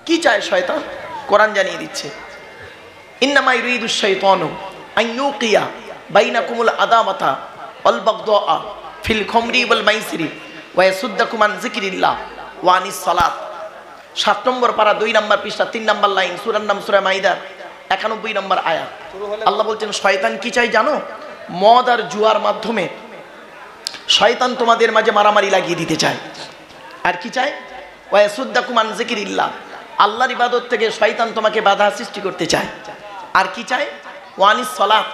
কি চায় শয়তান? কোরআন জানিয়ে দিচ্ছে, ইন্নামা ইউরিদুশ শাইতানু আন ইউকিয়া বাইনাকুমুল আদাওয়াতা ওয়াল বাগদাআ ফিল খামরি ওয়াল মাইসিরি ওয়া ইয়াসুদ্দাকুম আন যিকরিল্লাহ ওয়া আনিস সালাত। 7 নম্বর পারা 2 নম্বর পৃষ্ঠা 3 নম্বর লাইন, সূরার নাম সূরা মাইদা 91 নম্বর আয়াত। আল্লাহ বলছেন শয়তান কি চাই জানো? মদ আর জুয়ার মাধ্যমে শয়তান তোমাদের মাঝে মারামারি লাগিয়ে দিতে চায়। আর কি চায়? ওয়া ইয়াসুদ্দাকুম আন যিকরিল্লাহ, আল্লাহর ইবাদত থেকে শয়তান তোমাকে বাধা সৃষ্টি করতে চায়। আর কি চায়? ওয়া আনিস সালাত,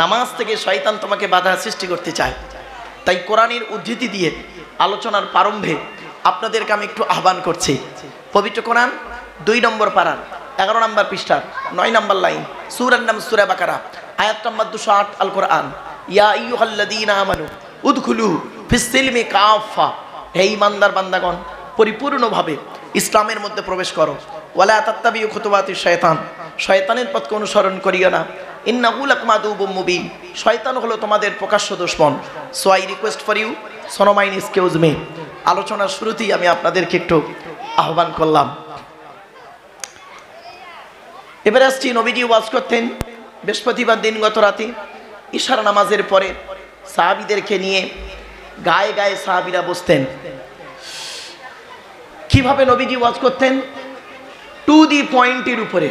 নামাজ থেকে শয়তান তোমাকে বাধা সৃষ্টি করতে চায়। তাই কোরআনের উদ্ধৃতি দিয়ে আলোচনার প্রারম্ভে আপনাদেরকে আমি একটু আহ্বান করছি। পবিত্র কোরআন 2 নম্বর পারার 11 নম্বর পৃষ্ঠা 9 নম্বর লাইন, সূরার নাম সূরা বাকারা, আয়াত নম্বর 208। আল কোরআন, ইয়া আইয়ুহাল্লাযীনা আমানু উদখুলু ফিস সিলমি কাফা, হে ঈমানদার বান্দাগণ পরিপূর্ণভাবে ইসলামের মধ্যে প্রবেশ করো। ওয়ালা তাত্তাবিউ খুতুওয়াতিশ শায়তান, শয়তানের পথকে অনুসরণ করিও না। ইন্নাহু লাকুম আদুউম মুবিন, শয়তান হলো তোমাদের প্রকাশ্য দুশমন। So I request for you, so mind excuse me. আলোচনার শুরুতেই আমি আপনাদেরকে একটু আহ্বান করলাম। এবারে আসছি, নবীজি ওয়াজ করতেন বৃহস্পতিবার দিন গত রাতে ইশার নামাজের পরে সাহাবীদেরকে নিয়ে গায়ে গায়ে সাহাবীরা বসতেন। কিভাবে নবীজি ওয়াজ করতেন? টু দি পয়েন্টের উপরে,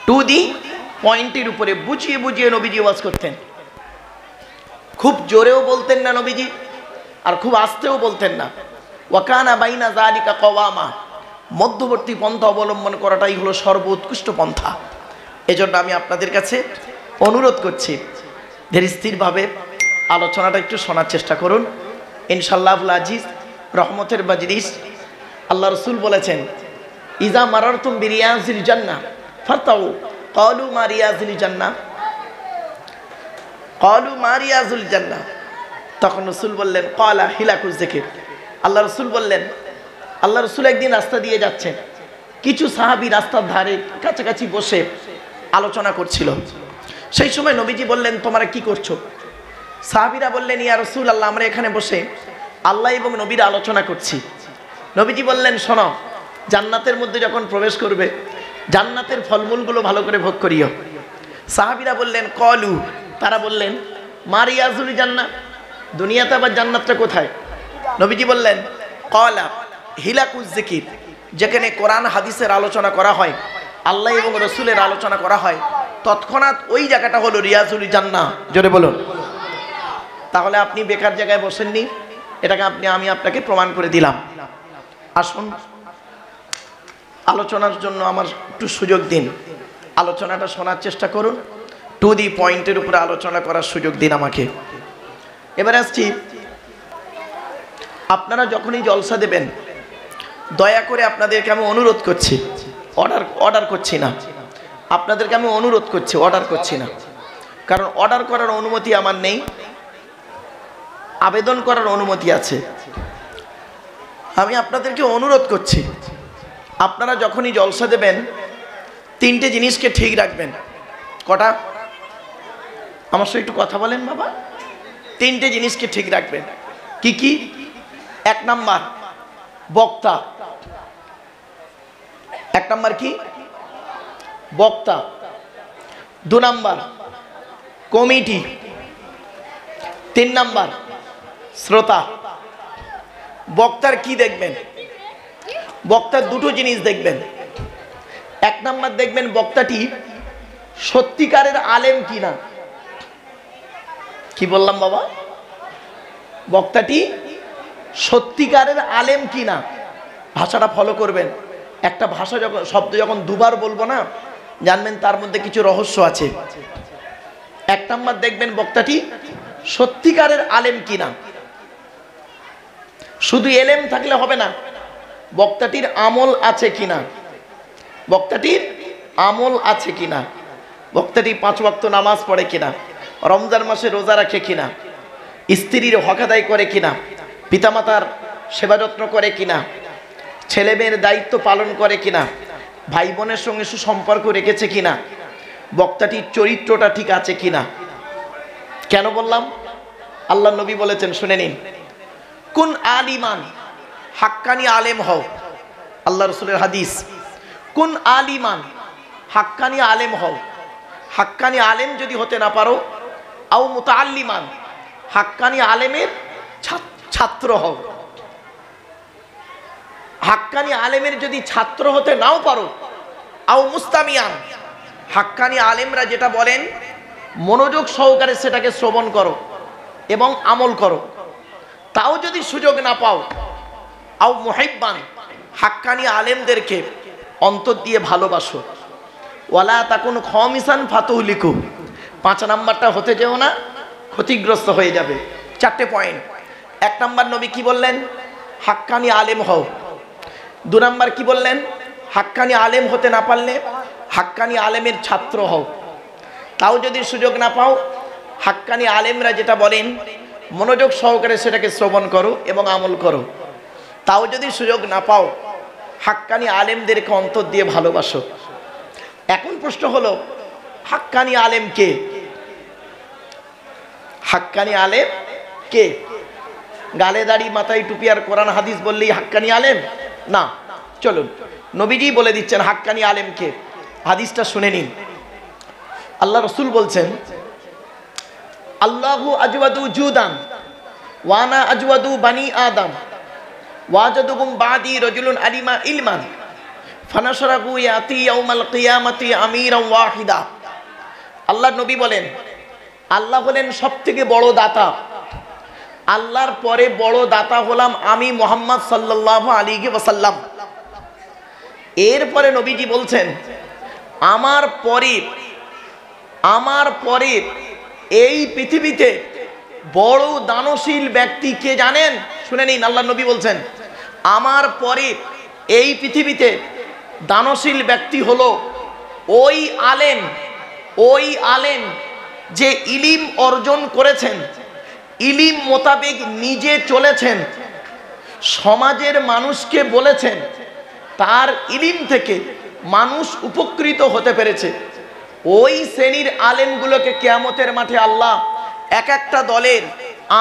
টু দি পয়েন্টের উপরে বুঝিয়ে বুঝিয়ে নবীজি ওয়াজ করতেন। খুব জোরেও বলতেন না নবীজি, আর খুব আস্তেও বলতেন না। ওয়াকানা বাইনা যালিকা কওয়ামা, মধ্যবর্তী পন্থা অবলম্বন করাটাই হলো সর্বোৎকৃষ্ট পন্থা। এজন্য আমি আপনাদের কাছে অনুরোধ করছি, ধীর স্থিরভাবে আলোচনাটা একটু শোনার চেষ্টা করুন। ইনশাআল্লাহুল আজিজ রহমতের মাজলিস। আল্লাহ রসুল বলেছেন, ইজা মারারতুম বিরিয়াজিল জান্নাহ ফাতাউ, ক্বালু মা রিয়াজুল জান্নাহ, ক্বালু মা রিয়াজুল জান্নাহ। তখন রসুল বললেন, ক্বালা হিলাকুজ যিকির। আল্লাহ রসুল বললেন, আল্লাহ রসুল একদিন রাস্তা দিয়ে যাচ্ছেন, কিছু সাহাবী রাস্তার ধারে কাছাকাছি বসে আলোচনা করছিল। সেই সময় নবীজি বললেন, তোমরা কি করছো? সাহাবীরা বললেন, ইয়া রাসূলুল্লাহ, আমরা এখানে বসে আল্লাহ এবং নবীর আলোচনা করছি। নবীজি বললেন, শোনো, জান্নাতের মধ্যে যখন প্রবেশ করবে জান্নাতের ফলমূলগুলো ভালো করে ভোগ করিও। সাহাবীরা বললেন, কলু, তারা বললেন, মা রিয়াজুল জান্নাহ, দুনিয়াতে আবার জান্নাতটা কোথায়? নবীজি বললেন, ক্বালা হিলাকুজ যিকির, যেখানে কোরআন হাদিসের আলোচনা করা হয়, আল্লাহ এবং রসুলের আলোচনা করা হয়, তৎক্ষণাৎ ওই জায়গাটা হলো রিয়াজুল জান্নাহ। জোরে বলুন। তাহলে আপনি বেকার জায়গায় বসেননি, এটাকে আমি আপনাকে প্রমাণ করে দিলাম। আসুন, আলোচনার জন্য আমার একটু সুযোগ দিন, আলোচনাটা শোনার চেষ্টা করুন, টু দি পয়েন্টের উপরে আলোচনা করার সুযোগ দিন আমাকে। এবারে আসছি, আপনারা যখনই জলসা দেবেন দয়া করে আপনাদেরকে আমি অনুরোধ করছি, অর্ডার করছি না, আপনাদেরকে আমি অনুরোধ করছি, অর্ডার করছি না। কারণ অর্ডার করার অনুমতি আমার নেই, আবেদন করার অনুমতি আছে। আমি আপনাদেরকে অনুরোধ করছি, আপনারা যখনই জলসা দেবেন 3টে জিনিসকে ঠিক রাখবেন। কটা? আমার সাথে একটু কথা বলেন বাবা। 3টে জিনিসকে ঠিক রাখবেন। কি কি? 1 নাম্বার বক্তা। 1 নাম্বার কি? বক্তা। 2 নাম্বার কমিটি। 3 নাম্বার শ্রোতা। বক্তার কি দেখবেন? বক্তার 2টো জিনিস দেখবেন। 1 নাম্বার দেখবেন বক্তাটি সত্যিকারের আলেম কিনা। কি বললাম বাবা? বক্তাটি সত্যিকারের আলেম কিনা। ভাষাটা ফলো করবেন। একটা ভাষা শব্দ যখন দুবার বলবো না, জানবেন তার মধ্যে কিছু রহস্য আছে। 1 নাম্বার দেখবেন বক্তাটি সত্যিকারের আলেম কিনা। শুধু এলেম থাকলে হবে না, বক্তাটির আমল আছে কিনা। বক্তাটির আমল আছে কিনা। বক্তাটি 5 ওয়াক্ত নামাজ পড়ে কিনা, রমজান মাসে রোজা রাখে কিনা, স্ত্রীর হক আদায় করে কিনা, পিতামাতার সেবা যত্ন করে কিনা, ছেলে মেয়ের দায়িত্ব পালন করে কিনা, ভাই বোনের সঙ্গে সুসম্পর্ক রেখেছে কিনা, বক্তাটির চরিত্রটা ঠিক আছে কিনা। কেন বললাম? আল্লাহ নবী বলেছেন, শুনে নিন, কুন আলিমান হাক্কানি আলেম হও। আল্লাহ রসুলের হাদিস, কুন আলিমান, হাক্কানি আলেম হও। হাক্কানি আলেম যদি হতে না পারো, আও মুতাআল্লিমান, হাক্কানি আলেমের ছাত্র হও। হাক্কানি আলেমের যদি ছাত্র হতে নাও পারো, আও মুস্তামিয়ান, হাক্কানি আলেমরা যেটা বলেন মনোযোগ সহকারে সেটাকে শ্রবণ করো এবং আমল করো। তাও যদি সুযোগ না পাও, আও মুহিব্বান, হাক্কানি আলেমদেরকে অন্তর দিয়ে ভালোবাসো। ওয়ালা তাকুন খামিসান ফাতুহলিকু, 5 নাম্বারটা হতে যেও না, ক্ষতিগ্রস্ত হয়ে যাবে। 4টে পয়েন্ট। 1 নাম্বার নবী কি বললেন? হাক্কানি আলেম হও। 2 নাম্বার কি বললেন? হাক্কানি আলেম হতে না পারলে হাক্কানি আলেমের ছাত্র হও। তাও যদি সুযোগ না পাও, হাক্কানি আলেমরা যেটা বলেন মনোযোগ সহকারে সেটাকে শ্রবণ করো এবং আমল করো। তাও যদি সুযোগ না পাও, হাক্কানি আলেমদেরকে অন্তর দিয়ে ভালোবাসো। এখন প্রশ্ন হলো, হাক্কানি আলেম কে? হাক্কানি আলেম কে? গালে দাড়ি মাথায় টুপি আর কোরআন হাদিস বললেই হাক্কানি আলেম না। চলুন নবীজি বলে দিচ্ছেন হাক্কানি আলেম কে। হাদিসটা শুনে নিন। আল্লাহ রসুল বলছেন, আল্লাহু আজওয়াদু জুদান ওয়ানা আজওয়াদু বানি আদম ওয়াজাদুকুম বাদি রাজুলুন আলিমা ইলমান ফানাশরাহু ইয়াতি ইয়াউমাল কিয়ামাতি আমিরান ওয়াহিদা। আল্লাহ নবী বলেন, আল্লাহ হলেন সবথেকে বড় দাতা। আল্লাহর পরে বড় দাতা হলাম আমি মুহাম্মদ সাল্লাল্লাহু আলাইহি ওয়াসাল্লাম। এরপরে নবীজি বলছেন, আমার পরে এই পৃথিবীতে বড় দানশীল ব্যক্তি কে জানেন? শুনে নিন, আল্লাহ নবী বলছেন, আমার পরে এই পৃথিবীতে দানশীল ব্যক্তি হলো ওই আলেম যে ইলিম অর্জন করেছেন, ইলিম মোতাবেক নিজে চলেছেন, সমাজের মানুষকে বলেছেন, তার ইলিম থেকে মানুষ উপকৃত হতে পেরেছে। ওই শ্রেণীর আলেমগুলোকে কিয়ামতের মাঠে আল্লাহ এক একটা দলের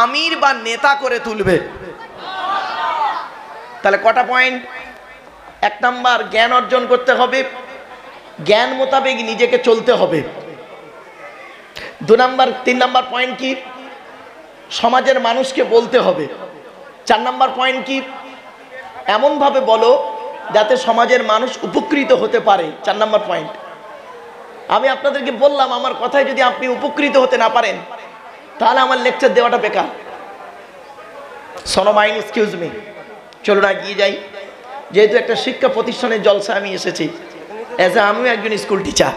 আমির বা নেতা করে তুলবে। তাহলে কটা পয়েন্ট? 1 নাম্বার, জ্ঞান অর্জন করতে হবে, জ্ঞান মোতাবেক নিজেকে চলতে হবে। 3 নাম্বার পয়েন্ট কি? সমাজের মানুষকে বলতে হবে। 4 নাম্বার পয়েন্ট কি? এমনভাবে বলো যাতে সমাজের মানুষ উপকৃত হতে পারে। 4 নাম্বার পয়েন্ট। আমি আপনাদেরকে বললাম, আমার কথায় যদি আপনি উপকৃত হতে না পারেন, তাহলে আমার লেকচার দেওয়াটা বেকার। সোনো মাইন্ড, এক্সকিউজ মি, চলুন এগিয়ে যাই। যেহেতু একটা শিক্ষা প্রতিষ্ঠানের জলসা আমি এসেছি, আমিও একজন স্কুল টিচার।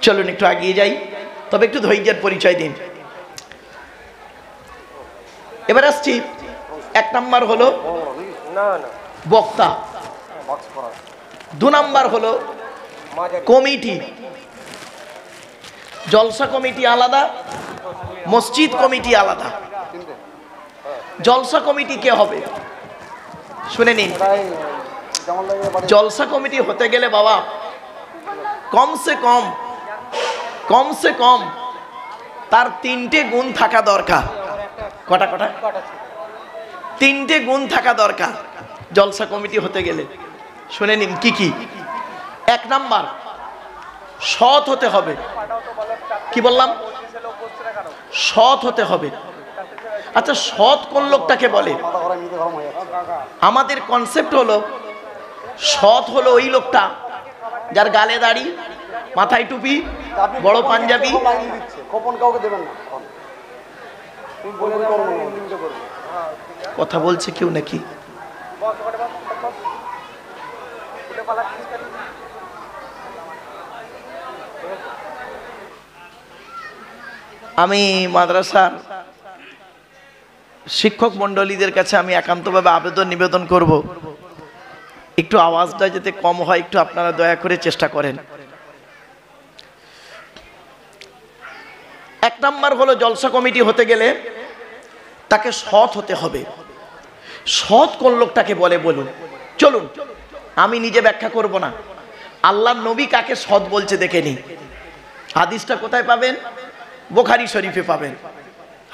চলুন একটু এগিয়ে যাই, তবে একটু ধৈর্যের পরিচয় দিন। এবার আসছি, 1 নাম্বার হলো বক্তা, 2 নাম্বার হলো কমিটি। জলসা কমিটি আলাদা, মসজিদ কমিটি আলাদা। জলসা কমিটি কে হবে? শুনে নিন, জলসা কমিটি হতে গেলে বাবা কমসে কম তার 3টে গুণ থাকা দরকার। কটা? 3টে গুণ থাকা দরকার জলসা কমিটি হতে গেলে। শুনে নিন কি কি। 1 নাম্বার, সৎ হতে হবে। কি বললাম? সৎ হতে হবে। আচ্ছা, সৎ কোন লোকটাকে বলে? আমাদের কনসেপ্ট হলো, সৎ হলো ওই লোকটা যার গালে দাড়ি, মাথায় টুপি, বড় পাঞ্জাবি। কথা বলছে কেউ নাকি? আমি মাদ্রাসার শিক্ষক মন্ডলীদের কাছে আমি একান্তভাবে নিবেদন করব, একটু আওয়াজটা যাতে কম হয়, একটু আপনারা দয়া করে চেষ্টা করেন। 1 নাম্বার হলো, জলসা কমিটি হতে গেলে তাকে সৎ হতে হবে। সৎ কোন লোকটাকে বলে বলুন? চলুন আমি নিজে ব্যাখ্যা করব না, আল্লাহর নবী কাকে সৎ বলছে দেখে নিই। হাদিসটা কোথায় পাবেন? বুখারী শরীফে পাবেন।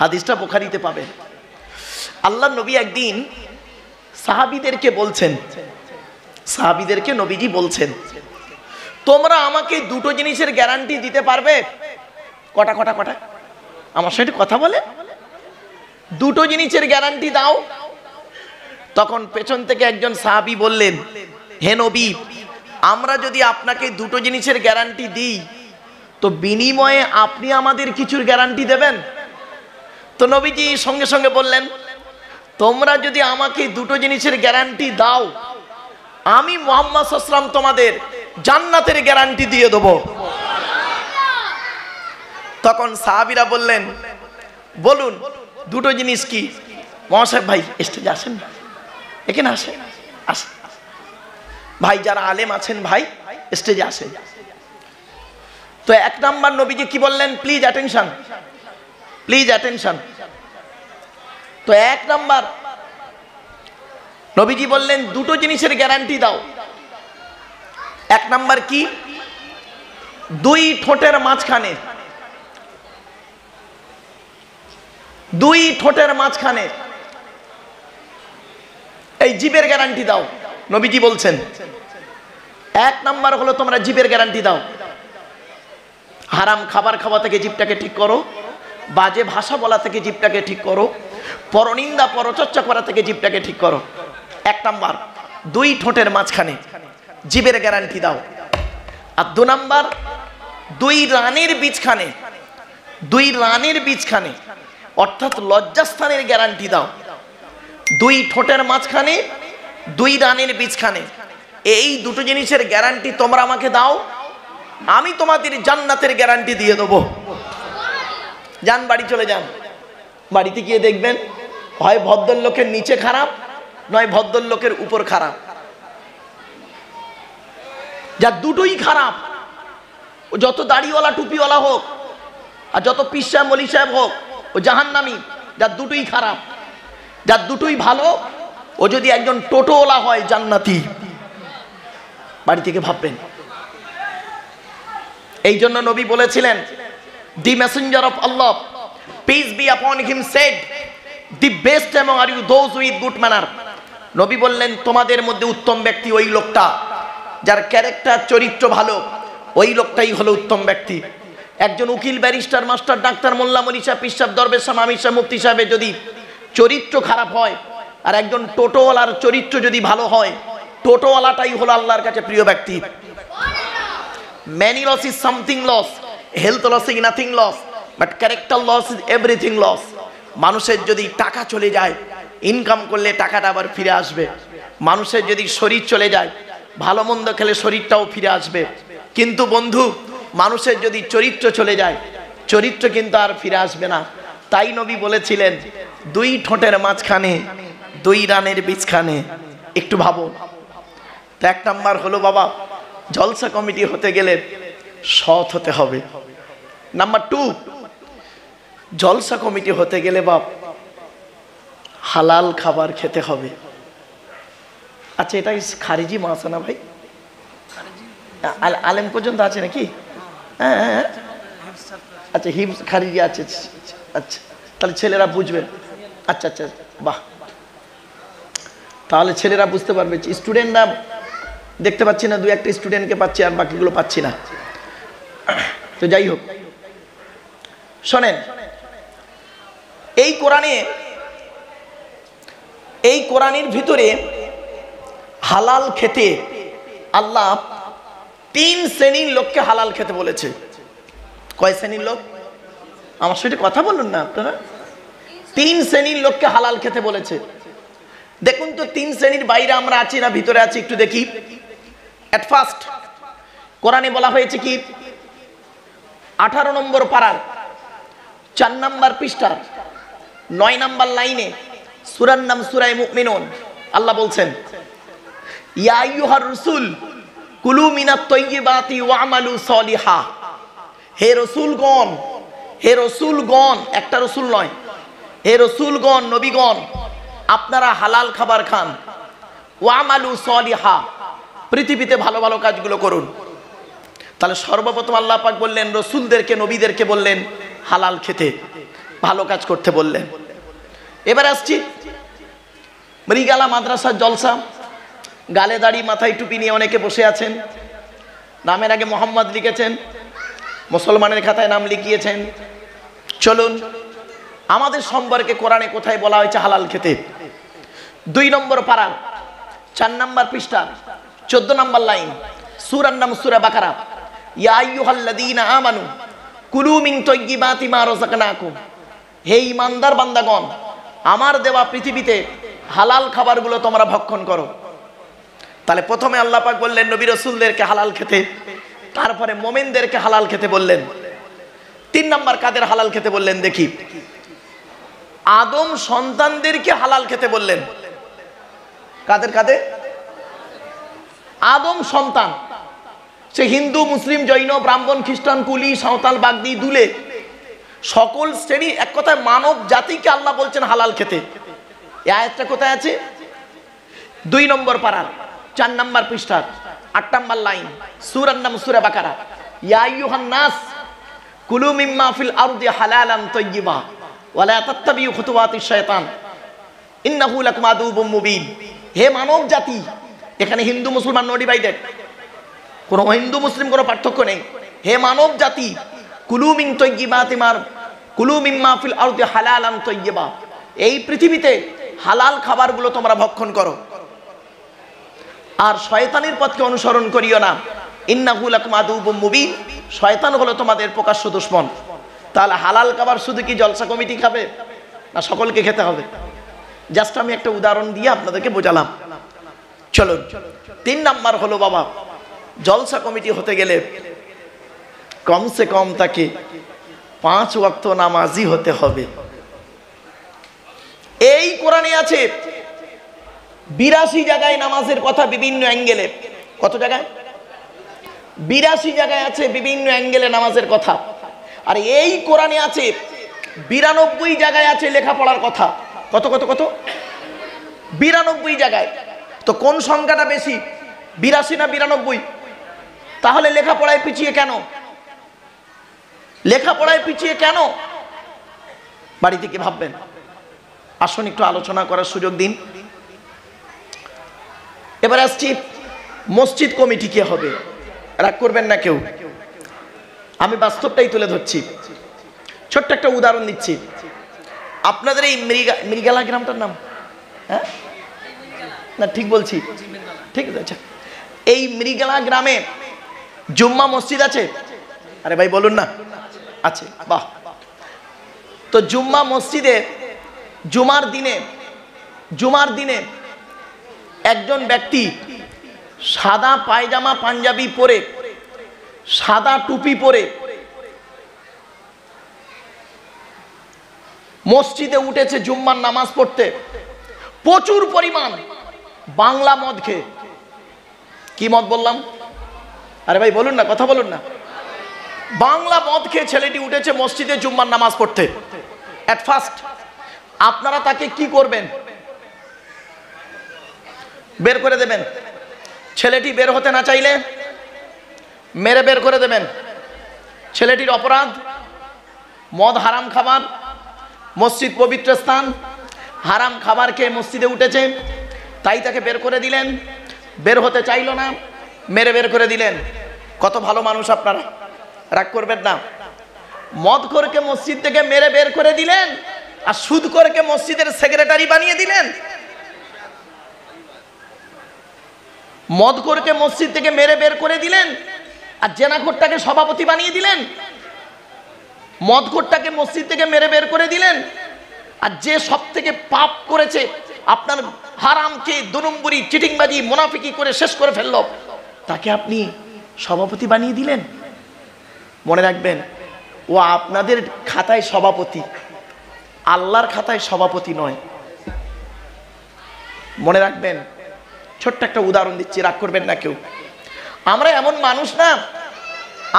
হাদিসটা বুখারীতে পাবেন। আল্লাহর নবী একদিন সাহাবীদেরকে বলছেন, সাহাবীদেরকে নবীজি বলছেন, তোমরা আমাকে দুটো জিনিসের গ্যারান্টি দিতে পারবে? কটা কটা কটা আমার সাথে কথা বলে, দুটো জিনিসের গ্যারান্টি দাও। তখন পেছন থেকে একজন সাহাবী বললেন, হে নবী, আমরা যদি আপনাকে দুটো জিনিসের গ্যারান্টি দিই তো বিনিময়ে আপনি আমাদের কিছুর গ্যারান্টি দেবেন? তো নবীজি সঙ্গে সঙ্গে বললেন, তোমরা যদি আমাকে দুটো জিনিসের গ্যারান্টি দাও, আমি মুহাম্মদ সাল্লাল্লাহু আলাইহি ওয়াসাল্লাম তোমাদের জান্নাতের গ্যারান্টি দিয়ে দেব। তখন সাহাবীরা বললেন, বলুন দুটো জিনিস কি? মহাশয় ভাই স্টেজে আসেন, এখানে আসেন, আসেন ভাই, যারা আলেম আছেন ভাই স্টেজে আসেন। তো এক নাম্বার নবীজি কি বললেন? Please attention, please attention. তো এক নাম্বার নবীজি বললেন দুটো জিনিসের গ্যারান্টি দাও। এক নাম্বার কি? দুই ঠোঁটের মাঝখানে, দুই ঠোঁটের মাঝখানে এই জিভের গ্যারান্টি দাও। নবীজি বলছেন এক নাম্বার হলো তোমরা জিভের গ্যারান্টি দাও। হারাম খাবার খাওয়া থেকে জিভটাকে ঠিক করো, বাজে ভাষা বলা থেকে জিভটাকে ঠিক করো, পরনিন্দা পরচর্চা করা থেকে জিভটাকে ঠিক করো। এক নাম্বার দুই ঠোঁটের মাঝখানে জিভের গ্যারান্টি দাও। আর দু নাম্বার দুই রানের বীজখানে, দুই রানের বীজখানে অর্থাৎ লজ্জাস্থানের গ্যারান্টি দাও। দুই ঠোঁটের মাঝখানে, দুই রানের বীজখানে, এই দুটো জিনিসের গ্যারান্টি তোমরা আমাকে দাও, আমি তোমাদের জান্নাতের গ্যারান্টি দিয়ে দেবো। যান বাড়ি চলে যান, বাড়িতে গিয়ে দেখবেন হয় ভদ্রলোকের নিচে খারাপ, নয় ভদ্রলোকের উপর খারাপ। যা দুটোই খারাপ, যত দাড়িওয়ালা টুপিওয়ালা হোক আর যত পীর সাহেব মলি সাহেব হোক, ও জাহান্নামী। যার দুটোই খারাপ, যার দুটোই ভালো, ও যদি একজন টোটোওয়ালা হয় জান্নাতি। বাড়ি থেকে ভাববেন। এই জন্য নবী বলেছিলেন, the messenger of Allah peace be upon him said, the best among are you those with good manner. নবী বললেন তোমাদের মধ্যে উত্তম ব্যক্তি ওই লোকটা যার ক্যারেক্টার চরিত্র ভালো, ওই লোকটাই হলো উত্তম ব্যক্তি। একজন উকিল, ব্যারিস্টার, মাস্টার, ডাক্তার, মোল্লা, মলি সাহেব, পীর সাহেব, দরবেশ সাহেব, আমির সাহেব, মুফতি সাহেবের যদি চরিত্র খারাপ হয়, আর একজন টোটোওয়ালার চরিত্র যদি ভালো হয়, টোটোওয়ালাটাই হলো আল্লাহর কাছে প্রিয় ব্যক্তি। Many loss is something loss, health loss is nothing loss, but character loss is everything loss. মানুষের যদি টাকা চলে যায়, ইনকাম করলে টাকাটা আবার ফিরে আসবে। মানুষের যদি শরীর চলে যায়, ভালো মন্দ খেলে শরীরটাও ফিরে আসবে। কিন্তু বন্ধু, মানুষের যদি চরিত্র চলে যায়, চরিত্র কিন্তু আর ফিরে আসবে না। তাই নবী বলেছিলেন দুই ঠোঁটের মাঝখানে, দুই রানের বীজখানে। একটু ভাবো। তো এক নাম্বার হলো বাবা, জলসা কমিটি হতে গেলে সৎ হতে হবে। নাম্বার টু, জলসা কমিটি হতে গেলে বাপ হালাল খাবার খেতে হবে। আচ্ছা, এটাই খারিজি মাছ না ভাই? আলেম পর্যন্ত আছে নাকি? হ্যাঁ হ্যাঁ, আচ্ছা হিপস খারিজি আছে। আচ্ছা, তাহলে ছেলেরা বুঝবে। আচ্ছা আচ্ছা, বাহ, তাহলে ছেলেরা বুঝতে পারবে। স্টুডেন্টরা দেখতে পাচ্ছি না, দু একটা স্টুডেন্টকে পাচ্ছি, আর বাকিগুলো পাচ্ছি না। তো যাই হোক, শোনেন, এই কোরআনে, এই কোরআনের ভিতরে হালাল খেতে আল্লাহ তিন শ্রেণীর লোককে হালাল খেতে বলেছে। কয় শ্রেণীর লোক? আমার সাথে কথা বলুন না আপনারা। তিন শ্রেণীর লোককে হালাল খেতে বলেছে। দেখুন তো, তিন শ্রেণীর বাইরে আমরা আছি না ভিতরে আছি, একটু দেখি। এট ফার্স্ট কোরআনে বলা হয়েছে কি, 18 নম্বর পারার 4 নম্বর পৃষ্ঠার 9 নম্বর লাইনে, সূরার নাম সূরা মুমিনুন। আল্লাহ বলছেন, ইয়া আইয়ুহার রাসূল কুলু মিনাত তাইয়্যিবাতি ওয়া'মালু সলিহা। হে রাসূলগণ, হে রাসূলগণ, একটা রাসূল নয়, হে রাসূলগণ, নবীগণ, আপনারা হালাল খাবার খান। ওয়া'মালু সলিহা, পৃথিবীতে ভালো ভালো কাজগুলো করুন। তাহলে সর্বপ্রথম আল্লাহ পাক বললেন, রাসূলদেরকে, নবীদেরকে বললেন হালাল খেতে, ভালো কাজ করতে বললেন। এবার আসছি মৃগালা মাদ্রাসার জলসা, গালে দাড়ি মাথায় টুপি নিয়ে অনেকে বসে আছেন, নামের আগে মোহাম্মদ লিখেছেন, মুসলমানের খাতায় নাম লিখিয়েছেন। চলুন আমাদের সম্পর্কে কোরআনে কোথায় বলা হয়েছে হালাল খেতে? 2 নম্বর পারা 4 নম্বর পৃষ্ঠা 14 নম্বর লাইন, সূরার নাম সূরা বাকারা। ইয়া আইয়ুহাল্লাযীনা আমানু কুলু মিন তাইয়্যিবাতি মা রাযাকনাকুম, হে ঈমানদার বান্দাগণ, আমার দেওয়া পৃথিবীতে হালাল খাবারগুলো তোমরা ভক্ষণ করো। তাহলে প্রথমে আল্লাহ পাক বললেন নবী রাসূলদেরকে হালাল খেতে, তারপরে মুমিনদেরকে হালাল খেতে বললেন। 3 নম্বর কাদের হালাল খেতে বললেন দেখি? আদম সন্তানদেরকে হালাল খেতে বললেন। কাদের কাদের? আদম সন্তান, সে হিন্দু, মুসলিম, জৈন, ব্রাহ্মণ, খ্রিস্টান, কুলি, সাঁওতাল, বাগদি, দুলে, সকল শ্রেণী, এক কথায় মানব জাতিকে আল্লাহ বলছেন হালাল খেতে। এই আয়াতটা কোথায় আছে? 2 নম্বর পারার 4 নম্বর পৃষ্ঠার 8 নম্বর লাইন, সূরার নাম সূরা বাকারা। ইয়া আইয়ুহান নাস কুলু মিম্মা ফিল আরদি হালালান তাইয়্যিবা ওয়া লা তাত্তাবিউ খুতুওয়াতিশ শায়তান ইন্নাহু লাকুম আদুউম মুবিন। হে মানব জাতি, এখানে হিন্দু মুসলমান নো ডিভাইডেড, কোনো হিন্দু মুসলিম কোনো পার্থক্য নেই। হে মানব জাতি, কুলু মিন তাইয়্যিবাতি মার কুলু মিম্মা ফিল আরদি হালালান তাইয়্যিবা, এই পৃথিবীতে হালাল খাবারগুলো তোমরা ভক্ষণ করো, আর শয়তানের পথকে অনুসরণ করিও না। ইন্নাহু লাকুম আদুউম মুবিন, শয়তান হলো তোমাদের প্রকাশ্য দুশমন। তাহলে হালাল খাবার শুধু কি জলসা কমিটি খাবে, না সকলকে খেতে হবে? জাস্ট আমি একটা উদাহরণ দিয়ে আপনাদেরকে বোঝালাম। চলুন 3 নাম্বার হলো বাবা, জলসা কমিটি হতে গেলে কমসে কম তাকে 5 ওয়াক্ত নামাজি হতে হবে। এই কোরআনে আছে 82 জায়গায় নামাজের কথা, বিভিন্ন অ্যাঙ্গেলে। কত জায়গায়? 82 জায়গায় আছে বিভিন্ন অ্যাঙ্গেলে নামাজের কথা। আর এই কোরআনে আছে 92 জায়গায় আছে লেখাপড়ার কথা। কত কত কত? 92 জায়গায়। তো কোন সংখ্যাটা বেশি, 82 না 92? তাহলে লেখাপড়ায় পিছিয়ে কেন? লেখাপড়ায় পিছিয়ে কেন? বাড়িতে কি ভাববেন? আসুন একটু আলোচনা করার সুযোগ দিন। এবার আসছি মসজিদ কমিটি কে হবে, রাগ করবেন না কেউ, আমি বাস্তবটাই তুলে ধরছি। ছোট্ট একটা উদাহরণ দিচ্ছি। আপনাদের এই মৃগালা গ্রামটার নাম, হ্যাঁ না ঠিক বলছি? ঠিক আছে। এই মৃগালা গ্রামে জুম্মা মসজিদ আছে? আরে ভাই বলুন না। আছে, বাহ। তো জুম্মা মসজিদে জুমার দিনে একজন ব্যক্তি সাদা পায়জামা পাঞ্জাবি পরে, সাদা টুপি পরে মসজিদে উঠেছে জুম্মার নামাজ পড়তে, প্রচুর পরিমাণ বাংলা মদ খেয়ে। কি মদ বললাম? আরে ভাই বলুন না, কথা বলুন না। বাংলা মদ খেয়ে ছেলেটি উঠেছে মসজিদে জুম্মার নামাজ পড়তে। এট ফার্স্ট আপনারা তাকে কি করবেন? বের করে দেবেন। ছেলেটি বের হতে না চাইলে মেরে বের করে দেবেন। ছেলেটির অপরাধ, মদ হারাম খাবার, মসজিদ পবিত্র স্থান, হারাম খাবার খেয়ে মসজিদে উঠেছে, তাই তাকে বের করে দিলেন। বের হতে চাইল না, মেরে বের করে দিলেন। কত ভালো মানুষ আপনারা, রাগ করবেন না। মদখোরকে মসজিদ থেকে মেরে বের করে দিলেন, আর সুদখোরকে মসজিদের সেক্রেটারি বানিয়ে দিলেন। মদখোরকে মসজিদ থেকে মেরে বের করে দিলেন, আর জেনাখোরটাকে সভাপতি বানিয়ে দিলেন। মদখোরটাকে মসজিদ থেকে মেরে বের করে দিলেন, আর যে সব থেকে পাপ করেছে, আপনার হারামকে 2 নম্বরি চিটিংবাজি মুনাফিকি করে শেষ করে ফেললো, তাকে আপনি সভাপতি বানিয়ে দিলেন। মনে রাখবেন, ও আপনাদের খাতায় সভাপতি, আল্লাহর খাতায় সভাপতি নয়। মনে রাখবেন। ছোট্ট একটা উদাহরণ দিচ্ছি, রাগ করবেন না কেউ। আমরা এমন মানুষ না,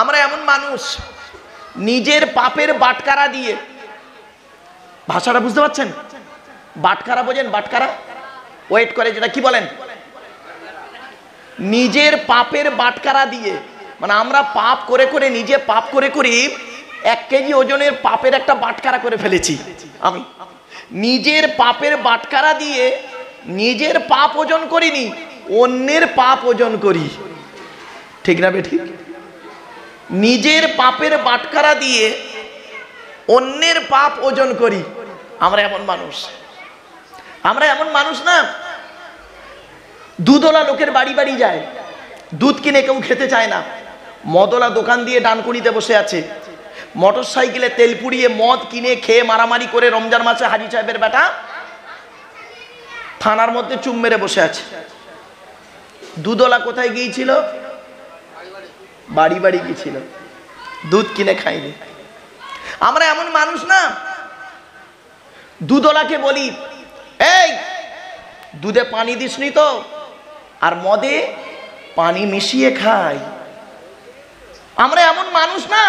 আমরা এমন মানুষ নিজের পাপের বাটকারা দিয়ে, ভাষাটা বুঝতে পারছেন? বাটকারা বোঝেন? বাটকারা ওয়েট করে যেটা, কি বলেন? নিজের পাপের বাটকারা দিয়ে, মানে আমরা পাপ করে করে, নিজে পাপ করে করে 1 কেজি ওজনের পাপের একটা বাটকারা করে ফেলেছি। আমি নিজের পাপের বাটকারা দিয়ে নিজের পাপ ওজন করিনি, অন্যের পাপ ওজন করি। ঠিক না বেঠিক? নিজের পাপের বাটখারা দিয়ে অন্যের পাপ ওজন করি। আমরা এমন মানুষ, আমরা এমন মানুষ না, দুধওয়ালা লোকের বাড়ি বাড়ি যায়, দুধ কিনে কেউ খেতে চায় না। মদওয়ালা দোকান দিয়ে ডানকুনিতে বসে আছে, মোটর সাইকেলে তেল পুড়িয়ে মদ কিনে খেয়ে মারামারি করে রমজান মাসে হাজি সাহেবের বেটা থানার মধ্যে চুম মেরে বসে আছে। দুধওয়ালা কোথায় গিয়েছিল? বাড়ি বাড়ি গিয়েছিল, দুধ কিনে খাইনি। আমরা এমন মানুষ না, দুধওয়ালাকে বলি এই দুধে পানি দিসনি তো, আর মদে পানি মিশিয়ে খাই। আমরা এমন মানুষ না,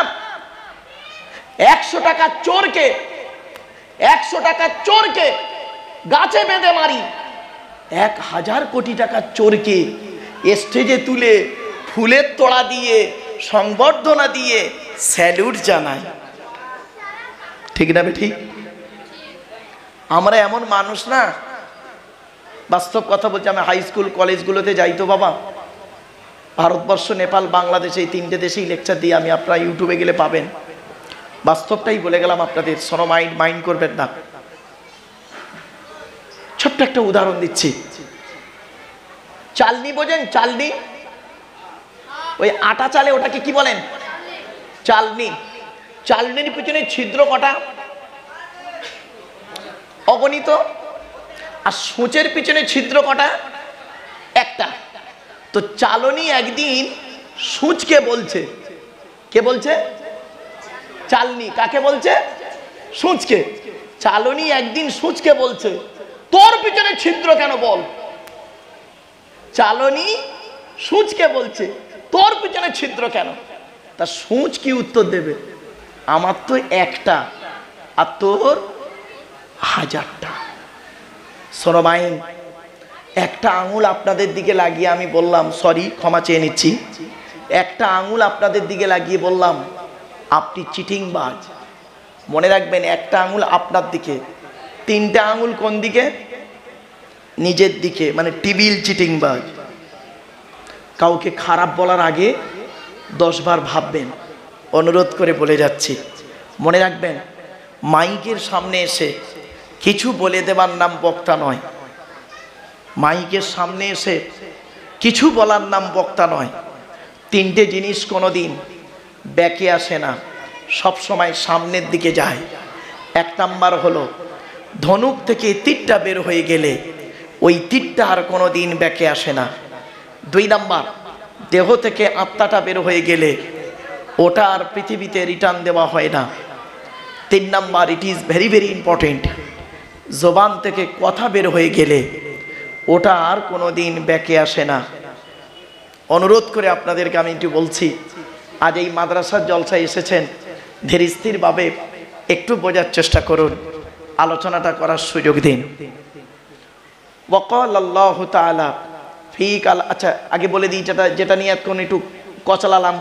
100 টাকা চোরকে 100 টাকা চোরকে গাছে বেঁধে মারি, 1000 কোটি টাকা চোরকে স্টেজে তুলে ফুলের তোড়া দিয়ে সংবর্ধনা দিয়ে স্যালুট জানাই। ঠিক না ঠিক? আমরা এমন মানুষ না, বাস্তব কথা বলছি। আমি হাই স্কুল কলেজগুলোতে যাই তো বাবা, ভারতবর্ষ, নেপাল, বাংলাদেশ, এই 3টে দেশেই লেকচার দিই আমি, আপনারা ইউটিউবে গেলে পাবেন। বাস্তবটাই বলে গেলাম আপনাদের, সনো মাইন্ড করবেন না। ছোট্ট একটা উদাহরণ দিচ্ছি। চালনি বোঝেন? চালনি, ওই আটা চালে, ওটাকে কি বলেন? চালনি। চালনির পিছনে ছিদ্র কটা? অগণিত। আর সূচের পিছনে ছিদ্র কটা? একটা। তো চালনি একদিন সূচকে বলছে, কে বলছে? চালনি। কাকে বলছে? সূচকে। চালনি একদিন সূচকে বলছে, তোর পিছনে ছিদ্র কেন বল? চালনি সূচকে বলছে, তোর পিছনে ছিদ্র কেন? তা সূচ কি উত্তর দেবে? আমার তো একটা, আর তোর 1000টা। সরমাইন, একটা আঙুল আপনাদের দিকে লাগিয়ে আমি বললাম, সরি, ক্ষমা চেয়ে নিচ্ছি, একটা আঙুল আপনাদের দিকে লাগিয়ে বললাম আপনি চিটিংবাজ। মনে রাখবেন, একটা আঙুল আপনার দিকে, 3টে আঙুল কোন দিকে? নিজের দিকে, মানে টিবিল চিটিংবাজ। কাউকে খারাপ বলার আগে 10 বার ভাববেন, অনুরোধ করে বলে যাচ্ছি। মনে রাখবেন, মাইকের সামনে এসে কিছু বলে দেবার নাম বক্তা নয়। মাইকের সামনে এসে কিছু বলার নাম বক্তা নয়। 3টে জিনিস কোনোদিন ব্যাকে আসে না, সব সময় সামনের দিকে যায়। 1 নাম্বার হলো, ধনুক থেকে তীরটা বের হয়ে গেলে ওই তীরটা আর কোনোদিন ব্যাকে আসে না। 2 নাম্বার, দেহ থেকে আত্মাটা বের হয়ে গেলে ওটা আর পৃথিবীতে রিটার্ন দেওয়া হয় না। 3 number, it is very very important, জবান থেকে কথা বের হয়ে গেলে ওটা আর কোনোদিন ব্যাকে আসে না। অনুরোধ করে আপনাদেরকে আমি একটু বলছি, আজ এই মাদ্রাসার জলসায় এসেছেন, ধীর স্থিরভাবে একটু বোঝার চেষ্টা করুন, আলোচনাটা করার সুযোগ দিন। ওয়াকাল আল্লাহু তাআলা ফিকাল। আচ্ছা, আগে বলে দিই, যেটা নিয়ে এখন একটু কচলালাম।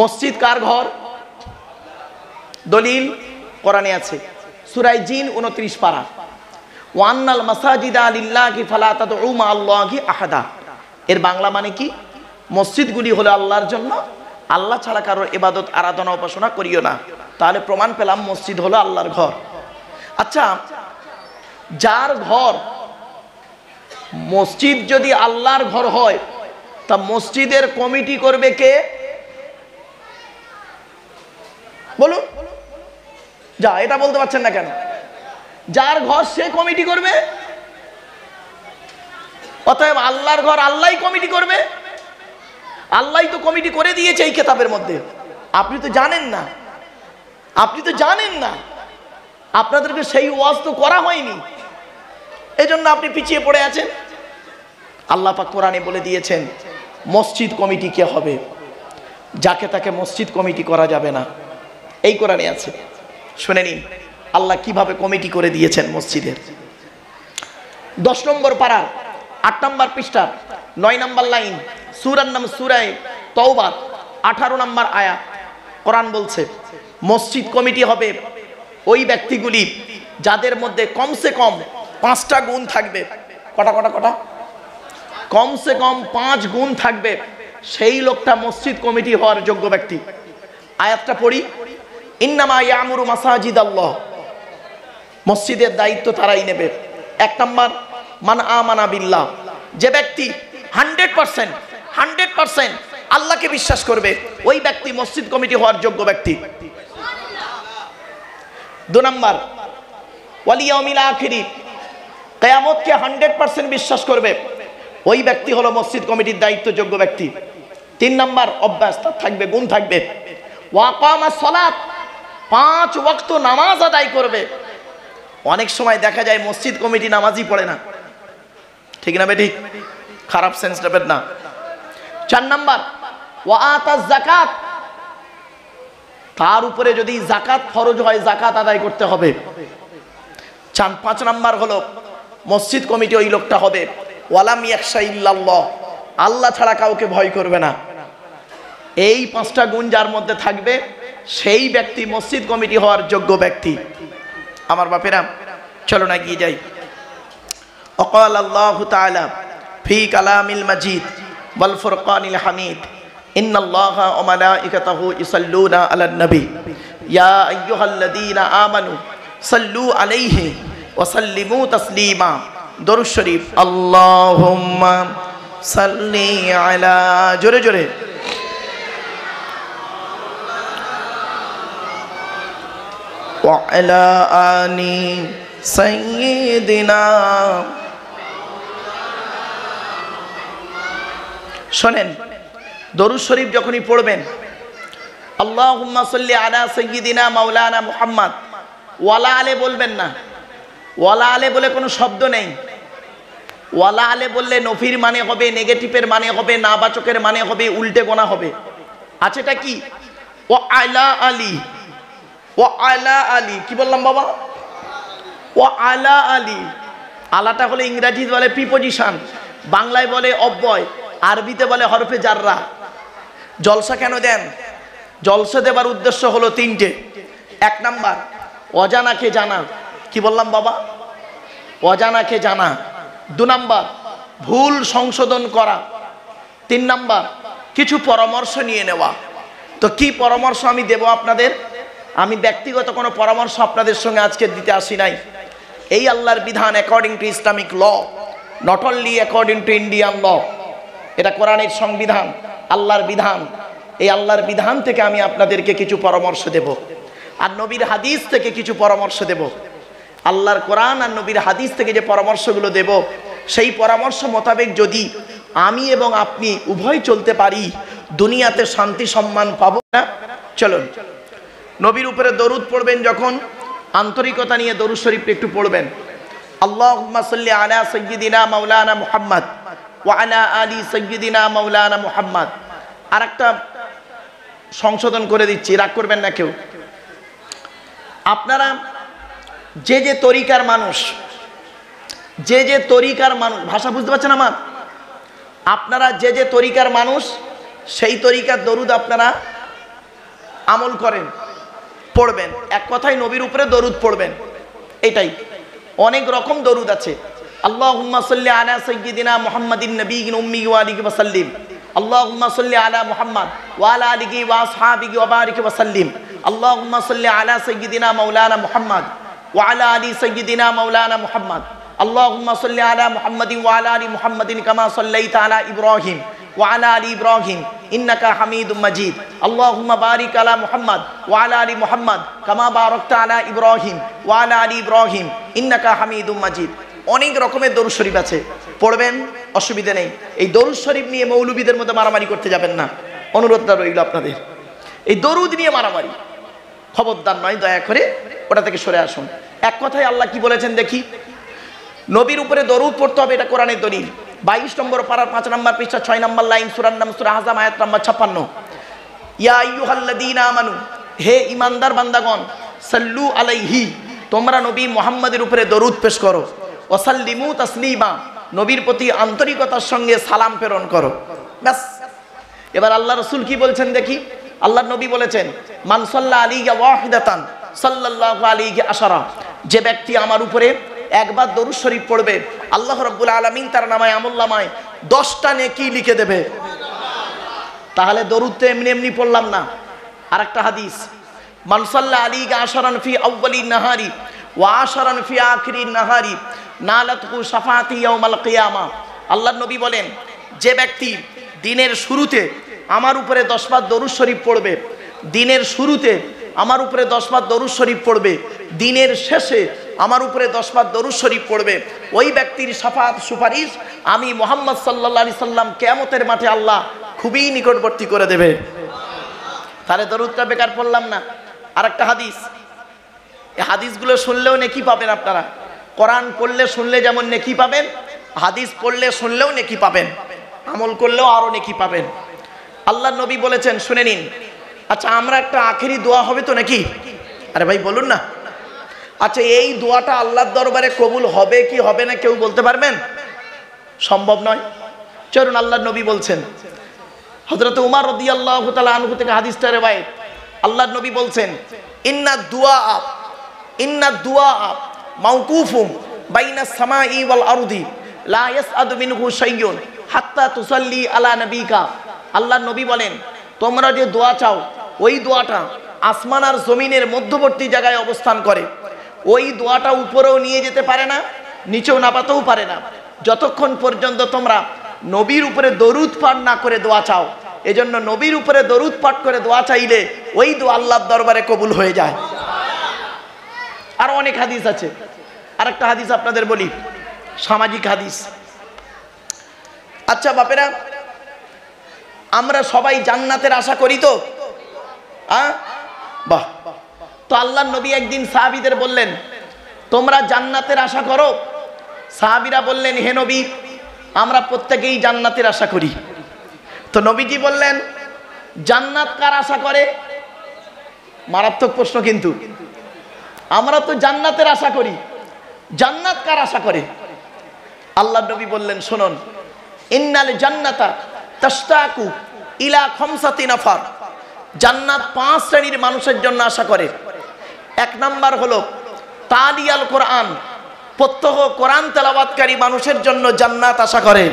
মসজিদ কার ঘর? দলিল কোরআনে আছে, সূরা জিন 29 পারা, ওয়ান্নাল মাসাজিদা লিল্লাহি ফালা তাদউ মা আল্লাহি আহাদা। এর বাংলা মানে কি? মসজিদগুলি হলো আল্লাহর জন্য, আল্লাহ ছাড়া কারোর ইবাদত আরাধনা উপাসনা করিও না। তাহলে প্রমাণ পেলাম মসজিদ হলো আল্লাহর ঘর। আচ্ছা, যার ঘর, মসজিদ যদি আল্লাহর ঘর হয়, তা মসজিদের কমিটি করবে কে? বলুন, যা, এটা বলতে পারছেন না কেন? যার ঘর সে কমিটি করবে। অতএব আল্লাহর ঘর আল্লাহই কমিটি করবে। আল্লাহই তো কমিটি করে দিয়েছে এই কিতাবের মধ্যে। আপনি তো জানেন না, আপনি তো জানেন না, আপনাদেরকে সেই ওয়াজ তো করা হয়নি, এজন্য আপনি পিছিয়ে পড়ে আছেন। আল্লাহ পাক কোরআনে বলে দিয়েছেন মসজিদ কমিটি কে হবে, যাকে তাকে মসজিদ কমিটি করা যাবে না, এই কোরআনে আছে। শুনে নিন আল্লাহ কিভাবে কমিটি করে দিয়েছেন মসজিদের। 10 নম্বর পারা 8 নম্বর পৃষ্ঠা 9 নম্বর লাইন, সূরার নাম সূরা তাওবা 18 নম্বর আয়াত। কোরআন বলছে মসজিদ কমিটি হবে ওই ব্যক্তিগুলি যাদের মধ্যে কমসে কম 5টা গুণ থাকবে। কটা কটা কটা? কমসে কম 5 গুণ থাকবে, সেই লোকটা মসজিদ কমিটি হওয়ার যোগ্য ব্যক্তি। আয়াতটা পড়ি, ইন্নামা ইয়ামুরু মাসাজিদাল্লাহ, মসজিদের দায়িত্ব তারাই নেবে। 1 নাম্বার, মান আমানা বিল্লাহ, যে ব্যক্তি 100% আল্লাহকে বিশ্বাস করবে, ওই ব্যক্তি মসজিদ কমিটি হওয়ার যোগ্য ব্যক্তি। 2 নাম্বার, ওয়াল ইয়াউমিল আখিরি, কিয়ামতকে 100% বিশ্বাস করবে, ওই ব্যক্তি হলো মসজিদ কমিটির দায়িত্বযোগ্য ব্যক্তি। 3 নাম্বার, অভ্যাস থাকবে, গুণ থাকবে। ওয়া আকামাস সালাত, 5 ওয়াক্ত নামাজ আদায় করবে। অনেক সময় দেখা যায় মসজিদ কমিটি নামাজই পড়ে না, ঠিক না বেঠিক? খারাপ সেন্স নেবেন না। 4 নাম্বার, ওয়া আতাজ যাকাত, তার উপরে যদি যাকাত ফরজ হয় যাকাত আদায় করতে হবে। 5 নাম্বার হলো মসজিদ কমিটি ওই লোকটা হবে ওয়ালাম ইয়াখশা ইল্লাল্লাহ, আল্লাহ ছাড়া কাউকে ভয় করবে না। এই 5টা গুণ যার মধ্যে থাকবে, সেই ব্যক্তি মসজিদ কমিটি হওয়ার যোগ্য ব্যক্তি। আমার বাপেরা, চলো না গিয়ে যাই। অকাল আল্লাহু তাআলা ফি কালামিল মাজিদ ওয়াল ফুরকানিল হামিদ, ইন্নাল্লাহা ওয়া মালাইকাতাহু ইসাল্লুনা আলান নবী ইয়া আইয়ুহাল্লাযীনা আমানু সাল্লু আলাইহি ওয়া সাল্লিমু তাসলিমা। দরুদ শরীফ, আল্লাহুম্মা সাল্লি আলা, জোরে জোরে, ওয়া আলা আলি সাইয়্যিদিনা। শোনেন, দরুদ শরীফ যখনই পড়বেন, আল্লাহুম্মা সাল্লি আলা সাইয়্যিদিনা মাওলানা মুহাম্মদ, ওয়ালা আলে বলবেন না। ওয়ালা আলে বলে কোনো শব্দ নেই। ওয়ালা আলে বললে নফির মানে হবে, নেগেটিভের মানে হবে, নাবাচকের মানে হবে, উল্টে গোনা হবে। আচ্ছা, এটা কি? ও আলা আলী, ও আলা আলী, কি বললাম বাবা? ও আলা আলী। আলাটা হলে ইংরাজিতে বলে প্রিপোজিশন, বাংলায় বলে অব্যয়, আরবিতে বলে হরফে জাররা। জলসা কেন দেন? জলসা দেবার উদ্দেশ্য হলো 3টে। 1 নাম্বার, অজানাকে জানা, কি বললাম বাবা? অজানাকে জানা। 2 নাম্বার, ভুল সংশোধন করা। 3 নাম্বার, কিছু পরামর্শ নিয়ে নেওয়া। তো কি পরামর্শ আমি দেব আপনাদের? আমি ব্যক্তিগত কোনো পরামর্শ আপনাদের সঙ্গে আজকে দিতে আসি নাই। এই আল্লাহর বিধান according to Islamic law, not only according to Indian law. এটা কোরআনের সংবিধান, আল্লাহর বিধান। এই আল্লাহর বিধান থেকে আমি আপনাদেরকে কিছু পরামর্শ দেব, আর নবীর হাদিস থেকে কিছু পরামর্শ দেব। আল্লাহর কোরআন আর নবীর হাদিস থেকে যে পরামর্শগুলো দেব, সেই পরামর্শ মোতাবেক যদি আমি এবং আপনি উভয় চলতে পারি, দুনিয়াতে শান্তি সম্মান পাবো না। চলুন, নবীর উপরে দরুদ পড়বেন যখন, আন্তরিকতা নিয়ে দরুদ শরীফটা একটু পড়বেন। আল্লাহুম্মা সাল্লি আলা সাইয়্যিদিনা মাওলানা মুহাম্মদ ওয়া আলা আলি সাইয়্যিদিনা মাওলানা মুহাম্মদ। আরেকটা সংশোধন করে দিচ্ছি, রাগ করবেন না কেউ। আপনারা যে যে তরিকার মানুষ, যে যে তরিকার মানুষ, ভাষা বুঝতে পারছেন আমার? আপনারা যে যে তরিকার মানুষ, সেই তরিকার দরুদ আপনারা আমল করেন, পড়বেন। এক কথায় নবীর উপরে দরুদ পড়বেন, এটাই। অনেক রকম দরুদ আছে। আল্লাহুম্মা সাল্লি আলা সাইয়্যিদিনা মুহাম্মাদিন নবিয়্যিন উম্মি ওয়া আলিহি ওয়া সাল্লিম। আল্লাহুম্মা সাল্লি আলা মুহাম্মাদ ওয়া আলা আলিহি ওয়া আসহাবিহি ওয়া বারিক ওয়া সাল্লিম। আল্লাহুম্মা সাল্লি আলা সাইয়্যিদিনা মাওলানা মুহাম্মদ ওয়া আলা আলি সাইয়্যিদিনা মাওলানা মুহাম্মদ। আল্লাহুম্মা সাল্লি আলা মুহাম্মাদিন ওয়া আলা আলি মুহাম্মাদিন কামা সাল্লাইতা আলা ইব্রাহিম ওয়া আলা আলি ইব্রাহিম ইন্নাকা হামিদুম মাজিদ। আল্লাহুম্মা বারিক আলা মুহাম্মদ ওয়া আলা আলি মুহাম্মদ কামা বারাকতা আলা ইব্রাহিম ওয়া আলা আলি ইব্রাহিম ইন্নাকা হামিদুম মাজিদ। অনেক রকমের দরুদ শরীফ আছে, পড়বেন, অসুবিধা নেই। এই দরুদ শরীফ নিয়ে মৌলবীদের মধ্যে মারামারি করতে যাবেন না, অনুরোধটা রইল আপনাদের। এই দরুদ নিয়ে মারামারি খবরদার নয়, দয়া করে ওটা থেকে সরে আসুন। এক কথায় আল্লাহ কি বলেছেন দেখি? নবীর উপরে দরুদ পড়তে হবে, এটা কোরআনের দলিল। 22 নম্বর পারার 5 নম্বর পৃষ্ঠা 6 নম্বর লাইন, সূরার নাম সূরা আহজাব, আয়াত নম্বর 56। ইয়া আইয়ুহাল্লাযীনা আমানু, হে ঈমানদার বান্দাগণ, সাল্লু আলাইহি, তোমরা নবী মুহাম্মাদের উপরে দরুদ পেশ করো। ওয়া সাল্লিমু তাসলিমা, নবীর প্রতি আন্তরিকতার সঙ্গে সালাম প্রেরণ করো। ব্যাস। এবার আল্লাহ রাসূল কি বলছেন দেখি? আল্লাহর নবী বলেছেন, মান সাল্লা আলাইহি ওয়াহিদাতান সাল্লাল্লাহু আলাইহি আশারা, যে ব্যক্তি আমার উপরে একবার দরুদ শরীফ পড়বে, আল্লাহ রাব্বুল আলামিন তার নামায় আমলনামায় 10টা নেকি লিখে দেবে। তাহলে দরুদ তো এমনি এমনি পড়লাম না। আরেকটা হাদিস, মান সাল্লা আলাইহি আশরান ফি আউয়ালি নাহারি ওয়া আশরান ফি আখিরি নাহারি নালাতহু শাফাআতি ইয়াউমাল কিয়ামা। আল্লাহর নবী বলেন, যে ব্যক্তি দিনের শুরুতে আমার উপরে 10 বার দরুদ শরীফ পড়বে, দিনের শুরুতে আমার উপরে 10 বার দরুদ শরীফ পড়বে, দিনের শেষে আমার উপরে 10 বার দরুদ শরীফ পড়বে, ওই ব্যক্তির শাফাআত সুপারিশ আমি মুহাম্মদ সাল্লাল্লাহু আলাইহি সাল্লাম কিয়ামতের মাঠে আল্লাহ খুবই নিকটবর্তী করে দেবে। তাহলে দরুদটা বেকার পড়লাম না। আরেকটা হাদিস, এই হাদিসগুলো শুনলেও নেকি পাবেন আপনারা। কোরআন পড়লে শুনলে যেমন নেকি পাবেন, হাদিস পড়লে শুনলেও নেকি পাবেন, আমল করলেও আরো নেকি পাবেন। আল্লাহর নবী বলেছেন, শুনে নিন। আচ্ছা, আমরা একটা আখেরি দোয়া হবে তো নাকি? আরে ভাই বলুন না। আচ্ছা, এই দোয়াটা আল্লাহর দরবারে কবুল হবে কি হবে না কেউ বলতে পারবেন? সম্ভব নয়। চলুন, আল্লাহর নবী বলছেন, হযরত উমর রাদিয়াল্লাহু তাআলা আনহু থেকে হাদিসটা রওয়ায়েত। আল্লাহর নবী বলছেন, ইন্না দুআ মাওকুফুম বাইনাস সামাই ওয়াল আরদি লা ইয়াসআদু মিনহু শাইয়ুন হাত্তা তুসাল্লি আলা নবিকা। আল্লাহর নবী বলেন, তোমরা যে দোয়া চাও ওই দোয়াটা আসমান আর জমিনের মধ্যবর্তী জায়গায় অবস্থান করে। ওই দোয়াটা উপরেও নিয়ে যেতে পারে না, নিচেও নামাতেও পারে না, যতক্ষণ পর্যন্ত তোমরা নবীর উপরে দরুদ পাঠ না করে দোয়া চাও। এজন্য নবীর উপরে দরুদ পাঠ করে দোয়া চাইলে ওই দোয়া আল্লাহর দরবারে কবুল হয়ে যায়। আর অনেক হাদিস আছে। আরেকটা হাদিস আপনাদের বলি, সামাজিক হাদিস। আচ্ছা বাপেরা, আমরা সবাই জান্নাতের আশা করি তো? বাহ। তো আল্লাহর নবী একদিন সাহাবীদের বললেন, তোমরা জান্নাতের আশা করো? সাহাবীরা বললেন, হে নবী, আমরা প্রত্যেকেই জান্নাতের আশা করি। তো নবীজি বললেন, জান্নাত কার আশা করে? মারাত্মক প্রশ্ন কিন্তু। আমরা তো জান্নাতের আশা করি, জান্নাত কার আশা করে? আল্লাহর নবী বললেন, শুনুন, ইন্নাল জান্নাতা তাশতাকু ইলা খামসাতি নাফার। জান্নাত 5 শ্রেণীর মানুষের জন্য আশা করে। 1 নাম্বার হলো তালিয়াল কোরআন, প্রত্যহ কোরআন তেলাওয়াতকারী মানুষের জন্য জান্নাত আশা করে।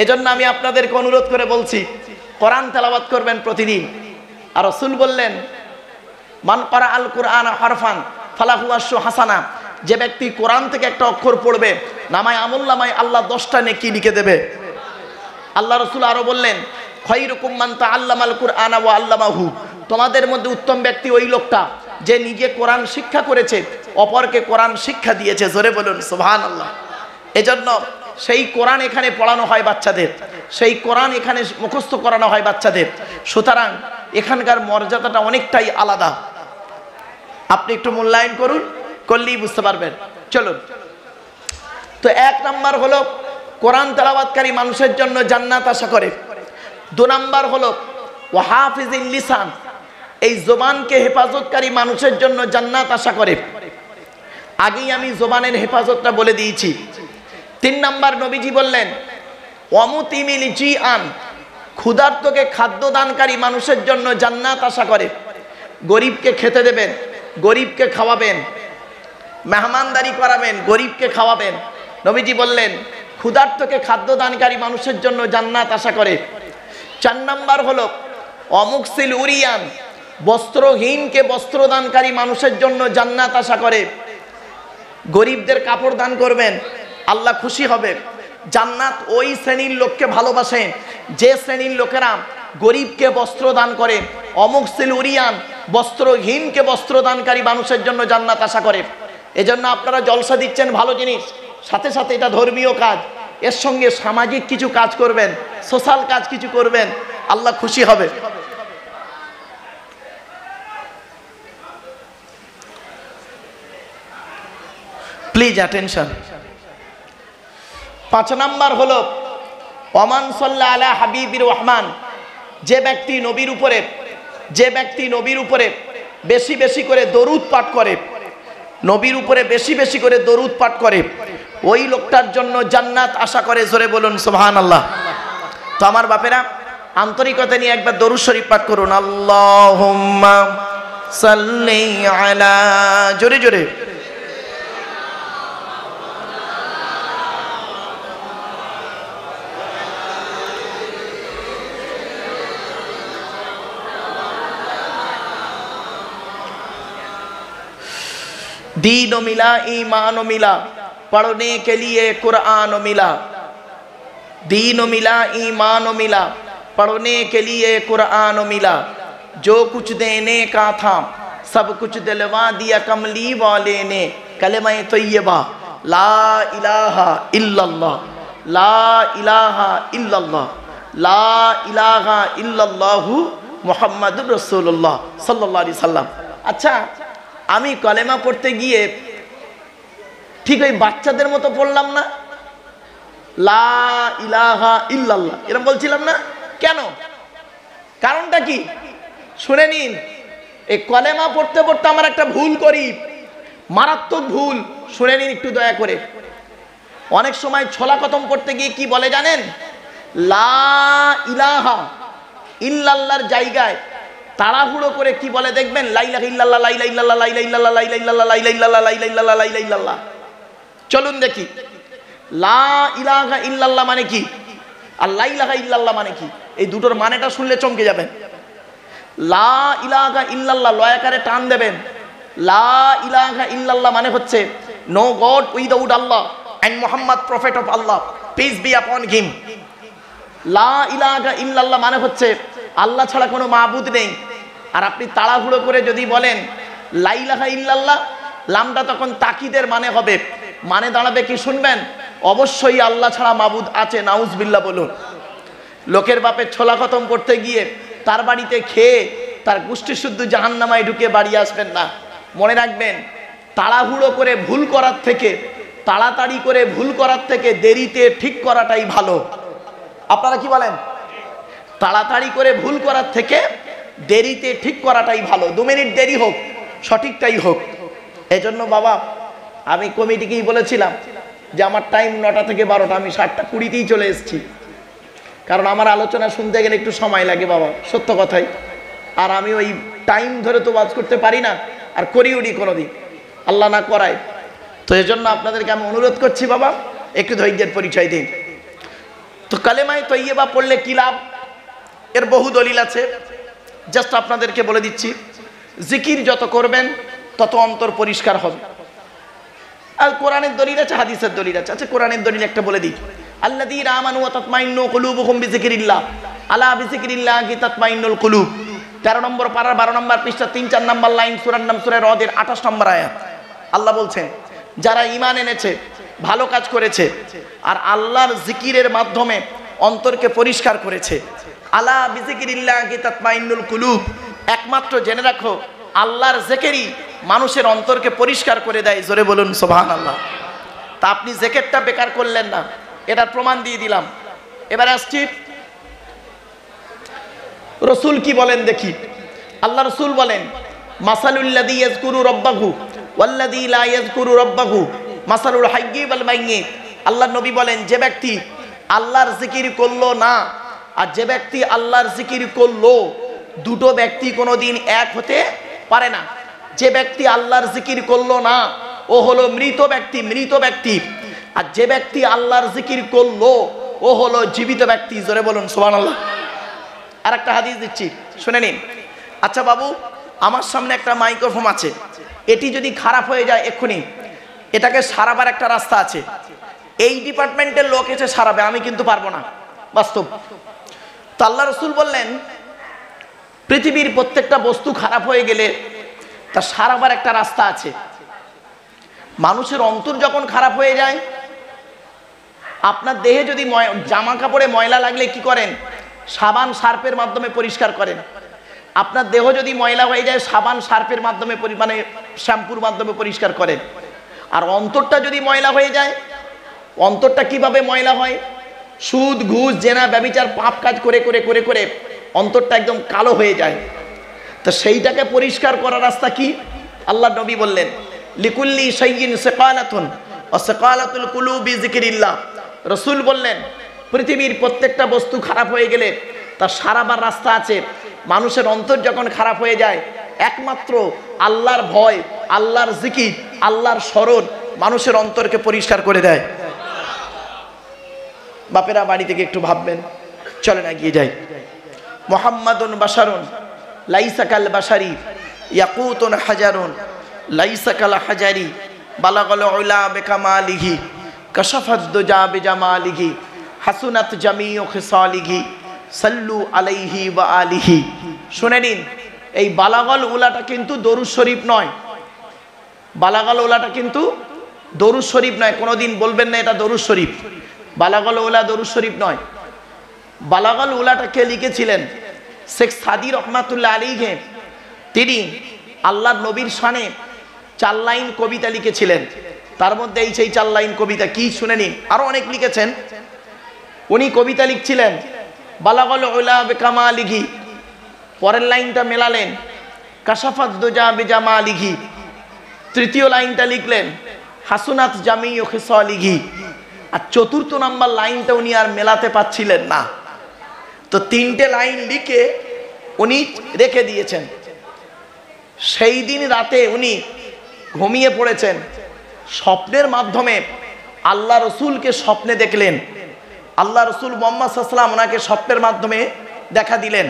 এজন্য আমি আপনাদেরকে অনুরোধ করে বলছি, কোরআন তেলাওয়াত করবেন প্রতিদিন। আর রাসূল বললেন, মান ক্বারা আল কোরআন হারফান ফালাহু আশরু হাসানা। যে ব্যক্তি কোরআন থেকে একটা অক্ষর পড়বে, নামায় আমলনামায় আল্লাহ 10টা নেকি লিখে দেবে। আল্লাহ রাসূল আরো বললেন, খায়রুকুম মান তাআল্লামাল কুরআনা ওয়া আল্লামাহু। তোমাদের মধ্যে উত্তম ব্যক্তি ওই লোকটা যে নিজে কোরআন শিক্ষা করেছে, অপরকে কোরআন শিক্ষা দিয়েছে। জোরে বলুন সুবহানাল্লাহ। এজন্য সেই কোরআন এখানে পড়ানো হয় বাচ্চাদের, সেই কোরআন এখানে মুখস্থ করানো হয় বাচ্চাদের। সুতরাং এখানকার মর্যাদাটা অনেকটাই আলাদা। আপনি একটু মূল্যায়ন করুন, করলেই বুঝতে পারবেন। চলুন, তো 1 নাম্বার হলো কোরআন তেলাওয়াতকারী মানুষের জন্য জান্নাত আশা করে। 2 নাম্বার হলো ওয়াহাফিজিল লিসান, এই জবানকে হেফাজতকারী মানুষের জন্য জান্নাত আশা করে। আগেই আমি জবানের হেফাজতটা বলে দিয়েছি। 3 নাম্বার নবীজি বললেন, ওয়ামুতিমিল জিআন, ক্ষুধার্তকে খাদ্য দানকারী মানুষের জন্য জান্নাত আশা করে। গরিবকে খেতে দেবেন, গরিবকে খাওয়াবেন, মেহমানদারি করাবেন, গরিবকে খাওয়াবেন। নবীজি বললেন, ক্ষুধার্তকে খাদ্য দানকারী মানুষের জন্য জান্নাত আশা করে। 4 নাম্বার হলো অমুকসিল উরিয়ান, বস্ত্রহীনকে বস্ত্র দানকারী মানুষের জন্য জান্নাত আশা করে। গরিবদের কাপড় দান করবেন, আল্লাহ খুশি হবে। জান্নাত ওই শ্রেণীর লোককে ভালোবাসেন যে শ্রেণীর লোকেরা গরিবকে বস্ত্র দান করে। অমুকসিল উরিয়ান, বস্ত্রহীনকে বস্ত্র দানকারী মানুষের জন্য জান্নাত আশা করে। এজন্য আপনারা জলসা দিচ্ছেন, ভালো জিনিস, সাথে সাথে এটা ধর্মীয় কাজ, এর সঙ্গে সামাজিক কিছু কাজ করবেন, সোশ্যাল কাজ কিছু করবেন, আল্লাহ খুশি হবে। Please attention. 5 নাম্বার হলো ওমান সাল্লা আলা হাবিবির রহমান, যে ব্যক্তি নবীর উপরে বেশি বেশি করে দরুদ পাঠ করে, নবীর উপরে বেশি বেশি করে দরুদ পাঠ করে, ওই লোকটার জন্য জান্নাত আশা করে। জোরে বলুন সুবহানাল্লাহ। তো আমার বাপেরা, আন্তরিকতা নিয়ে একবার দরুদ শরীফ পাঠ করুন। আল্লাহুম্মা সাল্লি আলা, জোরে জোরে, दीन मिला ईमान मिला पढ़ने के लिए कुरान मिला, दीन मिला ईमान मिला पढ़ने के लिए कुरान मिला, जो कुछ देने का था सब कुछ दिलवा दिया कमली वाले ने, कलमा तय्यबा ला इलाहा इल्लल्लाह ला इलाहा इल्लल्लाह ला इलाहा इल्लल्लाहु मुहम्मदुर रसूलुल्लाह सल्लल्लाहु अलैहि वसल्लम। अच्छा, আমি কলেমা পড়তে গিয়ে ঠিক ওই বাচ্চাদের মতো পড়লাম না, লা ইলাহা ইল্লাল্লাহ এরকম বলছিলাম না? কেন? কারণটা কি শুনে নিন। এই কলেমা পড়তে পড়তে আমার একটা ভুল করি, মারাত্মক ভুল, শুনে নিন একটু দয়া করে। অনেক সময় ছোলা খতম করতে গিয়ে কি বলে জানেন? লা ইলাহা ইল্লাল্লাহর জায়গায় তাড়াহুড়ো করে কি বলে দেখবেন, লা ইলাহা ইল্লাল্লাহ লা ইলাহা ইল্লাল্লাহ লা ইলাহা ইল্লাল্লাহ লা ইলাহা ইল্লাল্লাহ লা ইলাহা ইল্লাল্লাহ লা ইলাহা ইল্লাল্লাহ লা ইলাহা ইল্লাল্লাহ। চলুন দেখি লা ইলাহা ইল্লাল্লাহ মানে কি আর লা ইলাহা ইল্লাল্লাহ মানে কি, এই দুটোর মানেটা শুনলে চমকে যাবেন। লা ইলাহা ইল্লাল্লাহ লয়াকারে টান দেবেন। লা ইলাহা ইল্লাল্লাহ মানে হচ্ছে no god without Allah and Muhammad prophet of Allah peace be upon him. লা ইলাহা ইল্লাল্লাহ মানে হচ্ছে আল্লাহ ছাড়া কোনো মাবুদ নেই। আর আপনি তাড়াহুড়ো করে যদি বলেন লা ইলাহা ইল্লাল্লাহ, লামটা তখন তাকিদের মানে হবে, মানে দাঁড়াবে কি শুনবেন? অবশ্যই আল্লাহ ছাড়া মাবুদ আছে, নাউজুবিল্লাহ বলুন। লোকের বাপের ছোলা খতম করতে গিয়ে তার বাড়িতে খেয়ে তার গোষ্ঠী শুদ্ধ জাহান্নামায় ঢুকে বাড়ি আসবেন না। মনে রাখবেন, তাড়াহুড়ো করে ভুল করার থেকে, তাড়াতাড়ি করে ভুল করার থেকে দেরিতে ঠিক করাটাই ভালো। আপনারা কি বলেন? তাড়াতাড়ি করে ভুল করার থেকে দেরিতে ঠিক করাটাই ভালো। 2 মিনিট দেরি হোক, সঠিকটাই হোক। এজন্য বাবা আমি কমিটিকেই বলেছিলাম যে আমার টাইম 9টা থেকে 12টা, আমি 7টা 20তেই চলে এসেছি, কারণ আমার আলোচনা শুনতে গেলে একটু সময় লাগে বাবা, সত্য কথাই। আর আমি ওই টাইম ধরে তো ওয়াজ করতে পারি না, আর করিও নি কোনোদিন, আল্লাহ না করায়। তো এজন্য আপনাদেরকে আমি অনুরোধ করছি বাবা একটু ধৈর্যের পরিচয় দিন। তো কালেমায়ে তয়্যিবা পড়লে কি লাভ, এর বহু দলিল আছে, জাস্ট আপনাদেরকে বলে দিচ্ছি। জিকির যত করবেন তত অন্তর পরিষ্কার হবে। আর কোরআনের দলিল আছে, হাদিসের দলিল আছে। আচ্ছা, কোরআনের দলিল একটা বলে দিই। আল্লাযীনা আমানু ওয়া তাতমাইন্নু কুলুবুহুম বিযিকরিল্লাহ আলা বিযিকরিল্লাহি তাতমাইন্নুল কুলুব। 13 নম্বর পারার 12 নম্বর পৃষ্ঠা 3-4 নম্বর লাইন, সূরার নাম সূরা রদের 28 নম্বর আয়াত। আল্লাহ বলছেন, যারা ঈমান এনেছে, ভালো কাজ করেছে, আর আল্লাহর জিকিরের মাধ্যমে অন্তরকে পরিষ্কার করেছে, আলা বিযিকরিল্লাহি তাতমাইন্নুল কুলুব, একমাত্র জেনে রাখো আল্লাহর জিকিরই মানুষের অন্তরকে পরিষ্কার করে দেয়। জোরে বলুন সুবহানাল্লাহ। তা আপনি জিকিরটা বেকার করলেন না, এটার প্রমাণ দিয়ে দিলাম। এবার আসছি রাসূল কি বলেন দেখি। আল্লাহ রাসূল বলেন, মাসালুল লাযী ইয়াযকুরু রাব্বাহু ওয়াল্লাযী লা ইয়াযকুরু রাব্বাহু মাসালুল হাইয়্যি ওয়াল মাইয়্যিত। আল্লাহ নবী বলেন, যে ব্যক্তি আল্লাহর জিকির করলো না আর যে ব্যক্তি আল্লাহর জিকির করলো, দুটো ব্যক্তি কোনোদিন এক হতে পারে না। যে ব্যক্তি আল্লাহর জিকির করলো না ও হলো মৃত ব্যক্তি, মৃত ব্যক্তি। আর যে ব্যক্তি আল্লাহর জিকির করলো ও হলো জীবিত ব্যক্তি। জোরে বলুন সুবহানাল্লাহ। আর একটা হাদিস দিচ্ছি, শুনে নিন। আচ্ছা বাবু, আমার সামনে একটা মাইক্রোফোন আছে, এটি যদি খারাপ হয়ে যায় এক্ষুনি এটাকে সারাবার একটা রাস্তা আছে। এই ডিপার্টমেন্টের লোক এসে সারাবে, আমি কিন্তু পারবো না, বাস্তব। তো আল্লাহ রাসূল বললেন, পৃথিবীর প্রত্যেকটা বস্তু খারাপ হয়ে গেলে তার সারাবার একটা রাস্তা আছে। মানুষের অন্তর যখন খারাপ হয়ে যায়, আপনার দেহে যদি জামা কাপড়ে ময়লা লাগলে কি করেন? সাবান সার্ফের মাধ্যমে পরিষ্কার করেন। আপনার দেহ যদি ময়লা হয়ে যায়, সাবান সার্ফের মাধ্যমে মানে শ্যাম্পুর মাধ্যমে পরিষ্কার করেন। আর অন্তরটা যদি ময়লা হয়ে যায়, অন্তরটা কিভাবে ময়লা হয়? সুদ, ঘুষ, জেনা, ব্যভিচার, পাপ কাজ করে করে করে করে অন্তরটা একদম কালো হয়ে যায়। তো সেইটাকে পরিষ্কার করার রাস্তা কি? আল্লাহ নবী বললেন, লিকুল্লি শাইইন সিকালাতুন ওয়া সিকালাতুল কুলুবি যিকরিল্লাহ। রাসূল বললেন, পৃথিবীর প্রত্যেকটা বস্তু খারাপ হয়ে গেলে তার সারাবার রাস্তা আছে। মানুষের অন্তর যখন খারাপ হয়ে যায়, একমাত্র আল্লাহর ভয়, আল্লাহর জিকির, আল্লাহর স্মরণ মানুষের অন্তরকে পরিষ্কার করে দেয়। বাপেরা বাড়ি থেকে একটু ভাববেন, চলেন এগিয়ে যাই। মুহাম্মাদুন বাশারুন লাইসা কাল বাশারি ইয়াকুতুন হাজারুন লাইসা কাল হাজারি বালাগাল উলা বিকামালিহি কাশাফাদ দুজা বিজামালিহি হাসুনাত জামিউ খিসালিহি সাল্লু আলাইহি ওয়া আলিহি। শুনে নিন, এই বালাগাল উলাটা কিন্তু দরুদ শরীফ নয়। বালাগাল উলাটা কিন্তু দরুদ শরীফ নয়। কোনোদিন বলবেন না এটা দরুদ শরীফ। বালাগাল উলা দরুদ শরীফ নয়। বালাগাল উলাটা কে লিখেছিলেন? শেখ সাদি রহমাতুল্লাহ আলাইহি। তিনি আল্লাহর নবীর শানে 4 লাইন কবিতা লিখেছিলেন। তার মধ্যে এই সেই 4 লাইন কবিতা কি শুনে নিন। আরো অনেক লিখেছেন। উনি কবিতা লিখছিলেন বালাগাল উলা বিকামালিহি, পরের লাইনটা মেলালেন কাশাফাত দুজা বিজামালিহি, তৃতীয় লাইনটা লিখলেন হাসুনাত জামিউ খিসালিহি, আর চতুর্থ নাম্বার লাইনটা উনি আর মেলাতে পারছিলেন না। তো 3টে লাইন লিখে উনি রেখে দিয়েছেন। সেই দিন রাতে উনি ঘুমিয়ে পড়েছেন। স্বপ্নের মাধ্যমে আল্লাহ রসুলকে স্বপ্নে দেখলেন। আল্লাহ রসুল মুহাম্মদ সাল্লাল্লাহু আলাইহি ওয়াসাল্লাম ওনাকে স্বপ্নের মাধ্যমে দেখা দিলেন।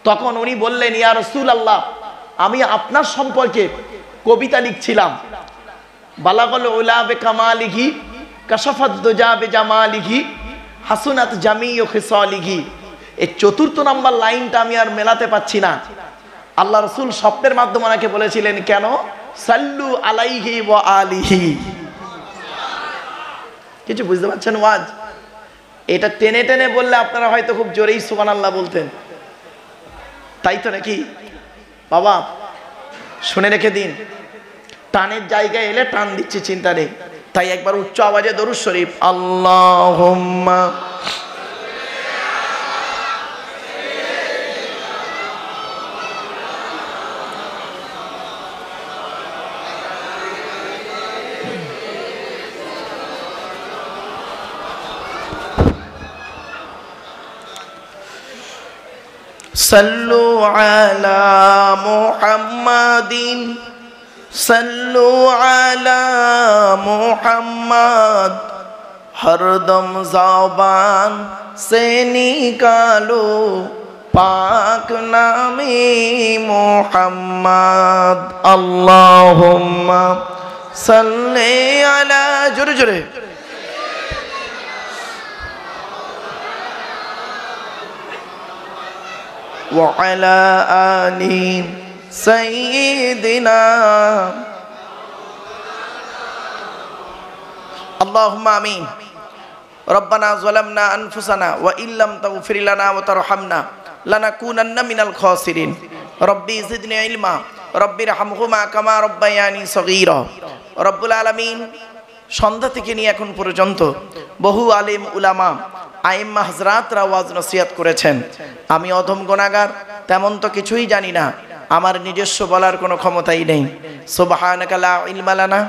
তখন উনি বললেন, ইয়া রসুল আল্লাহ, আমি আপনার সম্পর্কে কবিতা লিখছিলাম। বালাগাল উলা বিকামালিহি কাশাফাদ দুজা বিজামালিহি হাসুনাত জামিউ খিসালিহি, এই চতুর্থ নাম্বার লাইনটা আমি আর মেলাতে পাচ্ছি না। আল্লাহ রসুল স্বপ্নের মাধ্যমে ওনাকে বলেছিলেন কেন? সাল্লু আলাইহি ওয়া আলিহি। কিছু বুঝতে পারছেন ওয়াজ? এটা টেনে টেনে বললে আপনারা হয়তো খুব জোরেই সুবহানাল্লাহ বলতেন, তাই তো নাকি? বাবা শুনে রেখে দিন, টানের জায়গায় এলে টান দিচ্ছি, চিন্তা নেই। তাই একবার উচ্চ আওয়াজে দরুদ শরীফ আল্লাহুম্মা সাল্লু আলা মুহাম্মাদিন সাল্লু আলা মুহাম্মদ হরদম ज़बान से निकालो पाक नामे मुहम्मद अल्लाहुम्मा सल्ले अला, जोरे जोरे व अला आलि सय्यिदिना अल्लाहुम्मा आमीन। रब्बना ज़लमना अनफुसना व इल्लम तगफिर लना व तरहमना लनकुनन्ना मिनल खासिरिन। रब्बी ज़िदनी इल्मा रब्बिरहमहुमा कमा रब्बायानी सगीरा। रब्बुल आलामीन সন্ধ্যা থেকে নিয়ে এখন পর্যন্ত বহু আলেম উলামা আইম্মা হযরতরা ওয়াজ নসিহত করেছেন। আমি অধম গুনাহগার, তেমন তো কিছুই জানি না, আমার নিজস্ব বলার কোনো ক্ষমতাই নেই। সুবহানাকা লা ইলমা লানা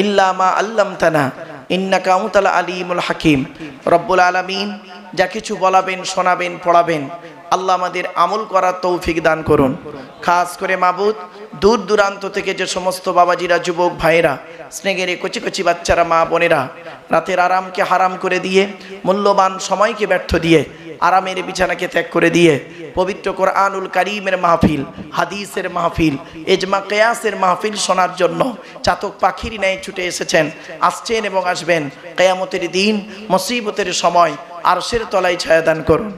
ইল্লা মা আল্লামতানা ইন্নাকা আনতাল আলিমুল হাকিম। রব্বুল আলামিন যা কিছু বলাবেন, শোনাবেন, পড়াবেন, আল্লাহ আমাদের আমল করার তৌফিক দান করুন। খাস করে মাবুদ, দূর দূরান্ত থেকে যে সমস্ত বাবাজিরা, যুবক ভাইয়েরা, স্নেহের কচি কচি বাচ্চারা, মা বোনেরা রাতের আরামকে হারাম করে দিয়ে, মূল্যবান সময়কে ব্যর্থ দিয়ে, আরামের বিছানাকে ত্যাগ করে দিয়ে পবিত্র কোরআনুল কারীমের মাহফিল, হাদিসের মাহফিল, ইজমা কিয়াসের মাহফিল শোনার জন্য চাতক পাখির ন্যায় ছুটে এসেছেন, আসছেন এবং আসবেন। কিয়ামতের দিন, মুসিবতের সময় আরশের তলায় ছায়াদান করুন।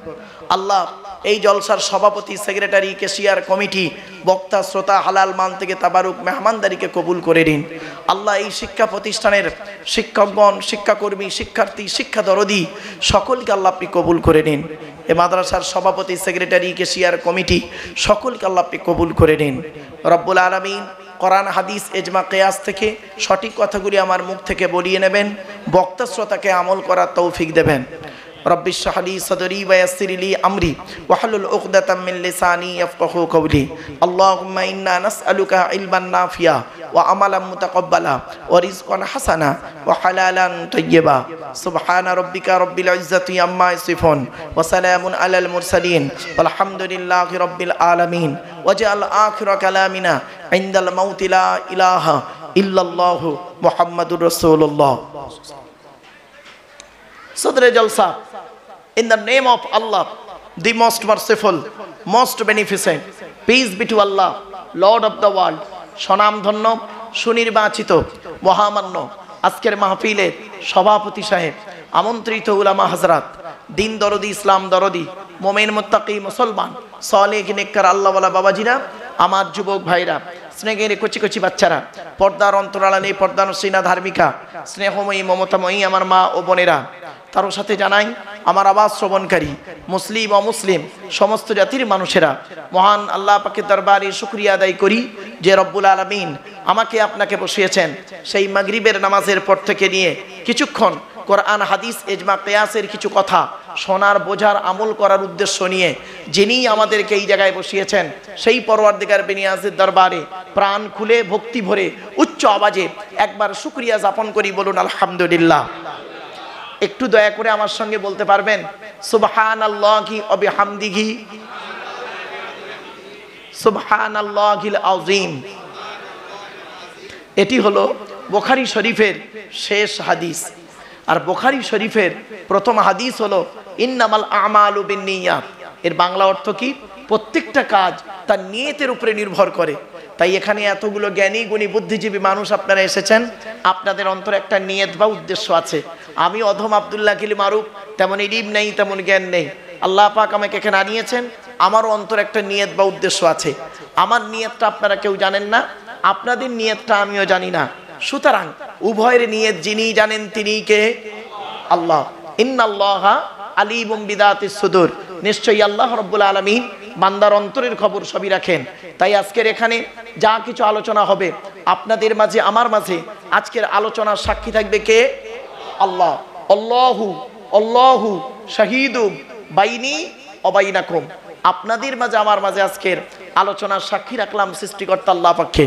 আল্লাহ এই জলসার সভাপতি, সেক্রেটারি, কেশিয়ার কমিটি, বক্তা, শ্রোতা, হালাল মান থেকে তাবারুক মেহমানদারিকে কবুল করে নিন। আল্লাহ এই শিক্ষা প্রতিষ্ঠানের শিক্ষকগণ, শিক্ষাকর্মী, শিক্ষার্থী, শিক্ষা দরদি সকলকে আল্লাহ আপনি কবুল করে নিন। এ মাদ্রাসার সভাপতি, সেক্রেটারি, কেশিয়ার কমিটি সকলকে আল্লাহ আপনি কবুল করে নিন। রব্বুল আলামিন কোরআন, হাদিস, ইজমা কিয়াস থেকে সঠিক কথাগুলি আমার মুখ থেকে বলিয়ে নেবেন, বক্তা শ্রোতাকে আমল করার তৌফিক দেবেন। رب اشرح لي صدري ويسر لي أمري واحلل عقدة من لساني يفقهوا قولي اللهم إنا نسألك علما نافعا وعملا متقبلا ورزقا حسنا وحلالا طيبا سبحان ربك رب العزة عما يصفون وسلام على المرسلين والحمد لله رب العالمين وجعل آخر كلامنا عند الموت لا إله إلا الله محمد رسول الله. Sadr Jalsa, in the name of Allah, the most merciful, most beneficent, peace be to Allah, Lord of the world, Shonam Dhanno. সুনির্বাচিত মহামান্য আজকের মাহফিলের সভাপতি সাহেব, আমন্ত্রিত উলামা হযরত, দিন দরদি, ইসলাম দরদি, মোমেন মুত্তাকি মুসলমান, সালেহ নেককার আল্লাহওয়ালা বাবাজিরা, আমার যুবক ভাইরা, স্নেহের কচি কচি বাচ্চারা, পর্দার অন্তরালে পর্দানসীনা ধার্মিকা, স্নেহময়ী মমতাময়ী আমার মা ও বোনেরা, তার সাথে জানাই আমার আওয়াজ শ্রবণকারী মুসলিম অমুসলিম সমস্ত জাতির মানুষেরা, মহান আল্লাহ পাকের দরবারে শুকরিয়া আদায় করি যে রব্বুল আলামিন আমাকে আপনাকে বসিয়েছেন সেই মাগরিবের নামাজের পর থেকে নিয়ে কিছুক্ষণ কোরআন হাদিস ইজমা কিয়াসের কিছু কথা শোনার, বোঝার, আমল করার উদ্দেশ্য নিয়ে যিনি আমাদেরকে এই জায়গায় বসিয়েছেন সেই পরওয়ারদিগার বিনিয়াজের দরবারে প্রাণ খুলে ভক্তি ভরে উচ্চ আওয়াজে একবার শুকরিয়া জ্ঞাপন করি, বলুন আলহামদুলিল্লাহ। একটু দয়া করে আমার সঙ্গে বলতে পারবেন সুবহানাল্লাহি ওয়া বিহামদিহি সুবহানাল্লাহিল আযীম। এটি হলো বুখারী শরীফের শেষ হাদিস। আর বুখারী শরীফের প্রথম হাদিস হলো ইন্নামাল আমালু বিন্নিয়াত। এর বাংলা অর্থ কি? প্রত্যেকটা কাজ তার নিয়তের উপরে নির্ভর করে। তাই এখানে এতগুলো জ্ঞানী গুণী বুদ্ধিজীবী মানুষ আপনারা এসেছেন, আপনাদের অন্তরে একটা নিয়ত বা উদ্দেশ্য আছে। আমি অধম আব্দুল্লাহ কিল মারুফ, তেমন ইলম নেই, তেমন জ্ঞান নেই। আল্লাহ পাক আমাকে এখানে আনিয়েছেন, আমারও অন্তরে একটা নিয়ত বা উদ্দেশ্য আছে। আমার নিয়তটা আপনারা কেউ জানেন না, আপনাদের নিয়তটা আমিও জানি না। সুতরাং উভয়ের নিয়ত যিনি জানেন তিনি কে? আল্লাহ। ইন্নাল্লাহা আলিমুম বিদাতিস সুদূর। নিশ্চয়ই আল্লাহ রাব্বুল আলামিন বান্দার অন্তরের খবর সবই রাখেন। তাই আজকের এখানে যা কিছু আলোচনা হবে আপনাদের মাঝে, আমার মাঝে, আজকের আলোচনার সাক্ষী থাকবে কে? আল্লাহ। আল্লাহু আল্লাহু শাহীদুম বাইনি ওয়া বাইনাকুম। আপনাদের মাঝে, আমার মাঝে আজকের আলোচনার সাক্ষী রাখলাম সৃষ্টিকর্তা আল্লাহ পাককে।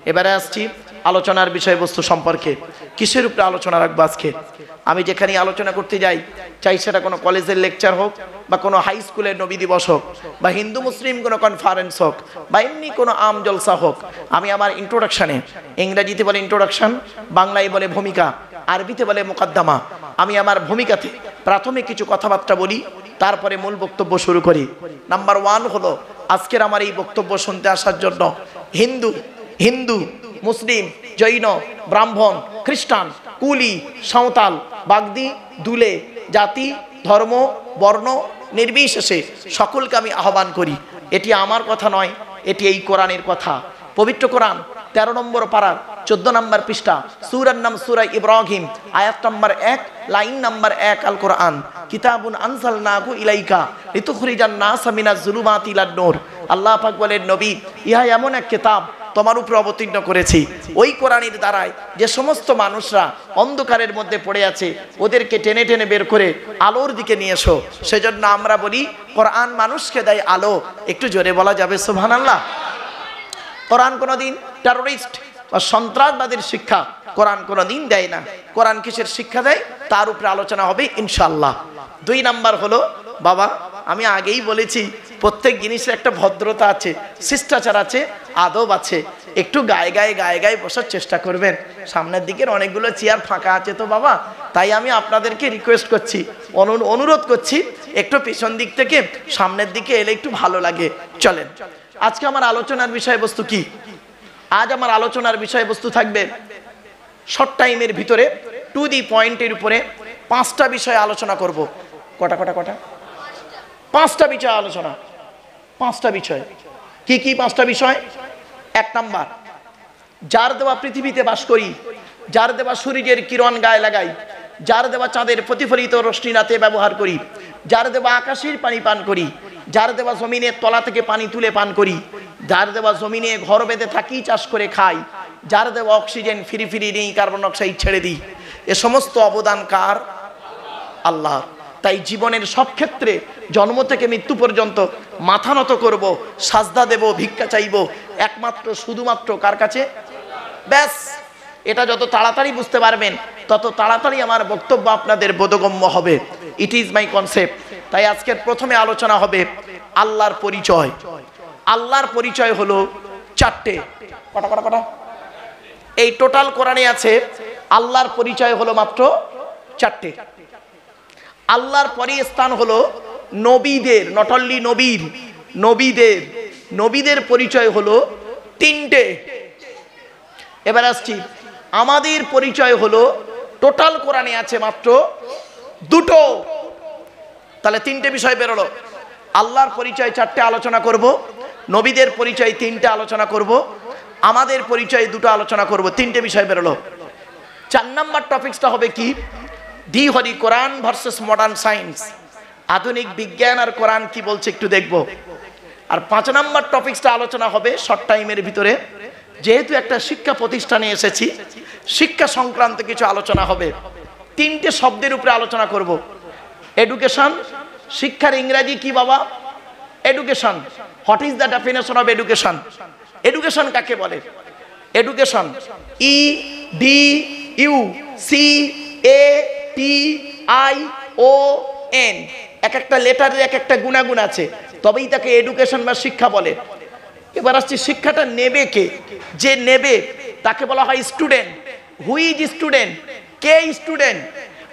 এবারে আসছি আলোচনার বিষয়বস্তু সম্পর্কে। কিসের উপরে আলোচনা রাখবো আজকে? আমি যেখানে আলোচনা করতে যাই, চাই সেটা কোনো কলেজের লেকচার হোক, বা কোনো হাই স্কুলের নবী দিবস হোক, বা হিন্দু মুসলিম কোনো কনফারেন্স হোক, বা এমনি কোনো আম জলসা হোক, আমি আমার ইন্ট্রোডাকশানে, ইংরেজিতে বলে ইন্ট্রোডাকশন, বাংলায় বলে ভূমিকা, আরবিতে বলে মুকাদ্দামা, আমি আমার ভূমিকাতে প্রাথমিক কিছু কথাবার্তা বলি, তারপরে মূল বক্তব্য শুরু করি। নাম্বার 1 হলো আজকের আমার এই বক্তব্য শুনতে আসার জন্য হিন্দু মুসলিম, জৈন, ব্রাহ্মণ, খ্রিস্টান, কুলি, সাঁওতাল, বাগদি, দুলে, জাতি, ধর্ম, বর্ণ নির্বিশেষে সকলকে আমি আহ্বান করি। এটি আমার কথা নয়, এটি এই কোরআনের কথা। পবিত্র কোরআন 13 নম্বর পারার 14 নম্বর পৃষ্ঠা, সূরার নাম সূরা ইব্রাহিম, আয়াত নম্বর 1, লাইন নম্বর 1, আল কোরআন কিতাবুন আনজালনাহু ইলাইকা লিতুখরিজান নাসা মিনাজ যুলুমাতি ইলান নূর। আল্লাহ পাক বলেন, নবী, ইহা এমন এক কিতাব তোমার উপরে অবতীর্ণ করেছি, ওই কোরআনের দ্বারাই যে সমস্ত মানুষরা অন্ধকারের মধ্যে পড়ে আছে ওদেরকে টেনে টেনে বের করে আলোর দিকে নিয়ে এসো। সেজন্য আমরা বলি কোরআন মানুষকে দেয় আলো। একটু জোরে বলা যাবে সুবহানাল্লাহ? কোরআন কোনোদিন টেররিস্ট বা সন্ত্রাসবাদের শিক্ষা কোরআন কোনোদিন দেয় না। কোরআন কিসের শিক্ষা দেয় তার উপরে আলোচনা হবে ইনশাআল্লাহ। 2 নাম্বার হলো, বাবা আমি আগেই বলেছি প্রত্যেক জিনিসের একটা ভদ্রতা আছে, শিষ্টাচার আছে, আদব আছে। একটু গায়ে গায়ে বসার চেষ্টা করবেন। সামনের দিকের অনেকগুলো চেয়ার ফাঁকা আছে তো বাবা, তাই আমি আপনাদেরকে রিকোয়েস্ট করছি, অনুরোধ করছি, একটু পিছন দিক থেকে সামনের দিকে এলে একটু ভালো লাগে। চলেন, আজকে আমার আলোচনার বিষয়বস্তু কি? আজ আমার আলোচনার বিষয়বস্তু থাকবে শর্ট টাইমের ভিতরে টু দি পয়েন্টের উপরে 5টা বিষয় আলোচনা করব। কটা 5টা বিষয় আলোচনা। 5টা বিষয় কি কি? 5টা বিষয়। 1 নাম্বার, যার দেওয়া পৃথিবীতে বাস করি, যার দেওয়া সূর্যের কিরণ গায়ে লাগাই, যার দেওয়া চাঁদের প্রতিফলিত রশ্মি রাতে ব্যবহার করি, যার দেওয়া আকাশের পানি পান করি, যার দেওয়া জমিনের তলা থেকে পানি তুলে পান করি, যার দেওয়া জমিনে ঘর বেঁধে থাকি, চাষ করে খাই, যার দেওয়া অক্সিজেন ফিরি ফিরি নেই, কার্বন ডাইঅক্সাইড ছেড়ে দিই, এ সমস্ত অবদান কার? আল্লাহ। তাই জীবনের সব ক্ষেত্রে জন্ম থেকে মৃত্যু পর্যন্ত মাথা নত করব, সাজদা দেব, ভিক্ষা চাইব একমাত্র শুধুমাত্র কার কাছে? ব্যাস। এটা যত তাড়াতাড়ি বুঝতে পারবেন তত তাড়াতাড়ি আমার বক্তব্য আপনাদের বোধগম্য হবে। It is my concept. তাই আজকের প্রথমে আলোচনা হবে আল্লাহর পরিচয়। আল্লাহর পরিচয় হলো 4টে। কটা? এই টোটাল কোরআনে আছে আল্লাহর পরিচয় হলো মাত্র 4টে। আল্লাহর পরে স্থান হলো নবীদের, নট অনলি নবীর, নবীদের পরিচয় হলো 3টে। এবার আসছি, আমাদের পরিচয় হলো টোটাল কোরআনে আছে মাত্র দুটো, তাহলে তিনটে বিষয় বেরোলো। আল্লাহর পরিচয় চারটে আলোচনা করব, নবীদের পরিচয় তিনটে আলোচনা করব, আমাদের পরিচয় দুটো আলোচনা করব, তিনটে বিষয় বেরোলো। 4 নাম্বার টপিকসটা হবে কি, দি হরি কোরআন ভার্সেস মডার্ন সায়েন্স, আধুনিক বিজ্ঞান আর কোরআন কি বলছে একটু দেখব। আর 5 নাম্বার টপিকসটা আলোচনা হবে শর্ট টাইমের ভিতরে, যেহেতু একটা শিক্ষা প্রতিষ্ঠানে এসেছি, শিক্ষা সংক্রান্ত কিছু আলোচনা হবে। 3টে শব্দের উপরে আলোচনা করব। এডুকেশন, শিক্ষার ইংরেজি কি বাবা? Education. What is the definition of education? Education কাকে বলে? Education E D U C A T I O N, এক একটা লেটারের এক একটা গুণাগুণ আছে, তবেই তাকে এডুকেশন বা শিক্ষা বলে। এবার আসছি, শিক্ষাটা নেবে কে? যে নেবে তাকে বলা হয় student. Who is student? K student?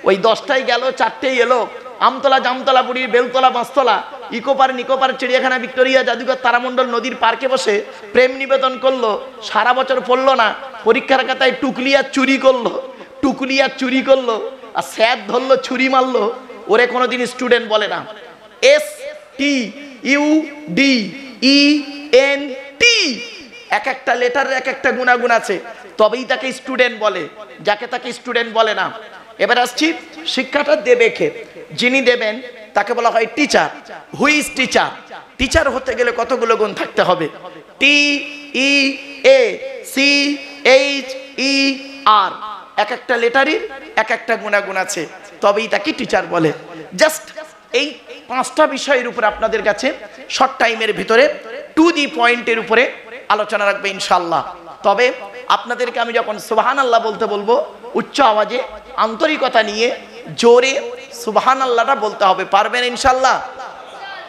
ওই 10টায় গেল, 4টেই এলো, আমতলা জামতলা বুড়ি বেলতলা বাঁশতলা ইকোপার নিকোপার চিড়িয়াখানা ভিক্টোরিয়া জাদুঘর তারামণ্ডল নদীর পার্কে বসে প্রেম নিবেদন করলো, সারা বছর পড়লো না, পরীক্ষার খাতায় টুকলি আর চুরি করলো আর স্যার ধরলো, ছুরি মারলো, ওরে কোনোদিন স্টুডেন্ট বলে না। S T U D E N T, এক একটা লেটারের এক একটা গুণাগুণ আছে, তবেই তাকে স্টুডেন্ট বলে, যাকে তাকে স্টুডেন্ট বলে না। এবার আসছি, শিক্ষাটা দেবে কে? যিনি দেবেন তাকে বলা হয় teacher. Who is teacher? Teacher হতে গেলে কতগুলো গুণ থাকতে হবে? টি ই এ সি এইচ ই আর, এক একটা লেটারের এক একটা গুণাগুণ আছে, তবেই তাকে টিচার বলে। জাস্ট এই 5টা বিষয়ের উপরে আপনাদের কাছে শর্ট টাইমের ভিতরে টু দি পয়েন্টের উপরে আলোচনা রাখবে ইনশাআল্লাহ। তবে আপনাদেরকে আমি যখন সুবহানাল্লাহ বলতে বলবো, উচ্চ আওয়াজে আন্তরিকতা নিয়ে জোরে সুবহানাল্লাহটা বলতে হবে। পারবেন ইনশাআল্লাহ?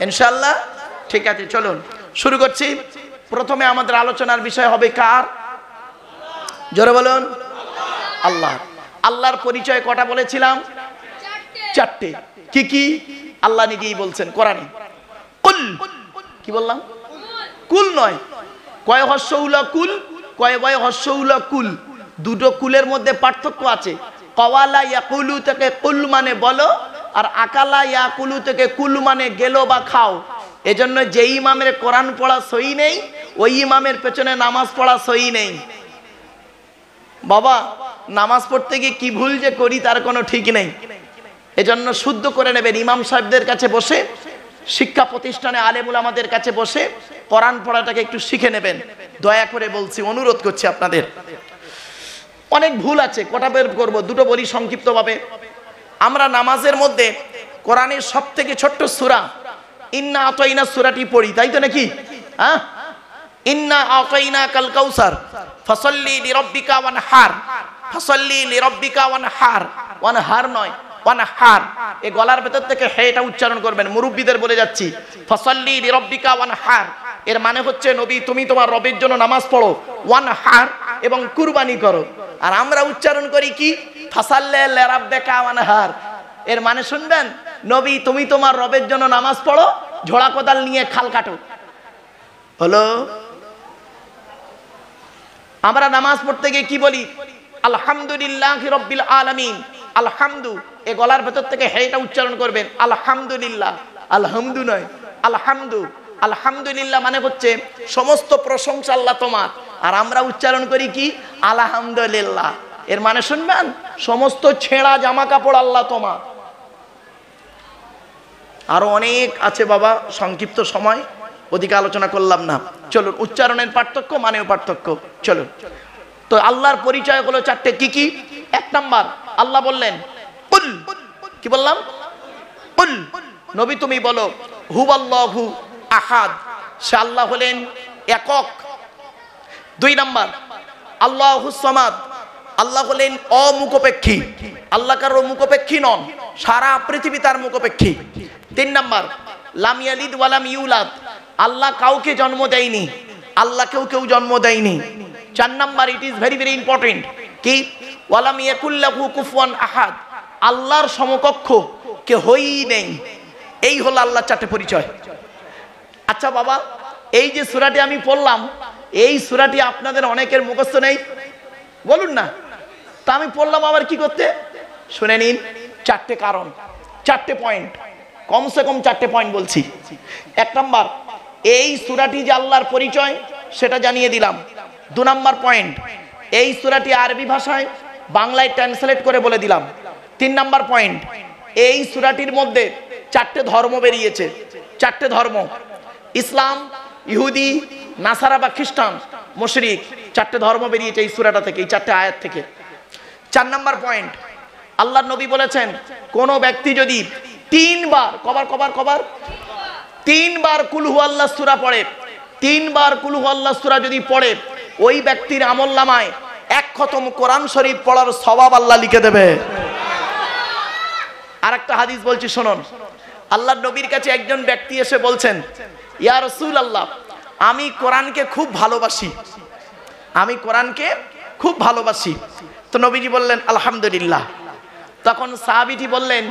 ইনশাআল্লাহ। ঠিক আছে, চলুন শুরু করছি। প্রথমে আমাদের আলোচনার বিষয় হবে কার? জোরে বলুন। আল্লাহ। আল্লাহর পরিচয় কটা বলেছিলাম? 4টে। কি কি? আল্লাহ নিজেই বলছেন কোরআনে, কুল। কি বললাম? কুল নয়, কয় হস্যউলা কুল, কয় বয় হস্যউলা কুল, দুটো কুলের মধ্যে পার্থক্য আছে। কওয়ালা ইয়াকুলু থেকে কুল মানে বলো, আর আকালা ইয়াকুলু থেকে কুল মানে গেলো বা খাও। এজন্য যে ইমামের কোরআন পড়া সহি নেই, ওই ইমামের পেছনে নামাজ পড়া সহি নেই। বাবা, নামাজ পড়তে গিয়ে কি ভুল যে করি তার কোনো ঠিক নেই। এজন্য শুদ্ধ করে নেবেন। ইমাম সাহেবদের কাছে বসে, শিক্ষা প্রতিষ্ঠানে আলেমুল আমাদের কাছে বসে কোরআন পড়াটাকে একটু শিখে নেবেন, দয়া করে বলছি, অনুরোধ করছি আপনাদের। অনেক ভুল আছে, কটা বের করবো, দুটো বলি সংক্ষিপ্তভাবে। আমরা নামাজের মধ্যে কোরআনের সবথেকে ছোট্ট সূরা ইন্না আতাইনা সূরাটি পড়ি, তাই তো নাকি? হ্যাঁ, ইন্না আতাইনা কাল কাউসার ফাসাল্লি লিরাব্বিকা ওয়ানহার, ফাসাল্লি লিরাব্বিকা ওয়ানহার, ওয়ানহার নয় ওয়ানহার। এই গলার ভেতর থেকে হেটা উচ্চারণ করবেন। মুরব্বীদের বলে যাচ্ছি, ফাসাল্লি লিরাব্বিকা ওয়ানহার এর মানে হচ্ছে নবী তুমি তোমার রবের জন্য নামাজ পড়ো, ওয়ানহার এবং কুরবানি করো। আর আমরা উচ্চারণ করি কি? ফাসাল্লি লিরাব্বিকা ওয়ানহার। এর মানে শুনবেন, নবী তুমি তোমার রবের জন্য নামাজ পড়ো, ঝোড়া কোদাল নিয়ে খাল কাটো। হলো? আমরা নামাজ পড়তে গিয়ে কি বলি? আলহামদুলিল্লাহি রাব্বিল আলামিন। আলহামদু, এই গলার ভেতর থেকে হেটা উচ্চারণ করবেন, আলহামদুলিল্লাহ। আলহামদু নয়, আলহামদু। আলহামদুলিল্লাহ মানে হচ্ছে সমস্ত প্রশংসা আল্লাহ তোমার। আর আমরা উচ্চারণ করি কি? আলহামদুলিল্লাহ। এর মানে শুনবেন, সমস্ত ছেঁড়া জামা কাপড় আল্লাহ তোমার। আরো অনেক আছে বাবা, সংক্ষিপ্ত সময়, ওদিকে আলোচনা করলাম না। চলুন, উচ্চারণের পার্থক্য, মানেও পার্থক্য। চলুন, তো আল্লাহর পরিচয় হলো 4টে। কি কি? 1 নাম্বার, আল্লাহ বললেন কুল। কি বললাম? কুল। নবী তুমি বলো হুয়াল্লাহু আহাদ, সে আল্লাহ হলেন একক। 2 নাম্বার, আল্লাহুস সামাদ, আল্লাহ হলেন অমুখপেক্ষী। আল্লাহ কারো মুখপেক্ষী নন, সারা পৃথিবী তার মুখপেক্ষী। 3 নাম্বার, লাম ইয়ালিদ ওয়া লাম ইউলাদ, আল্লাহ কাউকে জন্ম দেয়নি, আল্লাহকেও কেউ জন্ম দেয়নি। 4 number, it is very very important, কি? ওয়ালাম ইয়াকুল লাহু কুফুয়ান আহাদ, আল্লাহর সমকক্ষ কেউই নেই। এই হলো আল্লাহর 4টে পরিচয়। আচ্ছা বাবা, এই যে সূরাটি আমি পড়লাম, এই সূরাটি আপনাদের অনেকের মুখস্থ নেই। বলুন না। তা আমি পড়লাম আবার কি করতে, শুনে নিন। চারটে কারণ, চারটে পয়েন্ট, কমসে কম চারটে পয়েন্ট বলছি। এক নাম্বার, এই সূরাটি যে আল্লাহর পরিচয় সেটা জানিয়ে দিলাম। দু নাম্বার পয়েন্ট, এই সূরাটি আরবি ভাষায় বাংলায় ট্রান্সলেট করে বলে দিলাম। তিন নাম্বার পয়েন্ট, এই সূরাটির মধ্যে চারটে ধর্ম বেরিয়েছে, চারটে ধর্ম, ইসলাম, ইহুদি, নাসারা বা খ্রিস্টান, মুশরিক, চারটে ধর্ম বেরিয়েছে এই সূরাটা থেকে, এই চারটে আয়াত থেকে। চার নাম্বার পয়েন্ট, আল্লাহর নবী বলেছেন কোন ব্যক্তি যদি তিনবার কুল হু আল্লাহ সূরা পড়ে, তিনবার কুল হু আল্লাহ সূরা যদি পড়ে, ওই ব্যক্তির আমলনামায় এক খতম কোরআন শরীফ পড়ার সওয়াব আল্লাহ লিখে দেবে। আরেকটা হাদিস বলছি শুনুন। আল্লাহর নবীর কাছে একজন ব্যক্তি এসে বলছেন, ইয়া রাসূলুল্লাহ, আমি কোরআনকে খুব ভালোবাসি, আমি কোরআনকে খুব ভালোবাসি। তো নবীজি বললেন আলহামদুলিল্লাহ। তখন সাহাবীটি বললেন,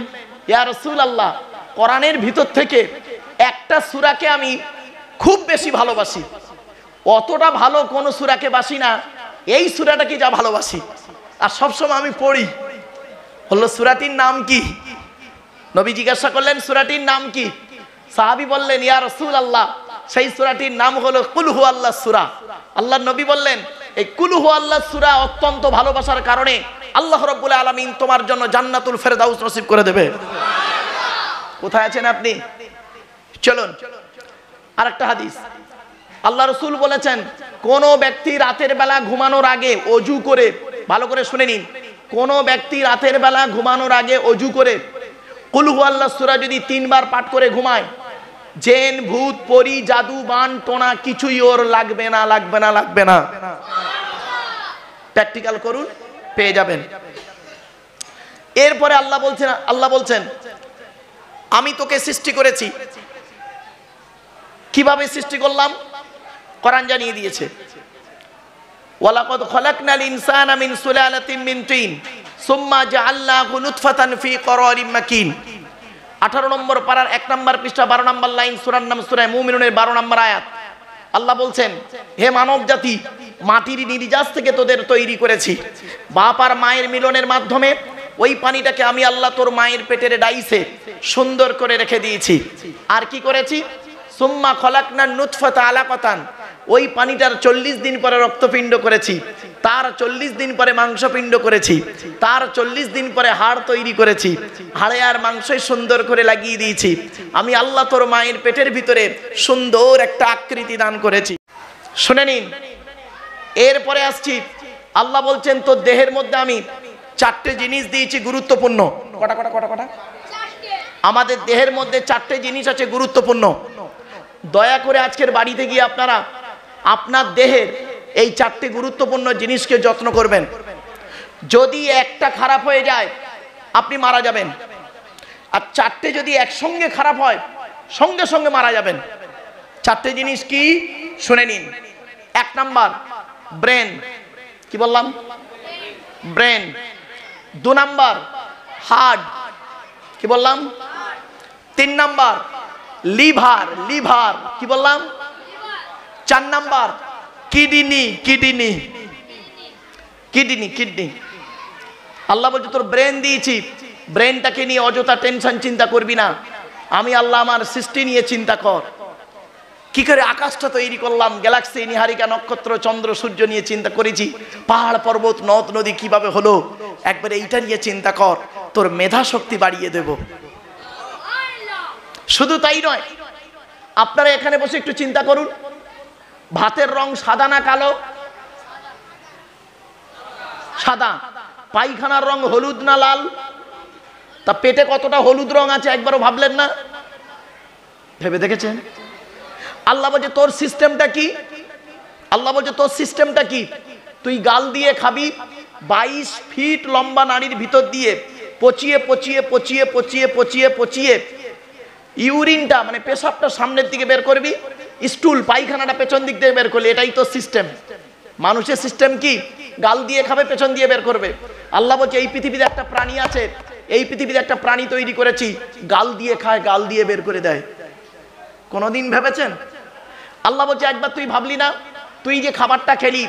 ইয়া রাসূলুল্লাহ, কোরআনের ভিতর থেকে একটা সূরাকে আমি খুব বেশি ভালোবাসি, অতটা ভালো কোন সূরাকে বাসি না, এই সূরাটাকে যা ভালোবাসি আর সবসময় আমি পড়ি। বলল সূরাটির নাম কি? নবী জিজ্ঞাসা করলেন সূরাটির নাম কি? সাহাবী বললেন, ইয়া রাসূলুল্লাহ, সেই সূরাটির নাম হলো কুল হু আল্লাহ সূরা। আল্লাহর নবী বললেন, এই কুল হু আল্লাহ সূরা অত্যন্ত ভালোবাসার কারণে আল্লাহ রাব্বুল আলামিন তোমার জন্য জান্নাতুল ফেরদাউস নসিব করে দেবে। কোথায় আছেন আপনি? চলুন আরেকটা হাদিস। আল্লাহ রাসূল বলেছেন, কোন ব্যক্তি রাতের বেলা ঘুমানোর আগে ওযু করে, ভালো করে শুনে নিন, কোন ব্যক্তি রাতের বেলা ঘুমানোর আগে ওযু করে কুল হু আল্লাহ সূরা যদি তিনবার পাঠ করে ঘুমায়, জিন, ভূত, পরী, জাদু, বান, টোনা কিছুই ওর লাগবে না, লাগবে না, লাগবে না। প্র্যাকটিক্যাল করুন, পেয়ে যাবেন। এরপরে আল্লাহ বলছেন আমি তোকে সৃষ্টি করেছি। কিভাবে সৃষ্টি করলাম কোরআন জানিয়ে দিয়েছে। ওয়ালাকাদ খালাকনাল ইনসানা মিন সুলালাতিন মিন তিন সুম্মা জাআলনাহু নুতফাতান ফি করারিম মাকিন। 18 নম্বর পারার 1 নম্বর পৃষ্ঠা 12 নম্বর লাইন, সূরার নাম সূরা মুমিনুনের 12 নম্বর আয়াত। আল্লাহ বলছেন, হে মানব জাতি, মাটির নির্যাস থেকে তোদের তৈরি করেছি, বাপ আর মায়ের মিলনের মাধ্যমে ওই পানিটাকে আমি আল্লাহ তোর মায়ের পেটের ডাইসে সুন্দর করে রেখে দিয়েছি। আর কি করেছি? সুম্মা খলাকনান নুতফাতা আলাকাতান, ওই পানিটার 40 দিন পরে রক্তপিণ্ড করেছি, তার 40 দিন পরে মাংসপিণ্ড করেছি, তার 40 দিন পরে হাড় তৈরি করেছি, হাড়ে আর মাংসই সুন্দর করে লাগিয়ে দিয়েছি। আমি আল্লাহ তোর মায়ের পেটের ভিতরে সুন্দর একটা আকৃতি দান করেছি। শুনে নিন, এরপরে আসছি। আল্লাহ বলছেন তোর দেহের মধ্যে আমি 4টে জিনিস দিয়েছি গুরুত্বপূর্ণ। কটা? আমাদের দেহের মধ্যে 4টে জিনিস আছে গুরুত্বপূর্ণ। দয়া করে আজকের বাড়িতে গিয়ে আপনারা আপনার দেহের এই 4টে গুরুত্বপূর্ণ জিনিসকে যত্ন করবেন। যদি একটা খারাপ হয়ে যায় আপনি মারা যাবেন, আর 4টে যদি একসঙ্গে খারাপ হয় সঙ্গে সঙ্গে মারা যাবেন। 4টে জিনিস কি শুনে নিন। 1 নাম্বার ব্রেন, কি বললাম? ব্রেন। 2 নাম্বার হার্ট, কি বললাম? 3 নাম্বার লিভার, লিভার, কি বললাম? 4 number kidney, kidney, kidney, kidney. আল্লাহ বলছে তোর ব্রেন দিয়েছি, ব্রেনটাকে নিয়ে অযথা টেনশন চিন্তা করবি না। আমি আল্লাহ আমার সৃষ্টি নিয়ে চিন্তা কর। কি করে আকাশটা তৈরি করলাম, গ্যালাক্সি, নিহারিকা, নক্ষত্র, চন্দ্র, সূর্য নিয়ে চিন্তা করেছি। পাহাড়, পর্বত, নদ, নদী কিভাবে হলো, একবারে এইটা নিয়ে চিন্তা কর, তোর মেধা শক্তি বাড়িয়ে দেব। শুধু তাই নয়, আপনারা এখানে বসে একটু চিন্তা করুন, ভাতের রং সাদা না কালো? সাদা। পায়খানার রং হলুদ না লাল? তা পেটে কতটা হলুদ রং আছে একবারও ভাবলেন না? ভেবে দেখেছেন? আল্লাহ বলছে তোর সিস্টেমটা কি? আল্লাহ বলছে তোর সিস্টেমটা কি? তুই গাল দিয়ে খাবি, 22 ফিট লম্বা নাড়ির ভিতর দিয়ে পচিয়ে পচিয়ে পচিয়ে পচিয়ে পচিয়ে পচিয়ে ইউরিনটা মানে পেশাবটা সামনের দিকে বের করবি, স্টুল পায়খানাটা পেছন দিক দিয়ে বের করলি। এটাই তো সিস্টেম। মানুষের সিস্টেম কি? গাল দিয়ে খাবে, পেছন দিয়ে বের করবে। আল্লাহ বলছে এই পৃথিবীতে একটা প্রাণী আছে, এই পৃথিবীতে একটা প্রাণী তৈরি করেছি, গাল দিয়ে খায়, গাল দিয়ে বের করে দেয়। কোনদিন ভেবেছেন? আল্লাহ বলছে একবার তুই ভাবলি না তুই যে খাবারটা খেলি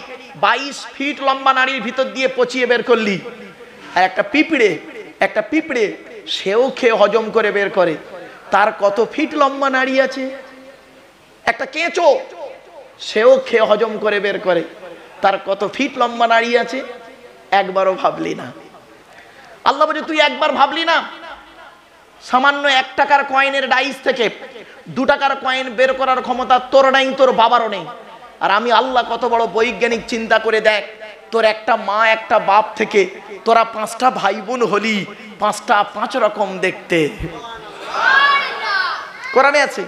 22 ফিট লম্বা নাড়ির ভিতর দিয়ে পচিয়ে বের করলি, আর একটা পিঁপড়ে সেও খেয়ে হজম করে বের করে, তার কত ফিট লম্বা নাড়ি আছে। একটা কেঁচো সেও খেয়ে হজম করে বের করে, তার কত ফিট লম্বা নাড়ি আছে। একবারও ভাবলি না। আল্লাহ বলে তুই একবার ভাবলি না সামান্য 1 টাকার কয়েনের ডাইস থেকে 2 টাকার কয়েন বের করার ক্ষমতা তোর নাই, তোর বাবারও নেই। আর আমি আল্লাহ কত বড় বৈজ্ঞানিক, চিন্তা করে দেখ, তোর একটা মা একটা বাপ থেকে তোরা 5টা ভাই বোন হলি, 5টা 5 রকম দেখতে। কোরআনে আছে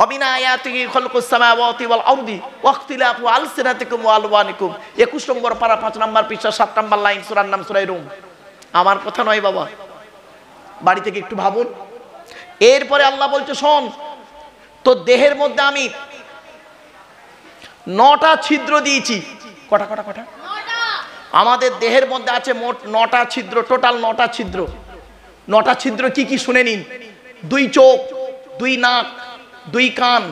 অবিনা আয়াতিহি খালকুস সামাওয়াতি ওয়াল আরদি ওয়াখতিলাফু আলসিনাতিকুম ওয়া আলওয়ানিকুম। 21 নম্বর পারা 5 নম্বর পৃষ্ঠা 7 নম্বর লাইন, সূরার নাম সূরা রুম। আমার কথা নয় বাবা, বাড়ি থেকে একটু ভাবুন। এরপরে আল্লাহ বলছে শোন, তোর দেহের মধ্যে আমি 9টা ছিদ্র দিয়েছি। কটা? আমাদের দেহের মধ্যে আছে মোট 9টা ছিদ্র, টোটাল 9টা ছিদ্র। 9টা ছিদ্র কি কি শুনে নিন। 2 চোখ, 2 নাক, 2 কান,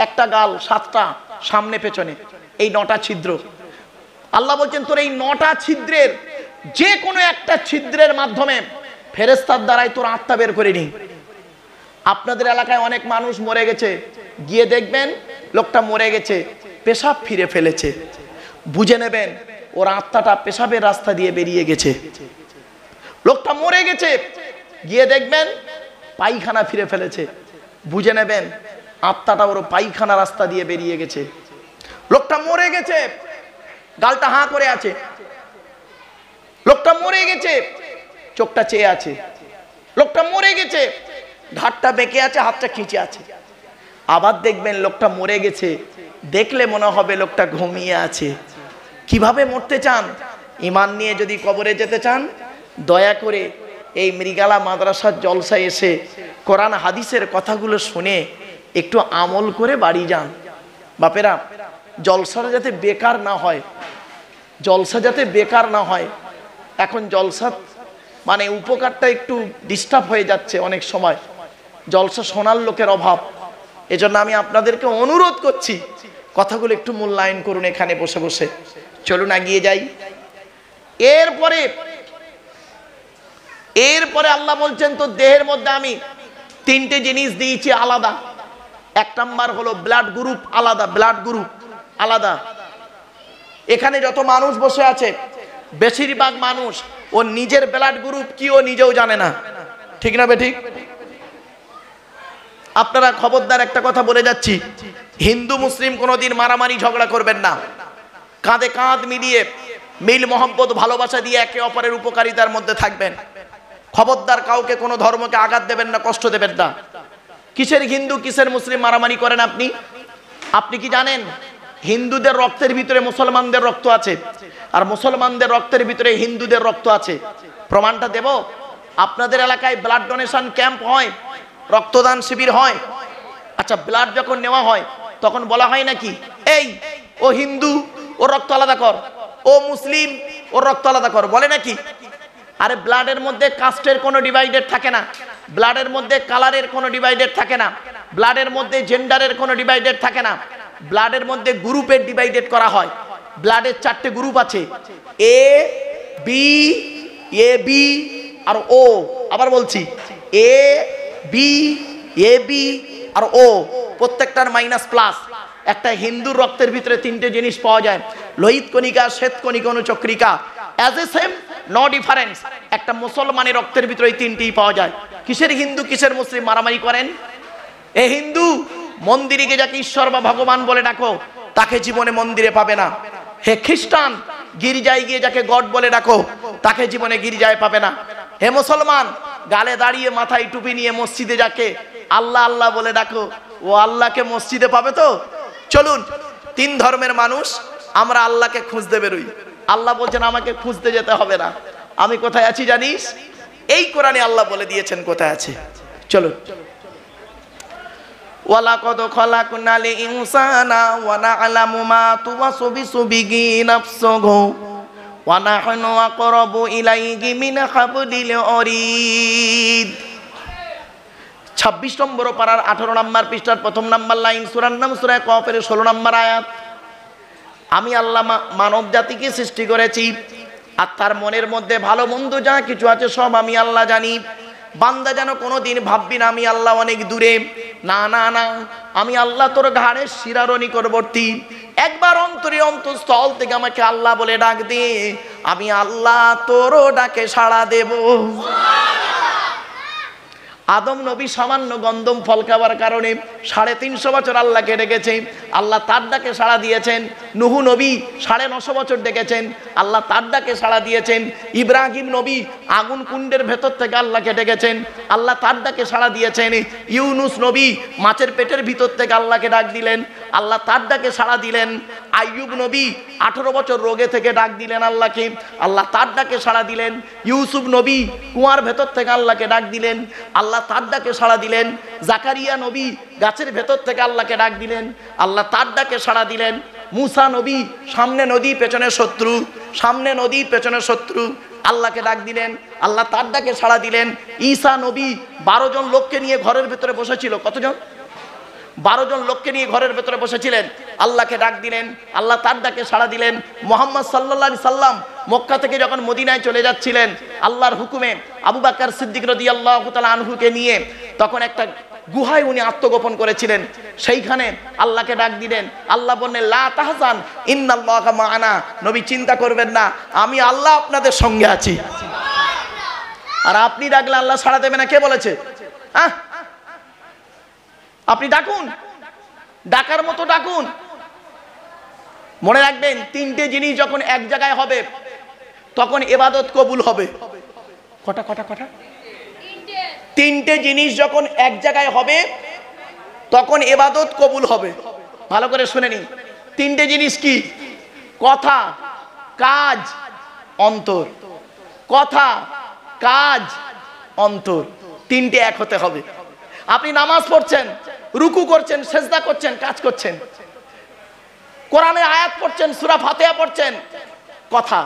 1টা গাল, 7টা সামনে পেছনে, এই 9টা ছিদ্র। আল্লাহ বলছেন তোর এই 9টা ছিদ্রের যে কোনো একটা ছিদ্রের মাধ্যমে ফেরেশতার দ্বারাই তোর আত্মা বের করে নি। আপনাদের এলাকায় অনেক মানুষ মরে গেছে, গিয়ে দেখবেন লোকটা মরে গেছে, পেশাব ফিরে ফেলেছে, বুঝে নেবেন ওর আত্মাটা পেশাবের রাস্তা দিয়ে বেরিয়ে গেছে। লোকটা মরে গেছে, গিয়ে দেখবেন পায়খানা ফিরে ফেলেছে, বুঝে নেবেন আত্মাটা ওর পায়খানা রাস্তা দিয়ে বেরিয়ে গেছে। লোকটা মরে গেছে, গালটা হাঁ করে আছে। লোকটা মরে গেছে, চোখটা চেয়ে আছে। লোকটা মরে গেছে, ঘাটটা বেঁকে আছে, হাতটা খিঁচে আছে। আবার দেখবেন লোকটা মরে গেছে, দেখলে মনে হবে লোকটা ঘুমিয়ে আছে। কিভাবে মরতে চান? ঈমান নিয়ে যদি কবরে যেতে চান, দয়া করে এই মৃগালা মাদ্রাসার জলসায় এসে কোরআন হাদিসের কথাগুলো শুনে একটু আমল করে বাড়ি যান। বাপেরা, জলসাটা যাতে বেকার না হয়, জলসা যাতে বেকার না হয়। এখন জলসা মানে উপকারটা একটু ডিস্টার্ব হয়ে যাচ্ছে অনেক সময়, জলসা শোনার লোকের অভাব। এজন্য আমি আপনাদেরকে অনুরোধ করছি কথাগুলো একটু মূল্যায়ন করুন এখানে বসে বসে। চলুন এগিয়ে যাই। এরপরে আল্লাহ বলছেন তো দেহের মধ্যে আমি 3টে জিনিস দিয়েছি আলাদা। 1 নাম্বার হলো ব্লাড গ্রুপ আলাদা, ব্লাড গ্রুপ আলাদা। এখানে যত মানুষ বসে আছে বেশিরভাগ মানুষ ও নিজের ব্লাড গ্রুপ কি ও নিজেও জানে না, ঠিক না বেঠিক? আপনারা খবরদার একটা কথা বলে যাচ্ছি, হিন্দু মুসলিম কোনোদিন মারামারি ঝগড়া করবেন না। কাঁধে কাঁধ মিলিয়ে মিল মহব্বত ভালোবাসা দিয়ে একে অপরের উপকারিতার মধ্যে থাকবেন। খবরদার কাউকে কোনো ধর্মকে আঘাত দেবেন না, কষ্ট দেবেন না। কিসের হিন্দু কিসের মুসলিম মারামারি করেন আপনি? আপনি কি জানেন হিন্দুদের রক্তের ভিতরে মুসলমানদের রক্ত আছে, আর মুসলমানদের রক্তের ভিতরে হিন্দুদের রক্ত আছে? প্রমাণটা দেব। আপনাদের এলাকায় ব্লাড ডোনেশন ক্যাম্প হয়, রক্তদান শিবির হয়। আচ্ছা, ব্লাড যখন নেওয়া হয় তখন বলা হয় নাকি এই ও হিন্দু ওর রক্ত আলাদা কর, ও মুসলিম ওর রক্ত আলাদা কর, বলে নাকি? আরে ব্লাডের মধ্যে কাস্টের কোনো ডিভাইডেড থাকে না, ব্লাডের মধ্যে কালারের কোনো ডিভাইডেড থাকে না, ব্লাডের মধ্যে জেন্ডারের কোনো ডিভাইডেড থাকে না। ব্লাডের মধ্যে গ্রুপের ডিভাইডেড করা হয়। ব্লাডের 4টে গ্রুপ আছে, এ বি আর ও। আবার বলছি, এ বি আর ও, প্রত্যেকটার মাইনাস প্লাস। একটা হিন্দুর রক্তের ভিতরে 3টে জিনিস পাওয়া যায়, লোহিত কণিকা, শ্বেত কণিকা, অনুচক্রিকা। As a same no difference. একটা মুসলমানের রক্তের ভিতরে এই 3টেই পাওয়া যায়। কিসের হিন্দু কিসের মুসলিম মারামারি করেন? এ হিন্দু মন্দিরে গিয়ে যাকে ঈশ্বর বা ভগবান বলে ডাকো, তাকে জীবনে মন্দিরে পাবে না। হে খ্রিস্টান গির্জায় গিয়ে যাকে গড বলে ডাকো, তাকে জীবনে গির্জায় পাবে না। হে মুসলমান গালে দাঁড়িয়ে মাথায় টুপি নিয়ে মসজিদে যাকে আল্লাহ আল্লাহ বলে ডাকো, ও আল্লাহকে মসজিদে পাবে তো? চলুন 3 ধর্মের মানুষ আমরা আল্লাহকে খুঁজতে বেরোই। আল্লাহ বলছেন আমাকে খুঁজতে যেতে হবে না, আমি কোথায় আছি জানিস? এই কোরআনে আল্লাহ বলে দিয়েছেন কোথায় আছে। চলুন। ওয়ালাকাদ খালাকনাল ইনসানা ওয়া না'লামু মা তুওয়াসবিসু বিহি নাফসুহু ওয়া নাহনু আকরাবু ইলাইহি মিন হাবলিল ওয়ারিদ। 26 নম্বর পারার 18 নম্বর পৃষ্ঠার 1 নম্বর লাইন, সূরার নাম সূরা কফের 16 নম্বর আয়াত। আমি আল্লাহ মানব জাতিকে সৃষ্টি করেছি, আর তার মনের মধ্যে ভালো মন্দ যা কিছু আছে সব আমি আল্লাহ জানি। বান্দা যেন কোনোদিন ভাববি না আমি আল্লাহ অনেক দূরে। না না না, আমি আল্লাহ তোর ঘাড়ের শিরারও নিকটবর্তী। একবার অন্তরে অন্তঃস্থল থেকে আমাকে আল্লাহ বলে ডাক দে, আমি আল্লাহ তোরও ডাকে সাড়া দেব। আদম নবী সামান্য গন্ধম ফল খাবার কারণে 350 বছর আল্লাহকে ডেকেছে, আল্লাহ তার ডাকে সাড়া দিয়েছেন। নুহু নবী 950 বছর ডেকেছেন, আল্লাহ তার ডাকে সাড়া দিয়েছেন। ইব্রাহিম নবী আগুন কুণ্ডের ভেতর থেকে আল্লাহকে ডেকেছেন, আল্লাহ তার ডাকে সাড়া দিয়েছেন। ইউনুস নবী মাছের পেটের ভিতর থেকে আল্লাহকে ডাক দিলেন, আল্লাহ তার ডাকে সাড়া দিলেন। আইয়ুব নবী 18 বছর রোগে থেকে ডাক দিলেন আল্লাহকে, আল্লাহ তার ডাকে সাড়া দিলেন। ইউসুফ নবী কুয়ার ভেতর থেকে আল্লাহকে ডাক দিলেন, আল্লাহ তার ডাকে সাড়া দিলেন। জাকারিয়া নবী গাছের ভেতর থেকে আল্লাহকে ডাক দিলেন, আল্লাহ তার ডাকে সাড়া দিলেন। মুসা নবী সামনে নদী পেছনে শত্রু, সামনে নদী পেছনে শত্রু, আল্লাহকে ডাক দিলেন, আল্লাহ তার ডাকে সাড়া দিলেন। ঈসা নবী 12 জন লোককে নিয়ে ঘরের ভেতরে বসেছিল। কতজন? 12 জন লোককে নিয়ে ঘরের ভেতরে বসেছিলেন, আল্লাহকে ডাক দিলেন, আল্লাহ তার ডাকে সাড়া দিলেন। মুহাম্মদ সাল্লাল্লাহু আলাইহি সাল্লাম মক্কা থেকে যখন মদিনায় চলে যাচ্ছিলেন আল্লাহর হুকুমে, আবু বকর সিদ্দিক রাদিয়াল্লাহু তাআলা আনহুকে নিয়ে তখন একটা গুহায় উনি আত্মগোপন করেছিলেন। সেইখানে আল্লাহকে ডাক দিলেন, আল্লাহ বললেন লা তাহজান ইন্নাল্লাহা মা'ানা, নবী চিন্তা করবেন না, আমি আল্লাহ আপনাদের সঙ্গে আছি। আর আপনি ডাকলে আল্লাহ সাড়া দেবে না, কে বলেছে? আপনি ডাকুন, ডাকার মতো ডাকুন। মনে রাখবেন 3টে জিনিস যখন এক জায়গায় হবে তখন ইবাদত কবুল হবে। কটা? 3টে জিনিস যখন এক জায়গায় হবে তখন ইবাদত কবুল হবে। ভালো করে শুনে নিন, 3টে জিনিস কি? কথা, কাজ, অন্তর। কথা, কাজ, অন্তর, 3টে এক হতে হবে। আপনি নামাজ পড়ছেন, রুকু করছেন, সেজদা করছেন, কাজ করছেন, কোরআনের আয়াত পড়ছেন, সূরা ফাতিহা পড়ছেন, কথা।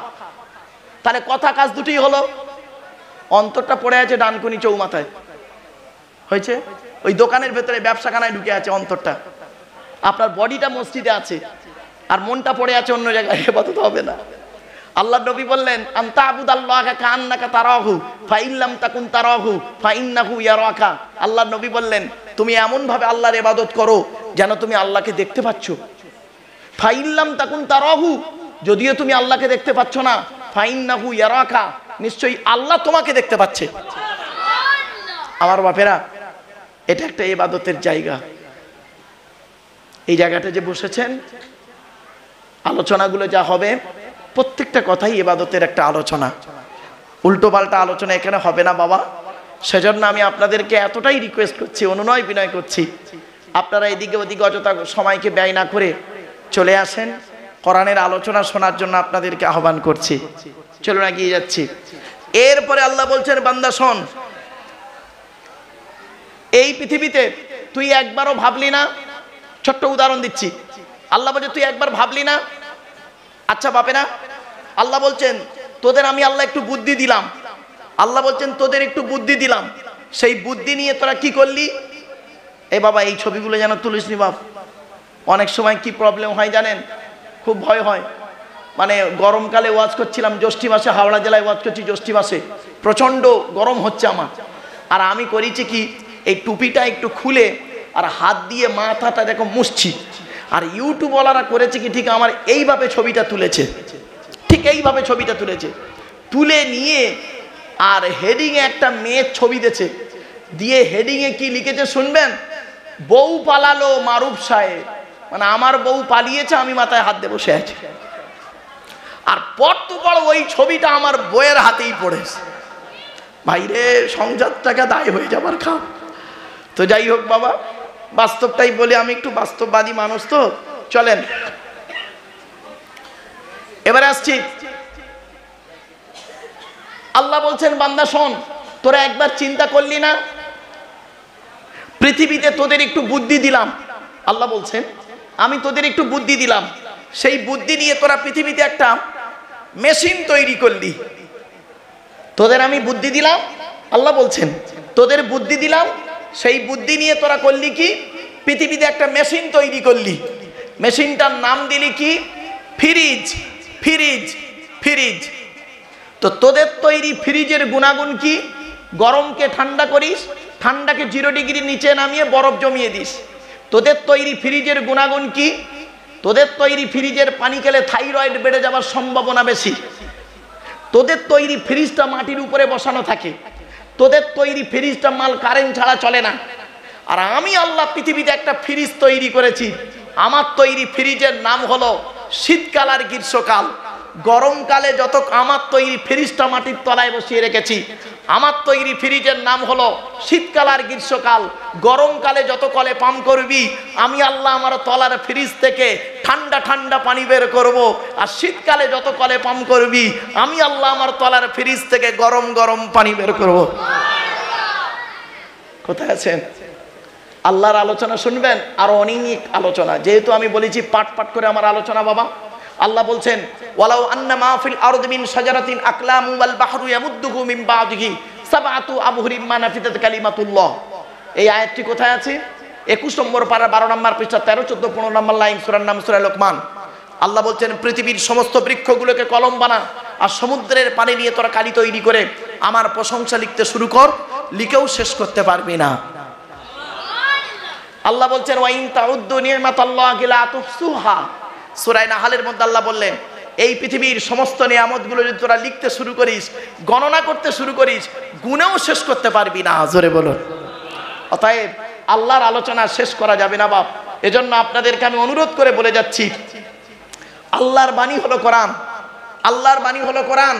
তাহলে কথা কাজ দুটোই হলো। অন্তরটা পড়ে আছে ডানকুনি চৌমাথায়, হয়েছে? ওই দোকানের ভেতরে ব্যবসাখানায় ঢুকে আছে অন্তরটা। আপনার বডিটা মসজিদে আছে আর মনটা পড়ে আছে অন্য জায়গায়, ইবাদত হবে না। আল্লাহ নবী বললেন আনতা আবুদাল্লাহা কাআন্নাকা তারাহু ফাইল্লাম তাকুন তারাহু ফাইন্নাহু ইয়ারাকা। আল্লাহ নবী বললেন তুমি এমন ভাবে আল্লাহর ইবাদত করো যেন তুমি আল্লাহকে দেখতে পাচ্ছ। ফাইল্লাম তাকুন তারাহু, যদিও তুমি আল্লাহকে দেখতে পাচ্ছ না, ফাইন্নাহু ইয়ারাকা, নিশ্চয়ই আল্লাহ তোমাকে দেখতে পাচ্ছে। আমার বাপেরা, এটা একটা ইবাদতের জায়গা। এই জায়গাটা যে বসেছেন, আলোচনাগুলো যা হবে প্রত্যেকটা কথাই ইবাদতের একটা আলোচনা, উল্টো পাল্টা আলোচনা এখানে হবে না বাবা। সেজন্য আমি আপনাদেরকে এতটাই রিকোয়েস্ট করছি, অনুনয় বিনয় করছি, আপনারা এদিকে ওদিকে অযথা সময়কে ব্যয় না করে চলে আসেন, কোরআনের আলোচনা শোনার জন্য আপনাদেরকে আহ্বান করছি। চলুন এগিয়ে যাচ্ছি। এরপরে আল্লাহ বলছেন বান্দা শোন, এই পৃথিবীতে তুই একবারও ভাবলি না, ছোট্ট উদাহরণ দিচ্ছি, আল্লাহ বলছে তুই একবার ভাবলি না? আচ্ছা বাপেরা, আল্লাহ বলছেন তোদের আমি আল্লাহ একটু বুদ্ধি দিলাম, আল্লাহ বলছেন তোদের একটু বুদ্ধি দিলাম, সেই বুদ্ধি নিয়ে তোরা কি করলি? এ বাবা এই ছবিগুলো যেন তুলিস নি বাপ। অনেক সময় কি প্রবলেম হয় জানেন? খুব ভয় হয়। মানে গরমকালে ওয়াজ করছিলাম জ্যৈষ্ঠ মাসে, হাওড়া জেলায় ওয়াজ করছি জ্যৈষ্ঠ মাসে, প্রচণ্ড গরম হচ্ছে আমার। আর আমি করেছি কি, এই টুপিটা একটু খুলে আর হাত দিয়ে মাথাটা দেখো মুছছি। আর ইউটিউবওয়ালারা করেছে কি, ঠিক আমার এইভাবে ছবিটা তুলেছে, ঠিক এইভাবে ছবিটা তুলেছে, তুলে নিয়ে আর হেডিংয়ে একটা মেয়ের ছবি দিয়েছে, দিয়ে হেডিংয়ে কি লিখেছে শুনবেন? বউ পালালো মারুফ সাহেব, মানে আমার বউ পালিয়েছে, আমি মাথায় হাত দিয়ে বসে আছি। আর পর তো পর ওই ছবিটা আমার বইয়ের হাতেই পড়েছে। ভাইরে, সংসারটাকে দায় হয়ে যাবার খাও। তো যাই হোক বাবা, বাস্তবটাই বলে, আমি একটু বাস্তববাদী মানুষ তো। চলেন এবারে আসছি। আল্লাহ বলছেন বান্দা শোন, তোরা একবার চিন্তা করলি না, পৃথিবীতে তোদের একটু বুদ্ধি দিলাম। আল্লাহ বলছেন আমি তোদের একটু বুদ্ধি দিলাম, সেই বুদ্ধি নিয়ে তোরা পৃথিবীতে একটা মেশিন তৈরি করলি। তোদের আমি বুদ্ধি দিলাম, আল্লাহ বলছেন তোদের বুদ্ধি দিলাম, সেই বুদ্ধি নিয়ে তোরা করলি কি? পৃথিবীতে একটা মেশিন তৈরি করলি। মেশিনটার নাম দিলি কি? Fridge fridge fridge. তো তোদের তৈরি ফ্রিজের গুণাগুণ কি? গরমকে ঠান্ডা করিস, ঠান্ডাকে 0 ডিগ্রি নিচে নামিয়ে বরফ জমিয়ে দিস। তোদের তৈরি ফ্রিজের গুণাগুণ কি? তোদের তৈরি ফ্রিজের পানি খেলে থাইরয়েড বেড়ে যাওয়ার সম্ভাবনা বেশি। তোদের তৈরি ফ্রিজটা মাটির উপরে বসানো থাকে। তোদের তৈরি ফ্রিজটা মাল কারেন্ট ছাড়া চলে না। আর আমি আল্লাহ পৃথিবীতে একটা ফ্রিজ তৈরি করেছি। আমার তৈরি ফ্রিজের নাম হলো শীতকাল আর গ্রীষ্মকাল। গরমকালে যত আমার তৈরি ফ্রিজটা মাটির তলায় বসিয়ে রেখেছি। আমার তৈরি ফ্রিজের নাম হলো শীতকাল আর গ্রীষ্মকাল। গরমকালে যত কলে পাম্প করবি, আমি আল্লাহ আমার তলার ফ্রিজ থেকে ঠান্ডা ঠান্ডা পানি বের করব। আর শীতকালে যত কলে পাম্প করবি, আমি আল্লাহ আমার তলার ফ্রিজ থেকে গরম গরম পানি বের করব। কোথায় আছেন? আল্লাহর আলোচনা শুনবেন, আরো অনেক আলোচনা। যেহেতু আমি বলেছি পাট পাট করে আমার আলোচনা বাবা। আল্লাহ বলছেন ওয়ালাউ আন্না মা ফিল আরদি মিন শাজারাতিন আকলামু ওয়াল বাহরু ইয়ামুদ্দুহু মিন বা'দিহি সাবআতু আবহুরিন মা নাফিদাত কালিমাতুল্লাহ। এই আয়াতটি কোথায় আছে? 21 নম্বর পারা 12 নম্বর পৃষ্ঠা 13, 14, 15 নম্বর লাইন, সূরার নাম সূরা লোকমান। আল্লাহ বলছেন পৃথিবীর সমস্ত বৃক্ষগুলোকে কলম বানা, আর সমুদ্রের পানি নিয়ে তোরা কালি তৈরি করে আমার প্রশংসা লিখতে শুরু কর, লিখেও শেষ করতে পারবি না। আল্লাহ বলছেন ওয়া ইন তাউদ্দু নি'মাতাল্লাহি লা তুহসুহা। সূরা নাহলের মধ্যে আল্লাহ বললেন এই পৃথিবীর সমস্ত নিয়ামতগুলো যদি তোরা লিখতে শুরু করিস, গণনা করতে শুরু করিস, গুণেও শেষ করতে পারবি না। জোরে বলুন। অতএব আল্লাহর আলোচনা শেষ করা যাবে না বাপ। এজন্য আপনাদেরকে আমি অনুরোধ করে বলে যাচ্ছি, আল্লাহর বাণী হলো কোরআন। আল্লাহর বাণী হলো কোরআন।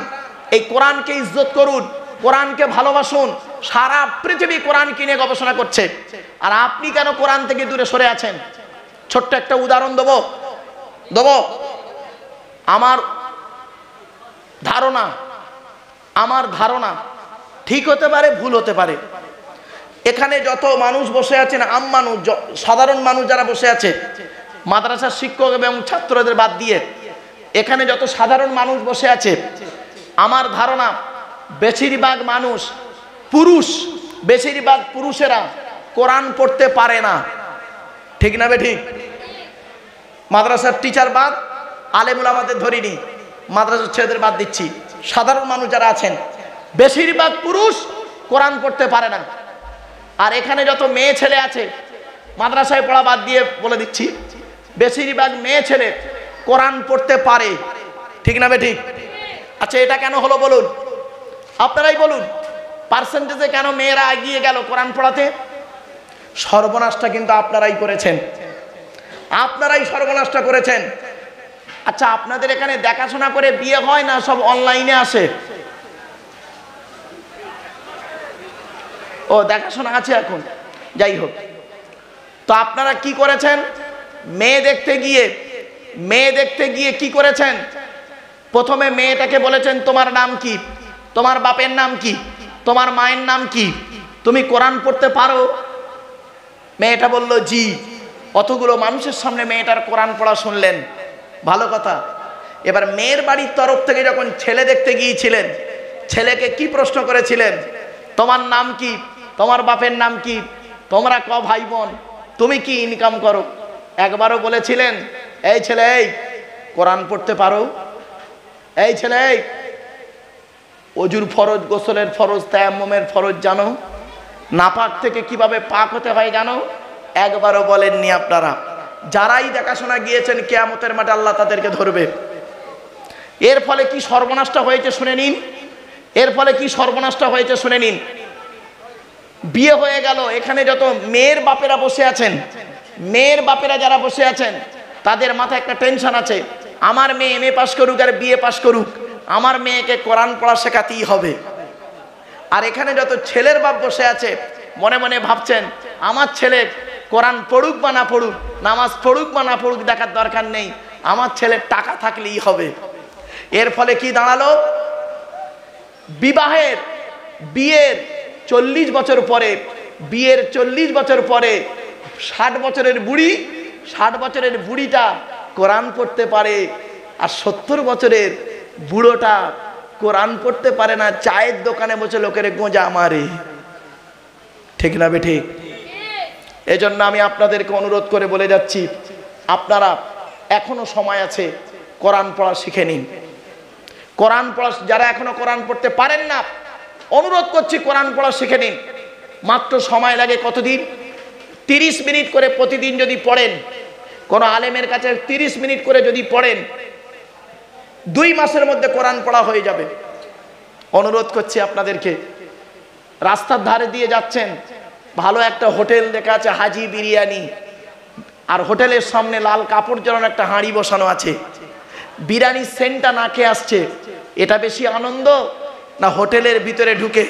এই কোরআনকে ইজ্জত করুন, কোরআনকে ভালোবাসুন। সারা পৃথিবী কোরআন কিনে গবেষণা করছে, আর আপনি কেন কোরআন থেকে দূরে সরে আছেন? ছোট্ট একটা উদাহরণ দেবো। আমার ধারণা ঠিক হতে পারে, ভুল হতে পারে। এখানে যত মানুষ বসে আছেন, মানুষ, সাধারণ মানুষ যারা বসে আছে, মাদ্রাসার শিক্ষক এবং ছাত্রদের বাদ দিয়ে এখানে যত সাধারণ মানুষ বসে আছে, আমার ধারণা বেশিরভাগ মানুষ পুরুষ, বেশিরভাগ পুরুষেরা কোরআন পড়তে পারে না। ঠিক না বেঠিক? মাদ্রাসার টিচার বাদ, আলেমুল আমাদের ধরিনি, মাদ্রাসার ছেলেদের বাদ দিচ্ছি। সাধারণ মানুষ যারা আছেন, বেশিরভাগ পুরুষ কোরআন পড়তে পারে না। আর এখানে যত মেয়ে ছেলে আছে, মাদ্রাসায় পড়া বাদ দিয়ে বলে দিচ্ছি, বেশিরভাগ মেয়ে ছেলে কোরআন পড়তে পারে। ঠিক না বেঠিক? আচ্ছা, এটা কেন হলো বলুন? আপনারাই বলুন, পার্সেন্টেজে কেন মেয়েরা এগিয়ে গেল কোরআন পড়াতে? সর্বনাশটা কিন্তু আপনারাই করেছেন, আপনারাই সর্বনাশটা করেছেন। আচ্ছা, আপনাদের এখানে দেখাশোনা করে বিয়ে হয় না সব অনলাইনে আসে? ও, দেখাশোনা আছে এখন। যাই হোক, তো আপনারা কি করেছেন? মেয়ে দেখতে গিয়ে কি করেছেন? প্রথমে মেয়েটাকে বলেছেন তোমার নাম কি, তোমার বাপের নাম কি, তোমার মায়ের নাম কি, তুমি কোরআন পড়তে পারো? মেয়েটা বলল জি। অতগুলো মানুষের সামনে মেয়েটার কোরআন পড়া শুনলেন, ভালো কথা। এবার মেয়ের বাড়ির তরফ থেকে যখন ছেলে দেখতে গিয়েছিলেন, ছেলেকে কি প্রশ্ন করেছিলেন? তোমার নাম কি, তোমার বাপের নাম কি, তোমরা ক ভাই বোন, তুমি কি ইনকাম করো? একবারও বলেছিলেন এই ছেলে, এই কোরআন পড়তে পারো? এই ছেলে, এই অজুর ফরজ, গোসলের ফরজ, তায়াম্মুমের ফরজ জানো? নাপাক থেকে কিভাবে পাক হতে হয় জানো? একবারও বলেননি আপনারা। যারাই দেখাশোনা গিয়েছেন, কিয়ামতের মাঠে আল্লাহ তাদেরকে ধরবে। এর ফলে কি সর্বনাশটা হয়েছে শুনে নিন। এর ফলে কি সর্বনাশটা হয়েছে শুনে নিন। বিয়ে হয়ে গেল, এখানে যত মেয়ের বাপেরা বসে আছেন, মেয়ের বাপেরা যারা বসে আছেন, তাদের মাথায় একটা টেনশন আছে, আমার মেয়ে এমএ পাস করুক আর বিএ পাস করুক, আমার মেয়েকে কোরআন পড়া শেখাতেই হবে। আর এখানে যত ছেলের বাপ বসে আছে, মনে মনে ভাবছেন আমার ছেলে কোরআন পড়ুক বা না পড়ুক, নামাজ পড়ুক বা না পড়ুক দেখার দরকার নেই, আমার ছেলের টাকা থাকলেই হবে। এর ফলে কি দাঁড়ালো? বিয়ের 40 বছর পরে, বিয়ের 40 বছর পরে 60 বছরের বুড়িটা কোরআন পড়তে পারে, আর 70 বছরের বুড়োটা কোরআন পড়তে পারে না, চায়ের দোকানে বসে লোকের গোঁজা মারে। ঠিক না বেঠিক? এজন্য আমি আপনাদেরকে অনুরোধ করে বলে যাচ্ছি, আপনারা এখনো সময় আছে, কোরআন পড়া শিখে নিন। কোরআন পড়া, যারা এখনো কোরআন পড়তে পারেন না, অনুরোধ করছি কোরআন পড়া শিখে নিন। মাত্র সময় লাগে কতদিন? 30 মিনিট করে প্রতিদিন যদি পড়েন, কোনো আলেমের কাছে 30 মিনিট করে যদি পড়েন, 2 মাসের মধ্যে কোরআন পড়া হয়ে যাবে। অনুরোধ করছি আপনাদেরকে, রাস্তার ধারে দিয়ে যাচ্ছেন, ভালো একটা হোটেল দেখা আছে হাজি বিরিয়ানি, আর হোটেলের সামনে লাল কাপড় জড়ানো একটা হাঁড়ি বসানো আছে, বিরিয়ানির সেন্টটা নাকে আসছে, এটা বেশি আনন্দ না হোটেলের ভিতরে ঢুকে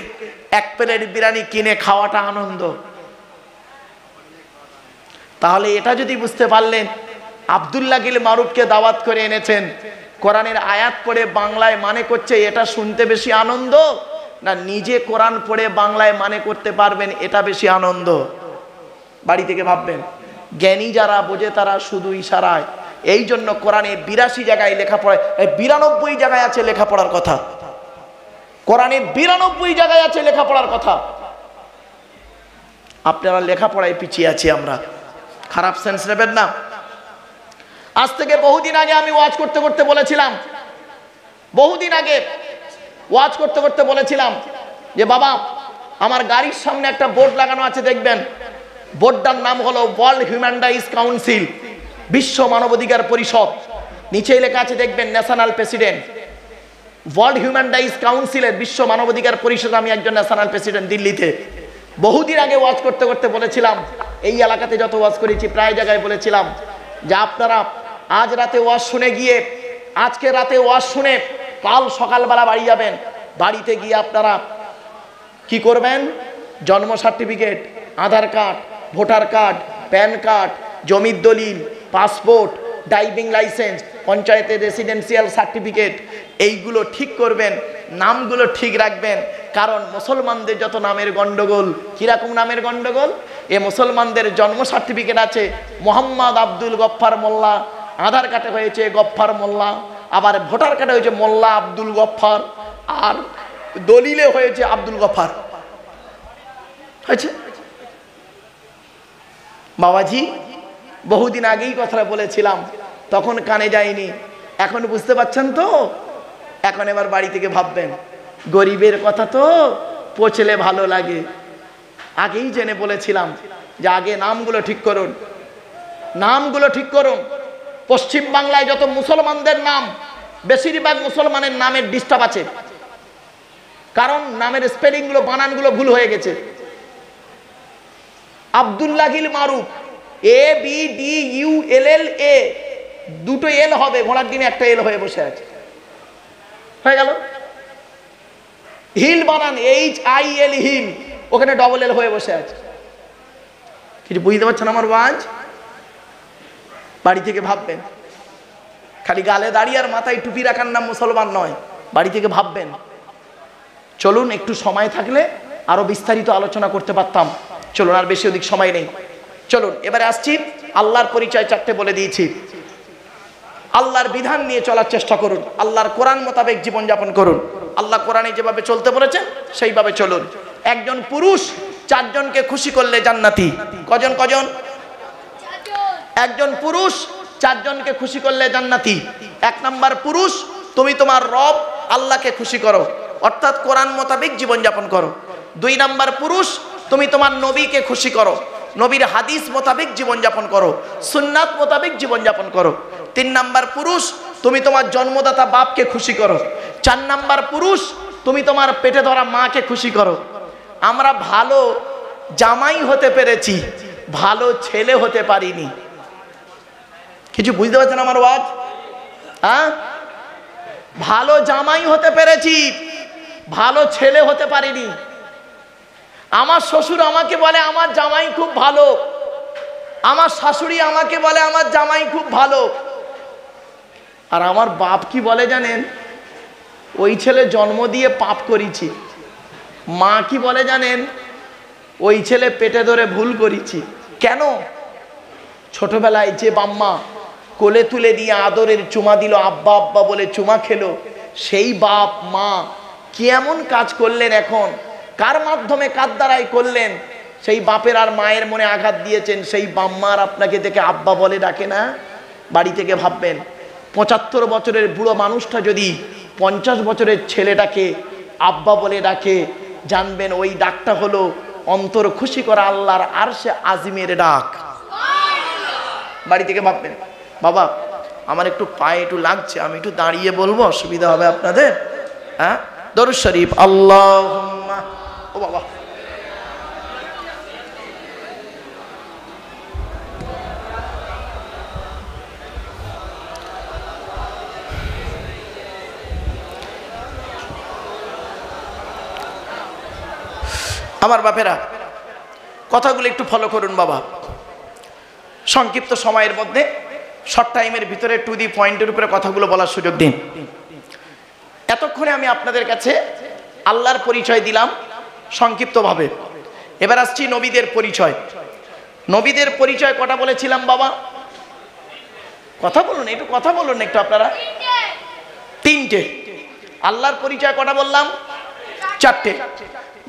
1 প্লেট বিরিয়ানি কিনে খাওয়াটা আনন্দ? তাহলে এটা যদি বুঝতে পারলেন, আব্দুল্লাহ গিল মারুফকে দাওয়াত করে এনেছেন, কোরআনের আয়াত পড়ে বাংলায় মানে করছে, এটা শুনতে বেশি আনন্দ না নিজে কোরআন পড়ে বাংলায় মানে করতে পারবেন এটা বেশি আনন্দ? বাড়ি থেকে ভাববেন। জ্ঞানী যারা বোঝে তারা শুধু ইশারায়। এই জন্য কোরআনে 82 জায়গায় লেখাপড়া, 92 জায়গায় আছে লেখাপড়ার কথা। কোরআনে 92 জায়গায় আছে লেখাপড়ার কথা। আপনারা লেখাপড়ায় পিছিয়ে আছি আমরা, খারাপ সেন্স নেবেন না। আজ থেকে বহুদিন আগে আমি ওয়াজ করতে করতে বলেছিলাম, বহুদিন আগে ওয়াজ করতে করতে বলেছিলাম যে বাবা, আমার গাড়ির সামনে একটা বোর্ড লাগানো আছে, দেখবেন বোর্ডটার নাম হলো ওয়ার্ল্ড হিউম্যান রাইটস কাউন্সিল, বিশ্ব মানবাধিকার পরিষদ। নিচে লেখা আছে দেখবেন national president. World human rights কাউন্সিলের, বিশ্ব মানবাধিকার পরিষদ, আমি একজন ন্যাশনাল প্রেসিডেন্ট দিল্লিতে। বহুদিন আগে ওয়াজ করতে করতে বলেছিলাম, এই এলাকাতে যত ওয়াজ করেছি প্রায় জায়গায় বলেছিলাম যে আপনারা আজ রাতে ওয়াজ শুনে গিয়ে, আজকে রাতে ওয়াজ শুনে কাল সকালবেলা বাড়ি যাবেন। বাড়িতে গিয়ে আপনারা কি করবেন? জন্ম certificate, Aadhaar card, voter card, PAN card, জমির দলিল, পাসপোর্ট, ড্রাইভিং লাইসেন্স, পঞ্চায়েতের রেসিডেন্সিয়াল সার্টিফিকেট, এইগুলো ঠিক করবেন, নামগুলো ঠিক রাখবেন। কারণ মুসলমানদের যত নামের গন্ডগোল, কিরকম নামের গন্ডগোল? এ মুসলমানদের জন্ম সার্টিফিকেট আছে মোহাম্মদ আব্দুল গফফার মোল্লা, আধার কার্ডে হয়েছে গফফার মোল্লা, আবার ভোটার কার্ডে হয়েছে মোল্লা আব্দুল গফফার, আর দলিলে হয়েছে আব্দুল গফফার। হয়েছে বাবাজি, বহুদিন আগেই কথা বলেছিলাম, তখন কানে যায়নি, এখন বুঝতে পারছেন তো? এখন এবার বাড়ি থেকে ভাববেন, গরিবের কথা তো পচলে ভালো লাগে। আগেই জেনে বলেছিলাম যে আগে নামগুলো ঠিক করুন, নামগুলো ঠিক করুন। পশ্চিম বাংলায় যত মুসলমানদের নাম, বেশিরভাগ মুসলমানের নামের ডিস্টার্ব আছে, কারণ নামের স্পেলিংগুলো, বানানগুলো ভুল হয়ে গেছে। আব্দুল্লাহ গিল মারুফ, ABDULLA, 2টো এল হবে, ঘোড়ার দিনে একটা এল হয়ে বসে আছে, হয়ে গেল। হিল বানান HIL, হিল, ওখানে ডবল এল হয়ে বসে আছে। কিছু বুঝতে পারছেন আমার ওয়াজ? বাড়ি থেকে ভাববেন, খালি গালে দাড়ি আর মাথায় টুপি রাখার নাম মুসলমান নয়। বাড়ি থেকে ভাববেন। চলুন, একটু সময় থাকলে আরো বিস্তারিত আলোচনা করতে পারতাম, চলুন, আর বেশি অধিক সময় নেই। চলুন এবারে আসছি, আল্লাহর পরিচয় 4টে বলে দিয়েছি। আল্লাহর বিধান নিয়ে চলার চেষ্টা করুন, আল্লাহর কোরআন মোতাবেক জীবনযাপন করুন। আল্লাহ কোরআনে যেভাবে চলতে বলেছেন সেইভাবে চলুন। একজন পুরুষ 4 জনকে খুশি করলে জান্নাতি। কজন? একজন পুরুষ 4 জনকে খুশি করলে জান্নাতি। 1 নাম্বার পুরুষ, তুমি তোমার রব আল্লাহকে খুশি করো, অর্থাৎ কোরআন মোতাবেক জীবনযাপন করো। 2 নাম্বার পুরুষ, তুমি তোমার নবীকে খুশি করো, নবীর হাদিস মোতাবেক জীবনযাপন করো, সুন্নাত মোতাবেক জীবনযাপন করো। 3 নাম্বার পুরুষ, তুমি তোমার জন্মদাতা বাপকে খুশি করো। 4 নাম্বার পুরুষ, তুমি তোমার পেটে ধরা মাকে খুশি করো। আমরা ভালো জামাই হতে পেরেছি, ভালো ছেলে হতে পারিনি। কিছু বুঝতে পারছেন আমার ওয়াজ? হ্যাঁ, ভালো জামাই হতে পেরেছি, ভালো ছেলে হতে পারিনি। আমার শ্বশুর আমাকে বলে আমার জামাই খুব ভালো, আমার শাশুড়ি আমাকে বলে আমার জামাই খুব ভালো, আর আমার বাপ কি বলে জানেন? ওই ছেলে জন্ম দিয়ে পাপ করেছি। মা কি বলে জানেন? ওই ছেলে পেটে ধরে ভুল করেছি। কেন? ছোটবেলায় যে বাম্মা কোলে তুলে দিয়ে আদরের চুমা দিল, আব্বা আব্বা বলে চুমা খেলো, সেই বাপ মা কি এমন কাজ করলেন এখন? কার মাধ্যমে, কার দ্বারাই করলেন? সেই বাপের আর মায়ের মনে আঘাত দিয়েছেন, সেই বাম্মার আপনাকে দেখে আব্বা বলে ডাকে না? বাড়ি থেকে ভাববেন, 75 বছরের বুড়ো মানুষটা যদি 50 বছরের ছেলেটাকে আব্বা বলে ডাকে, জানবেন ওই ডাকটা হলো অন্তর খুশি করা আল্লাহর আরশে আজিমের ডাক। বাড়ি থেকে ভাববেন, বাবা আমার একটু পায়ে একটু লাগছে, আমি একটু দাঁড়িয়ে বলবো, অসুবিধা হবে আপনাদের? হ্যাঁ, দরুদ শরীফ। আল্লাহুম্মা, ও বাবা আমার বাপেরা, কথাগুলো একটু ফলো করুন বাবা। সংক্ষিপ্ত সময়ের মধ্যে, শর্ট টাইমের ভিতরে টু দি পয়েন্টের উপরে কথাগুলো বলার সুযোগ দিন। এতক্ষণে আমি আপনাদের কাছে আল্লাহর পরিচয় দিলাম সংক্ষিপ্তভাবে। এবার আসছি নবীদের পরিচয়। নবীদের পরিচয় কটা বলেছিলাম বাবা? কথা বলুন, একটু কথা বলুন একটু আপনারা। 3টে। আল্লাহর পরিচয় কটা বললাম? 4টে।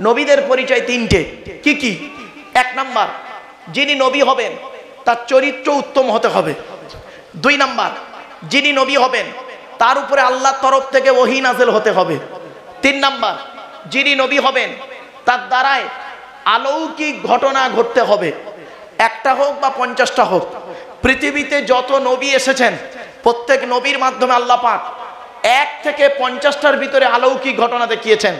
নবীদের পরিচয় 3টে। কি কি? 1 নাম্বার, যিনি নবী হবেন তার চরিত্র উত্তম হতে হবে। 2 নাম্বার, যিনি নবী হবেন তার উপরে আল্লাহর তরফ থেকে ওহী নাযিল হতে হবে। 3 নাম্বার, যিনি নবী হবেন তার দ্বারায় অলৌকিক ঘটনা ঘটতে হবে। 1টা হোক বা 50টা হোক, পৃথিবীতে যত নবী এসেছেন প্রত্যেক নবীর মাধ্যমে আল্লাহ পাক 1 থেকে 50টার ভিতরে অলৌকিক ঘটনা দেখিয়েছেন।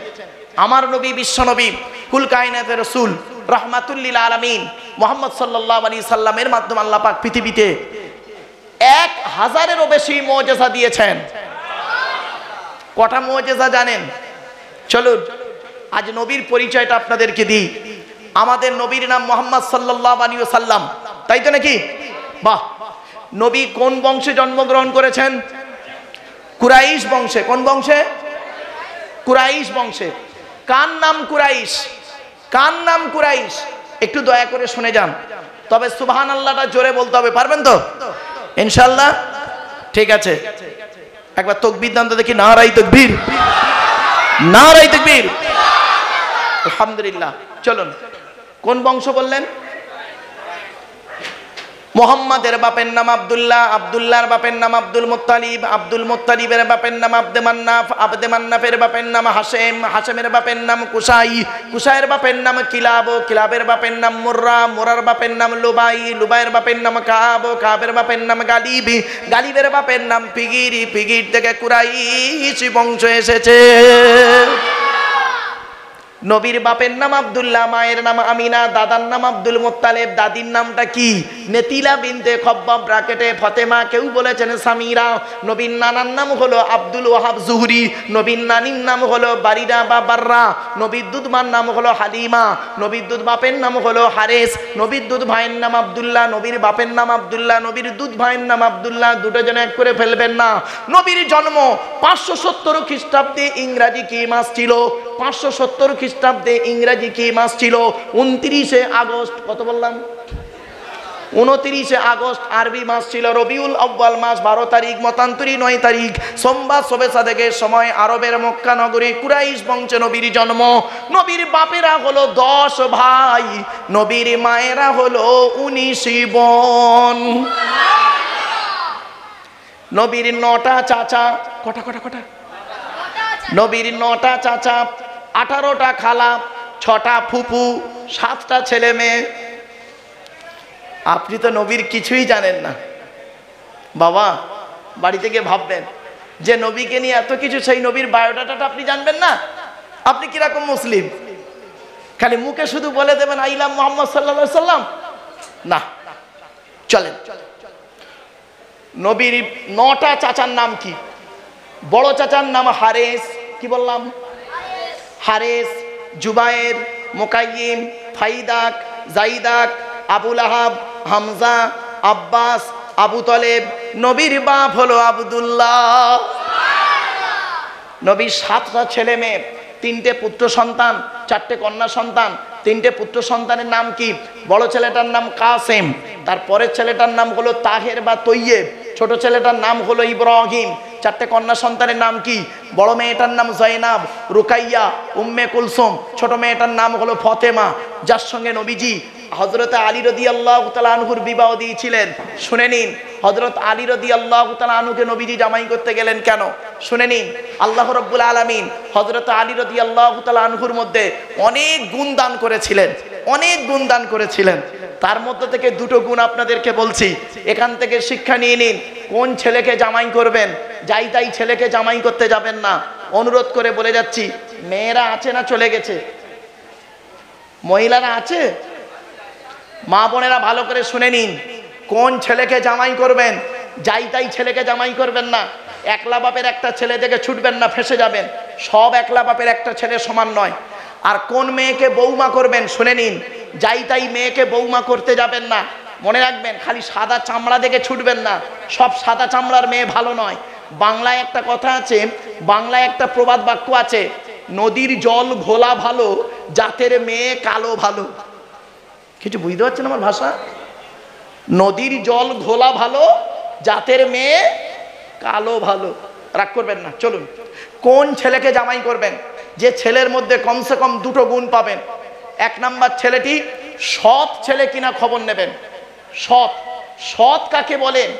আমার নবী, বিশ্ব নবী, কুল কায়নাতের রাসূল, রাহমাতুল লিল আলামিন মুহাম্মদ সাল্লাল্লাহু আলাইহি সাল্লামের মাধ্যমে আল্লাহ পাক পৃথিবীতে 1000-এরও বেশি মুজিজা দিয়েছেন। কটা মুজিজা জানেন? চলুন আজ নবীর পরিচয়টা আপনাদেরকে দিই। আমাদের নবীর নাম মুহাম্মদ সাল্লাল্লাহু আলাইহি সাল্লাম, তাই তো নাকি? বাহ। নবী কোন বংশে জন্মগ্রহণ করেছেন? কুরাইশ বংশে। কোন বংশে? কুরাইশ বংশে। কার নাম কুরাইশ? কার নাম কুরাইশ? একটু দয়া করে শুনে যান, তবে সুবহানাল্লাহটা জোরে বলতে হবে, পারবেন তো ইনশাআল্লাহ? ঠিক আছে, একবার তাকবীর দান তো দেখি। নারাই তাকবীর, নারাই তাকবীর, আলহামদুলিল্লাহ। চলুন, কোন বংশ বললেন? মোহাম্মদের বাপের নাম আব্দুল্লাহ, আব্দুল্লাহর বাপের নাম আব্দুল মুত্তালিব, আব্দুল মুত্তালিবের বাপের নাম আব্দে মান্নাফ, আব্দে মান্নাফের বাপের নাম হাশেম, হাশেমের বাপের নাম কুসাই, কুসাইয়ের বাপের নাম কিলাব, কিলাবের বাপের নাম মুর্রা, মুরার বাপের নাম লুবাই, লুবাইয়ের বাপের নাম কাব, কাবের বাপের নাম গালিব, গালিবের বাপের নাম ফিগির, ফিগির থেকে কুরাইশ বংশ এসেছে। নবীর বাপের নাম আব্দুল্লাহ, মায়ের নাম আমিনা, দাদার নাম আব্দুল মুত্তালিব, দাদির নামটা কি? নেতিলা বিনতে খব্বাব ব্রাকেটে ফতেমা, কেউ বলেছেন সামিরা। নবীর নানার নাম হলো আব্দুল ওয়াহাব জুহরি, নবীর নানির নাম হলো বারিরা বা বাররা, নবীর দুধ মার নাম হলো হালিমা, নবীর দুধ বাপের নাম হলো হারেস, নবীর দুধ ভাইয়ের নাম আব্দুল্লাহ, নবীর বাপের নাম আব্দুল্লাহ, নবীর দুধ ভাইয়ের নাম আব্দুল্লাহ, দুটো জন এক করে ফেলবেন না। নবীর জন্ম 570 খ্রিস্টাব্দে, ইংরাজি কি মাস ছিল? 570 খ্রিস্টাব্দে ইংরেজি কি মাস ছিল? 29শে আগস্ট। কত বললাম? 29শে আগস্ট। আরবি মাস ছিল রবিউল আউয়াল মাস, 12 তারিখ, মতান্তরী 9 তারিখ, সোমবার শবে সাদেকের সময় আরবের মক্কা নগরে কুরাইশ বংশে নবীর জন্ম। নবীর বাপেরা হলো 10 ভাই, নবীর মায়েরা হলো 19 বোন। নবীর 9টা চাচা। কটা কটা কটা? নবীর 9টা চাচা, 18টা খালা, 6টা ফুফু, 7টা ছেলে মেয়ে। আপনি তো নবীর কিছুই জানেন না বাবা। বাড়ি থেকে ভাববেন যে নবীকে নিয়ে এত কিছু, সেই নবীর বায়োডাটাটা আপনি জানবেন না? আপনি কিরকম মুসলিম? খালি মুখে শুধু বলে দেবেন আই লাভ মুহাম্মদ সাল্লাল্লাহু আলাইহি সাল্লাম, না। চলেন, নবীর 9টা চাচার নাম কি? বড় চাচার নাম হারেস। কি বললাম? হারেস, জুবায়ের, মুকাইয়িম, ফাইদাক, জাইদাক, আবুল আহাব, হামজা, আব্বাস, আবু তলেব। নবীর বাপ হলো আব্দুল্লাহ। নবীর 7টা ছেলে মেয়ে, 3টে পুত্র সন্তান, 4টে কন্যা সন্তান। 3টে পুত্র সন্তানের নাম কি? বড় ছেলেটার নাম কাসেম, তারপরের ছেলেটার নাম হলো তাহের বা তৈয়েব, ছোট ছেলেটার নাম হলো ইব্রাহিম। 4টে কন্যা সন্তানের নাম কি? বড় মেয়েটার নাম জয়নাব, রুকাইয়া, উম্মে কুলসুম, ছোট মেয়েটার নাম হলো ফতেমা, যার সঙ্গে নবীজি হযরত আলী রাদিয়াল্লাহু তাআলা আনহুর বিবাহ দিয়েছিলেন। শুনে নিন, হযরত আলী রাদিয়াল্লাহু তাআলা আনহুকে নবীজি জামাই করতে গেলেন কেন? শুনে নিন, আল্লাহ রাব্বুল আলামিন হযরত আলী রাদিয়াল্লাহু তাআলা আনহুর মধ্যে অনেক গুণ দান করেছিলেন, অনেক গুণ দান করেছিলেন। তার মধ্যে থেকে দুটো গুণ আপনাদেরকে বলছি, এখান থেকে শিক্ষা নিয়ে নিন। কোন ছেলেকে জামাই করবেন, যাই তাই ছেলেকে জামাই করতে যাবেন না। অনুরোধ করে বলে যাচ্ছি, মেয়েরা আছে না চলে গেছে? মহিলারা আছে? মা বোনেরা ভালো করে শুনে নিন, কোন ছেলেকে জামাই করবেন, যাই তাই ছেলেকে জামাই করবেন না। একলা বাপের একটা ছেলে থেকে ছুটবেন না, ফেসে যাবেন। সব একলা বাপের একটা ছেলে সমান নয়। আর কোন মেয়েকে বৌমা করবেন, শুনে নিন, যাই তাই মেয়েকে বৌমা করতে যাবেন না। মনে রাখবেন, খালি সাদা চামড়া দেখে ছুটবেন না, সব সাদা চামড়ার মেয়ে ভালো নয়। বাংলায় একটা কথা আছে, বাংলায় একটা প্রবাদ বাক্য আছে, নদীর জল ঘোলা ভালো, জাতের মেয়ে কালো ভালো। কিছু বুঝতে পারছেন আমার ভাষা? নদীর জল ঘোলা ভালো, জাতের মেয়ে কালো ভালো। রাগ করবেন না, চলুন। কোন ছেলেকে জামাই করবেন? যে ছেলের মধ্যে কমসে কম দুটো গুণ পাবেন। এক নাম্বার, ছেলেটি সৎ ছেলে কিনা খবর নেবেন। সৎ, সৎ কাকে বলেন?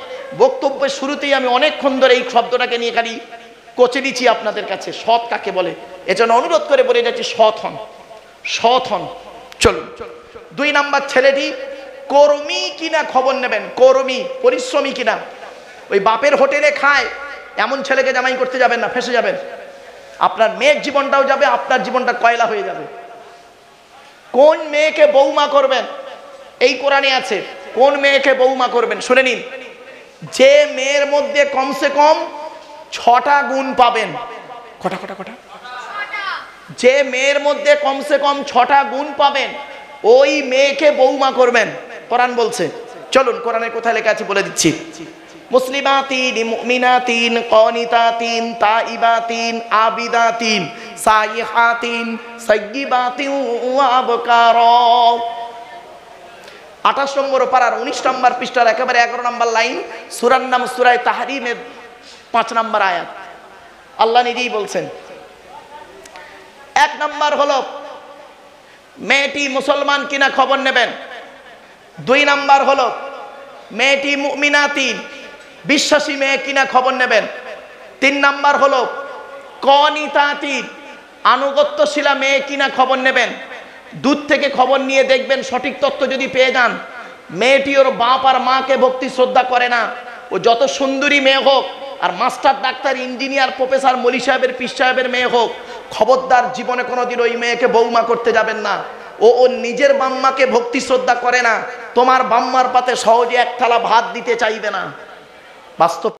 বক্তব্যের শুরুতেই আমি অনেকক্ষণ ধরে এই শব্দটাকে নিয়ে খালি কোচে দিচ্ছি আপনাদের কাছে, সৎ কাকে বলে। এজন্য অনুরোধ করে বলে যাচ্ছি, সৎ হন, সৎ হন। চলুন। দুই নাম্বার, ছেলেটি কর্মী কিনা খবর নেবেন। কর্মী, পরিশ্রমী কিনা। ওই বাপের হোটেলে খায় এমন ছেলেকে জামাই করতে যাবেন না, ফেসে যাবেন। আপনার মেয়ের জীবনটাও যাবে, আপনার জীবনটা কয়লা হয়ে যাবে। কোন মেয়েকে বৌমা করবেন, এই কোরআনে আছে। কোন মেয়েকে বৌমা করবেন শুনে নিন, যে মেয়ের মধ্যে কমসে কম 6টা গুণ পাবেন। কটা কটা কটা? যে মেয়ের মধ্যে কমসে কম 6টা গুণ পাবেন, ওই মেয়েকে বৌমা করবেন, কোরআন বলছে। চলুন, কোরআনের কোথায় লেখা আছে বলে দিচ্ছি। মুসলিমাতিন, মুমিনাতিন, কানিতাতিন, তাইবাতিন, আবিদাতিন, সাইহাতিন, সাইয়্যিবাতিন ওয়া আবকারা। 28 নম্বর পারার 19 নম্বর পৃষ্ঠার একেবারে 11 নম্বর লাইন, সূরার নাম সূরা তাহরিমের 5 নম্বর আয়াত। আল্লাহ নিজেই বলছেন, 1 নম্বর হলো মেয়েটি মুসলমান কিনা খবর নেবেন। 2 নম্বর হলো মেয়েটি মুমিনাতিন, বিশ্বাসী মেয়ে কিনা খবর নেবেন। 3 নম্বর হলো কানিতাতিন, আনুগত্যশীলা মেয়ে কিনা খবর নেবেন। দূর থেকে খবর নিয়ে দেখবেন, সঠিক তথ্য যদি পেয়ে যান, মেয়েটি ওর বাপ আর মাকে ভক্তি শ্রদ্ধা করে না। ও যত সুন্দরী মেয়ে হোক, আর মাস্টার, ডাক্তার, ইঞ্জিনিয়ার, প্রফেসর, মলি সাহেবের, পীর সাহেবের মেয়ে হোক, খবরদার জীবনে কোনোদিন ওই মেয়েকে বৌমা করতে যাবেন না। ও ওর নিজের বাম্মাকে ভক্তি শ্রদ্ধা করে না, তোমার বাম্মার পাতে সহজে এক থালা ভাত দিতে চাইবে না। বাস্তব।